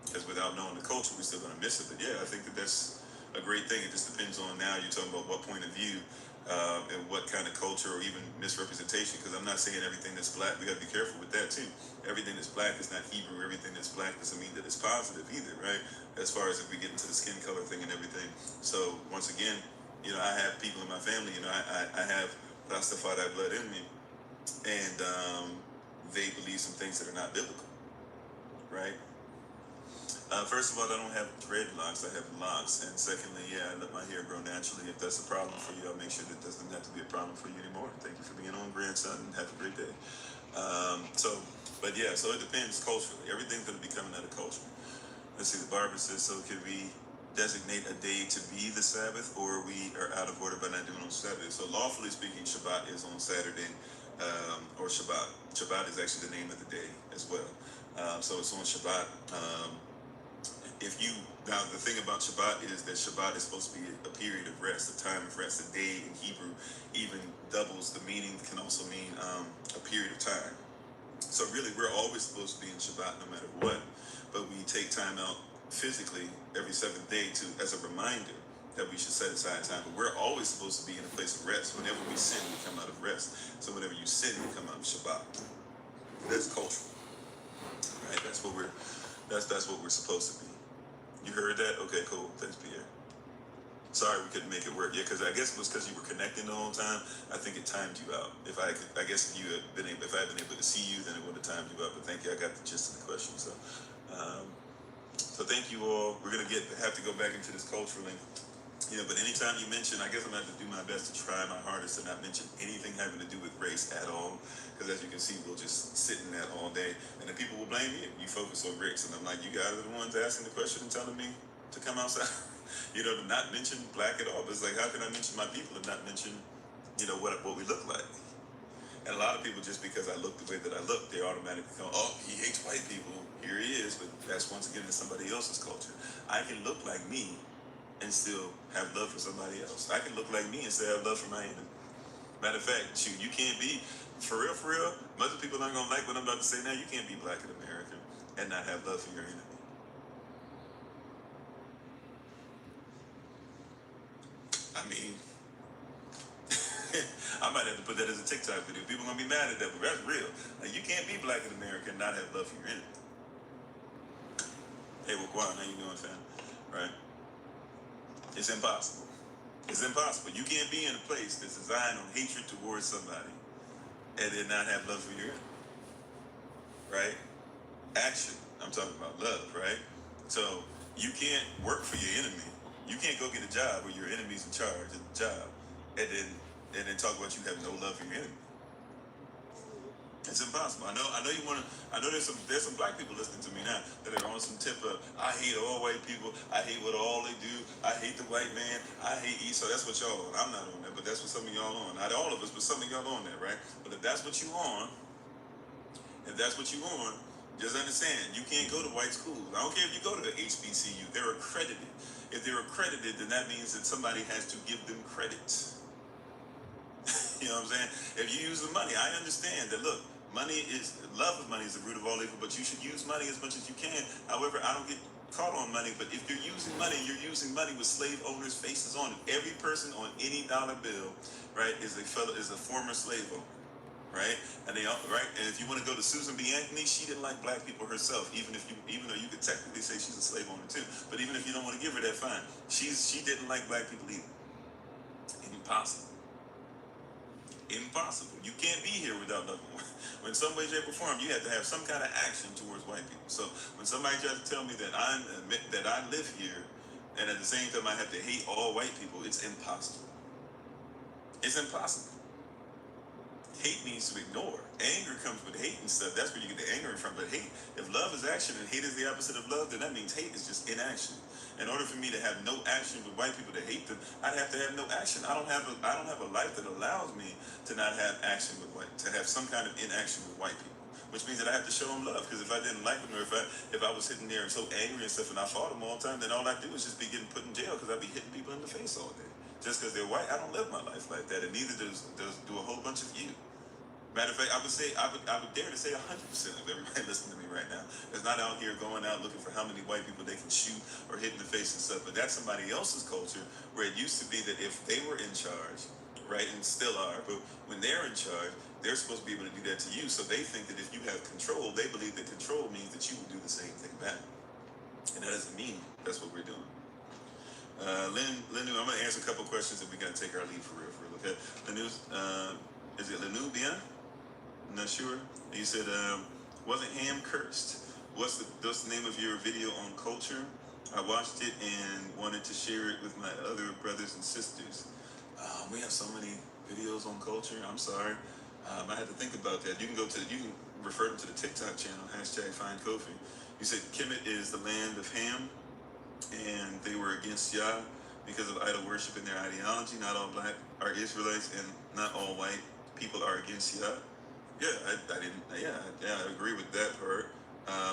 Because without knowing the culture, we're still going to miss it. But yeah, I think that's a great thing. It just depends on now you're talking about what point of view and what kind of culture or even misrepresentation. Because I'm not saying everything that's black. We got to be careful with that too. Everything that's black is not Hebrew. Everything that's black doesn't mean that it's positive either, right? As far as if we get into the skin color thing and everything. So once again, I have people in my family. I have Rastafari blood in me, and they believe some things that are not biblical, right? First of all, I don't have dreadlocks, I have locks. And secondly, I let my hair grow naturally. If that's a problem for you, I'll make sure that doesn't have to be a problem for you anymore. Thank you for being on, grandson, and have a great day. So it depends culturally. Everything's going to be coming out of culture. Let's see, the barber says, so could we designate a day to be the Sabbath, or we are out of order by not doing it on Saturday. So lawfully speaking, Shabbat is on Saturday, or Shabbat. Shabbat is actually the name of the day as well. So it's on Shabbat. Now the thing about Shabbat is that Shabbat is supposed to be a period of rest, a time of rest. A day in Hebrew even doubles the meaning, can also mean a period of time. So really, we're always supposed to be in Shabbat no matter what, but we take time out physically every seventh day as a reminder that we should set aside time. But we're always supposed to be in a place of rest. Whenever we sin, we come out of rest. So whenever you sin, you come out of Shabbat. That's cultural, right? That's what we're supposed to be. You heard that? Okay, cool. Thanks, Pierre. Sorry we couldn't make it work. Yeah, because I guess it was because you were connecting the whole time. I think it timed you out. If I had been able to see you, then it would have timed you out. But thank you. I got the gist of the question. So thank you all. We're gonna have to go back into this culturally. But anytime you mention, I guess I'm gonna have to do my best to try my hardest to not mention anything having to do with race at all. Because as you can see, we'll just sit in that all day, and then people will blame you. You focus on race, and I'm like, you guys are the ones asking the question and telling me to come outside. To not mention black at all. But it's like, how can I mention my people and not mention, what we look like? And a lot of people, just because I look the way that I look, they automatically go, oh, he hates white people. Here he is. But that's once again in somebody else's culture. I can look like me and still have love for somebody else. I can look like me and still have love for my enemy. Matter of fact, shoot, you can't be, for real, most people aren't going to like what I'm about to say now. You can't be black in America and not have love for your enemy. I mean, I might have to put that as a TikTok video. People are going to be mad at that, but that's real. Like, you can't be black in America and not have love for your enemy. Hey, Wakwan, how you doing, fam? Right? It's impossible. It's impossible. You can't be in a place that's designed on hatred towards somebody and then not have love for your enemy. Right? Action. I'm talking about love, right? So you can't work for your enemy. You can't go get a job where your enemy's in charge of the job and then talk about you have no love for your enemy. It's impossible. I know you want to. I know there's some black people listening to me now that are on some tip of, I hate all white people. I hate what all they do. I hate the white man. I hate Esau. That's what y'all on. I'm not on that, but that's what some of y'all on. Not all of us, but some of y'all on that, right? But if that's what you on, just understand, you can't go to white schools. I don't care if you go to the HBCU. They're accredited. If they're accredited, then that means that somebody has to give them credit. You know what I'm saying? If you use the money, I understand that, look, love of money is the root of all evil, but you should use money as much as you can. However, I don't get caught on money, but if you're using money with slave owners' faces on it. Every person on any dollar bill, right, is a former slave owner. Right, and if you want to go to Susan B. Anthony, she didn't like black people herself. Even though you could technically say she's a slave owner too, but even if you don't want to give her that, fine. She didn't like black people either. Impossible. You can't be here without loving one. In some way, shape, or form, you have to have some kind of action towards white people. So when somebody tries to tell me that I live here, and at the same time I have to hate all white people, it's impossible. It's impossible. Hate means to ignore. Anger comes with hate and stuff. That's where you get the anger from. But hate, if love is action and hate is the opposite of love, then that means hate is just inaction. In order for me to have no action with white people, to hate them, I'd have to have no action. I don't have a life that allows me to not have action with to have some kind of inaction with white people. Which means that I have to show them love. Because if I didn't like them, or if I was sitting there and so angry and stuff, and I fought them all the time, then all I do is just be getting put in jail because I'd be hitting people in the face all day. Just because they're white, I don't live my life like that, and neither do a whole bunch of you. Matter of fact, I would dare to say 100% of everybody listening to me right now is not out here going out looking for how many white people they can shoot or hit in the face and stuff. But that's somebody else's culture, where it used to be that if they were in charge, right, and still are, but when they're in charge, they're supposed to be able to do that to you. So they think that if you have control, they believe that control means that you will do the same thing back. And that doesn't mean that's what we're doing. Lenu, I'm going to answer a couple questions and we got to take our leave for real. Okay, Lenu, is it Lenu Bien? I'm not sure. You said, wasn't Ham cursed? What's the name of your video on culture? I watched it and wanted to share it with my other brothers and sisters. We have so many videos on culture. I'm sorry. I had to think about that. You can refer them to the TikTok channel, #FindKofi. You said Kemet is the land of Ham. and they were against Yah because of idol worship in their ideology. Not all black are Israelites, and not all white people are against Yah. Yeah, I didn't. Yeah, I agree with that part.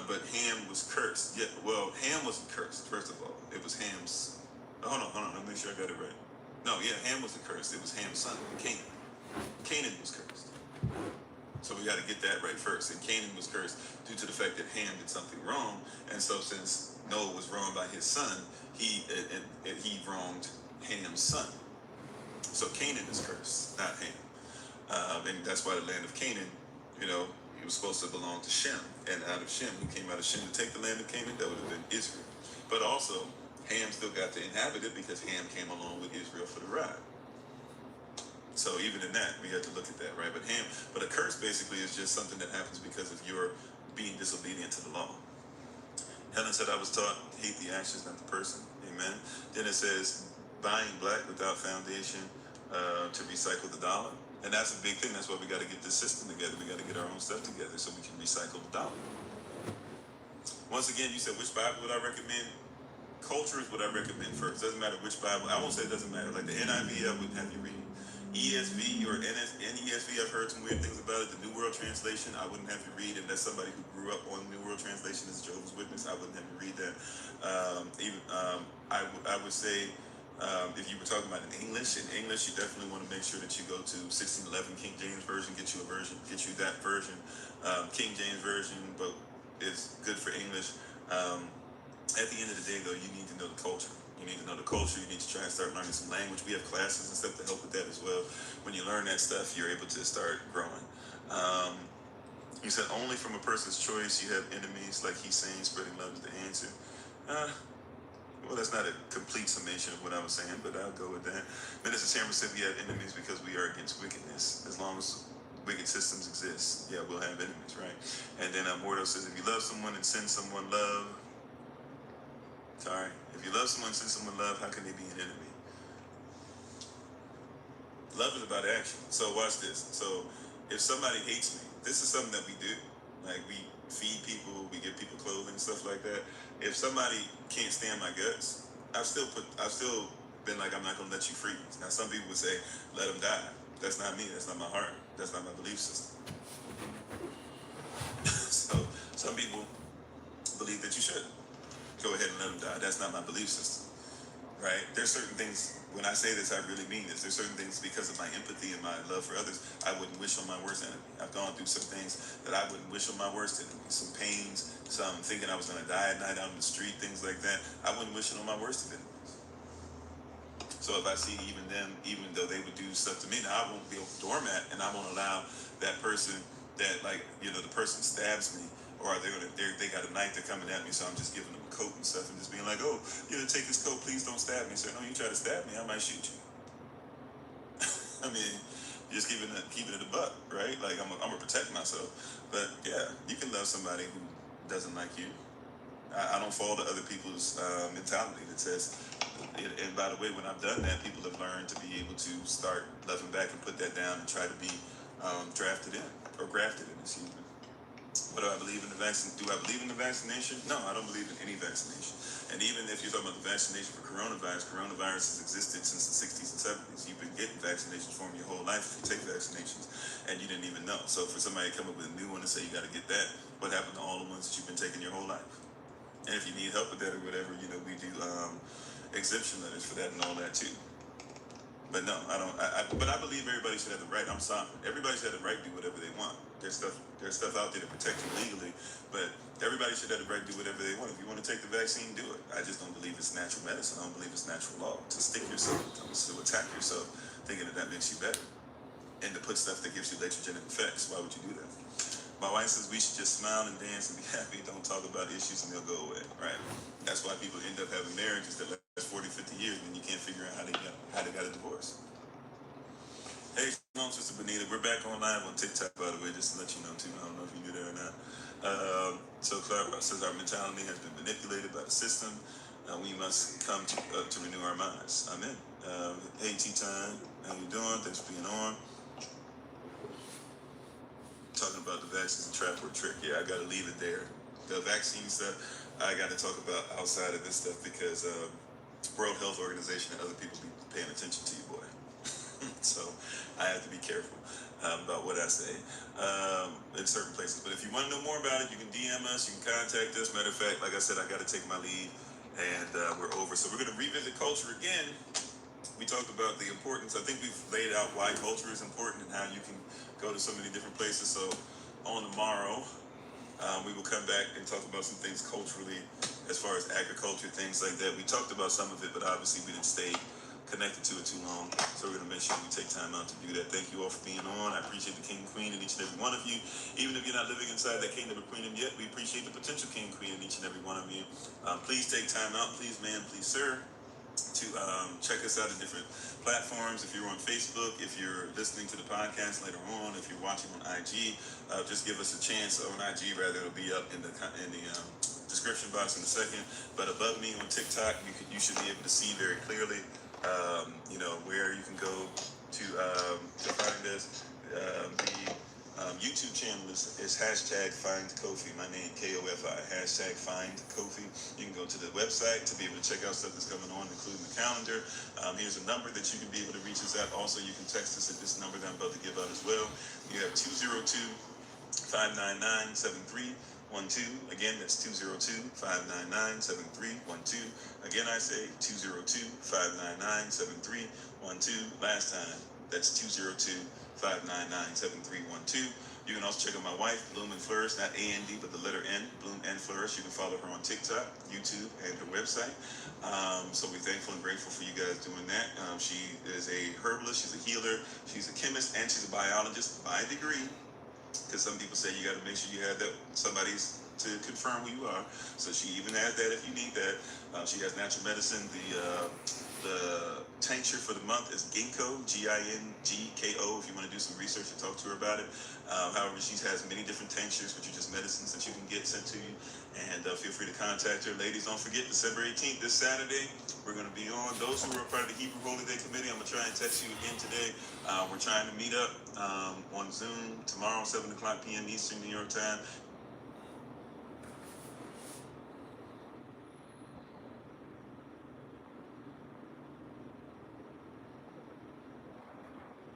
But Ham was cursed. Yeah, well, Ham wasn't cursed. First of all, it was Ham's. Hold on. Let me make sure I got it right. No, yeah, Ham wasn't cursed. It was Ham's son, Canaan. Canaan was cursed. So we got to get that right first. And Canaan was cursed due to the fact that Ham did something wrong, and so since Noah was wronged by his son, he wronged Ham's son. So Canaan is cursed, not Ham. And that's why the land of Canaan, it was supposed to belong to Shem. And out of Shem, who came out of Shem to take the land of Canaan, that would have been Israel. But also, Ham still got to inhabit it because Ham came along with Israel for the ride. So even in that, we have to look at that, right? But a curse basically is just something that happens because of your being disobedient to the law. Helen said, I was taught, hate the actions, not the person. Amen. Then it says, buying black without foundation to recycle the dollar. And that's a big thing. That's why we got to get this system together. We got to get our own stuff together so we can recycle the dollar. Once again, you said, which Bible would I recommend? Culture is what I recommend first. Doesn't matter which Bible. I won't say it doesn't matter. Like the NIV, I would have you read. ESV or NESV, I've heard some weird things about it. The New World Translation, I wouldn't have you read. And that's somebody who grew up on the New World Translation as Jehovah's Witness. I wouldn't have you read that. I would say, if you were talking about in English, you definitely want to make sure that you go to 1611 King James Version, get you that version. King James Version, but it's good for English. At the end of the day, though, you need to know the culture. You need to know the culture. You need to try and start learning some language. We have classes and stuff to help with that as well. When you learn that stuff, you're able to start growing. You said only from a person's choice you have enemies, like he's saying spreading love is the answer. Well, that's not a complete summation of what I was saying, but I'll go with that. Minister Cameron said we have enemies because we are against wickedness. As long as wicked systems exist, yeah, we'll have enemies, right? And then Mordo says, if you love someone and send someone love, if you love someone and send someone love, how can they be an enemy? Love is about action. So watch this. So if somebody hates me, this is something that we do. Like we feed people, we give people clothing, stuff like that. If somebody can't stand my guts, I've still been like, I'm not gonna let you free. Now some people would say, let them die. That's not me, that's not my heart, that's not my belief system. So some people believe that you shouldn't. Go ahead and let them die. That's not my belief system. Right? There's certain things, when I say this, I really mean this. There's certain things because of my empathy and my love for others, I wouldn't wish on my worst enemy. I've gone through some things that I wouldn't wish on my worst enemy. Some pains, some thinking I was going to die at night out in the street, things like that. I wouldn't wish it on my worst enemies. So if I see even them, even though they would do stuff to me, now I won't be a doormat and I won't allow that person that, like, the person stabs me, or they got a knife, they're coming at me, so I'm just giving them a coat and stuff and just being like, oh, take this coat, please don't stab me. So no, you try to stab me, I might shoot you. I mean, just keeping it a buck, right? Like I'm gonna protect myself. But yeah, you can love somebody who doesn't like you. I don't fall to other people's mentality that says, and by the way, when I've done that, people have learned to be able to start loving back and put that down and try to be grafted in. Excuse me. What do I believe in the vaccine? Do I believe in the vaccination? No, I don't believe in any vaccination. And even if you're talking about the vaccination for coronavirus has existed since the 60s and 70s. You've been getting vaccinations for them your whole life if you take vaccinations, and you didn't even know. So for somebody to come up with a new one and say you got to get that, what happened to all the ones that you've been taking your whole life? And if you need help with that or whatever, we do exemption letters for that and all that too. But no, I don't. But I believe everybody should have the right. I'm sovereign. Everybody should have the right to do whatever they want. There's stuff out there to protect you legally, but everybody should have the right to do whatever they want. If you want to take the vaccine, do it. I just don't believe it's natural medicine. I don't believe it's natural law to stick yourself with them, to attack yourself, thinking that makes you better, and to put stuff that gives you electrogenic effects. Why would you do that? My wife says we should just smile and dance and be happy. Don't talk about issues and they'll go away. Right? That's why people end up having marriages that last 40, 50 years and you can't figure out how they got a divorce. Hey, Shalom, Sister Benita. We're back on live on TikTok, by the way, just to let you know too. I don't know if you knew that or not. So Clark says our mentality has been manipulated by the system. We must come to renew our minds. Amen. Hey, T-Time. How you doing? Thanks for being on. Talking about the vaccines, a trap or a trick. Yeah, I got to leave it there. The vaccine stuff, I got to talk about outside of this stuff because World Health Organization and other people be paying attention to you, boy. So I have to be careful about what I say in certain places. But if you want to know more about it, you can DM us, you can contact us. Matter of fact, like I said, I got to take my leave, and we're over. So we're going to revisit culture again. We talked about the importance. I think we've laid out why culture is important and how you can go to so many different places. So on tomorrow, we will come back and talk about some things culturally, as far as agriculture, things like that. We talked about some of it, but obviously we didn't stay connected to it too long. So we're going to make sure we take time out to do that. Thank you all for being on. I appreciate the king and queen in each and every one of you. Even if you're not living inside that kingdom or queendom yet, we appreciate the potential king and queen in each and every one of you. Please take time out, please ma'am, please sir, to check us out at different platforms. If you're on Facebook, if you're listening to the podcast later on, if you're watching on IG, just give us a chance on IG. Rather, it'll be up in the description box in a second. But above me on TikTok, you should be able to see very clearly, where you can go to find us. The YouTube channel is hashtag FindKofi. My name, KOFI, hashtag FindKofi. You can go to the website to be able to check out stuff that's coming on, including the calendar. Here's a number that you can be able to reach us at. Also, you can text us at this number that I'm about to give out as well. You have 202-599-7312. Again, that's 202-599-7312. Again, I say 202-599-7312. Last time, that's 202-599-7312. You can also check out my wife, Bloom and Flourish, not A-N-D, but the letter N, Bloom and Flourish. You can follow her on TikTok, YouTube, and her website. So we're thankful and grateful for you guys doing that. She is a herbalist, she's a healer, she's a chemist, and she's a biologist by degree. Because some people say you got to make sure you have that somebody's to confirm who you are. So she even has that if you need that. She has natural medicine. The tincture for the month is ginkgo, Gingko. If you want to do some research and talk to her about it. However, she has many different tinctures, which are just medicines that you can get sent to you. And feel free to contact her. Ladies, don't forget, December 18th, this Saturday, we're going to be on. Those who are a part of the Hebrew Holy Day Committee, I'm going to try and text you again today. We're trying to meet up on Zoom tomorrow, 7 o'clock p.m. Eastern New York time.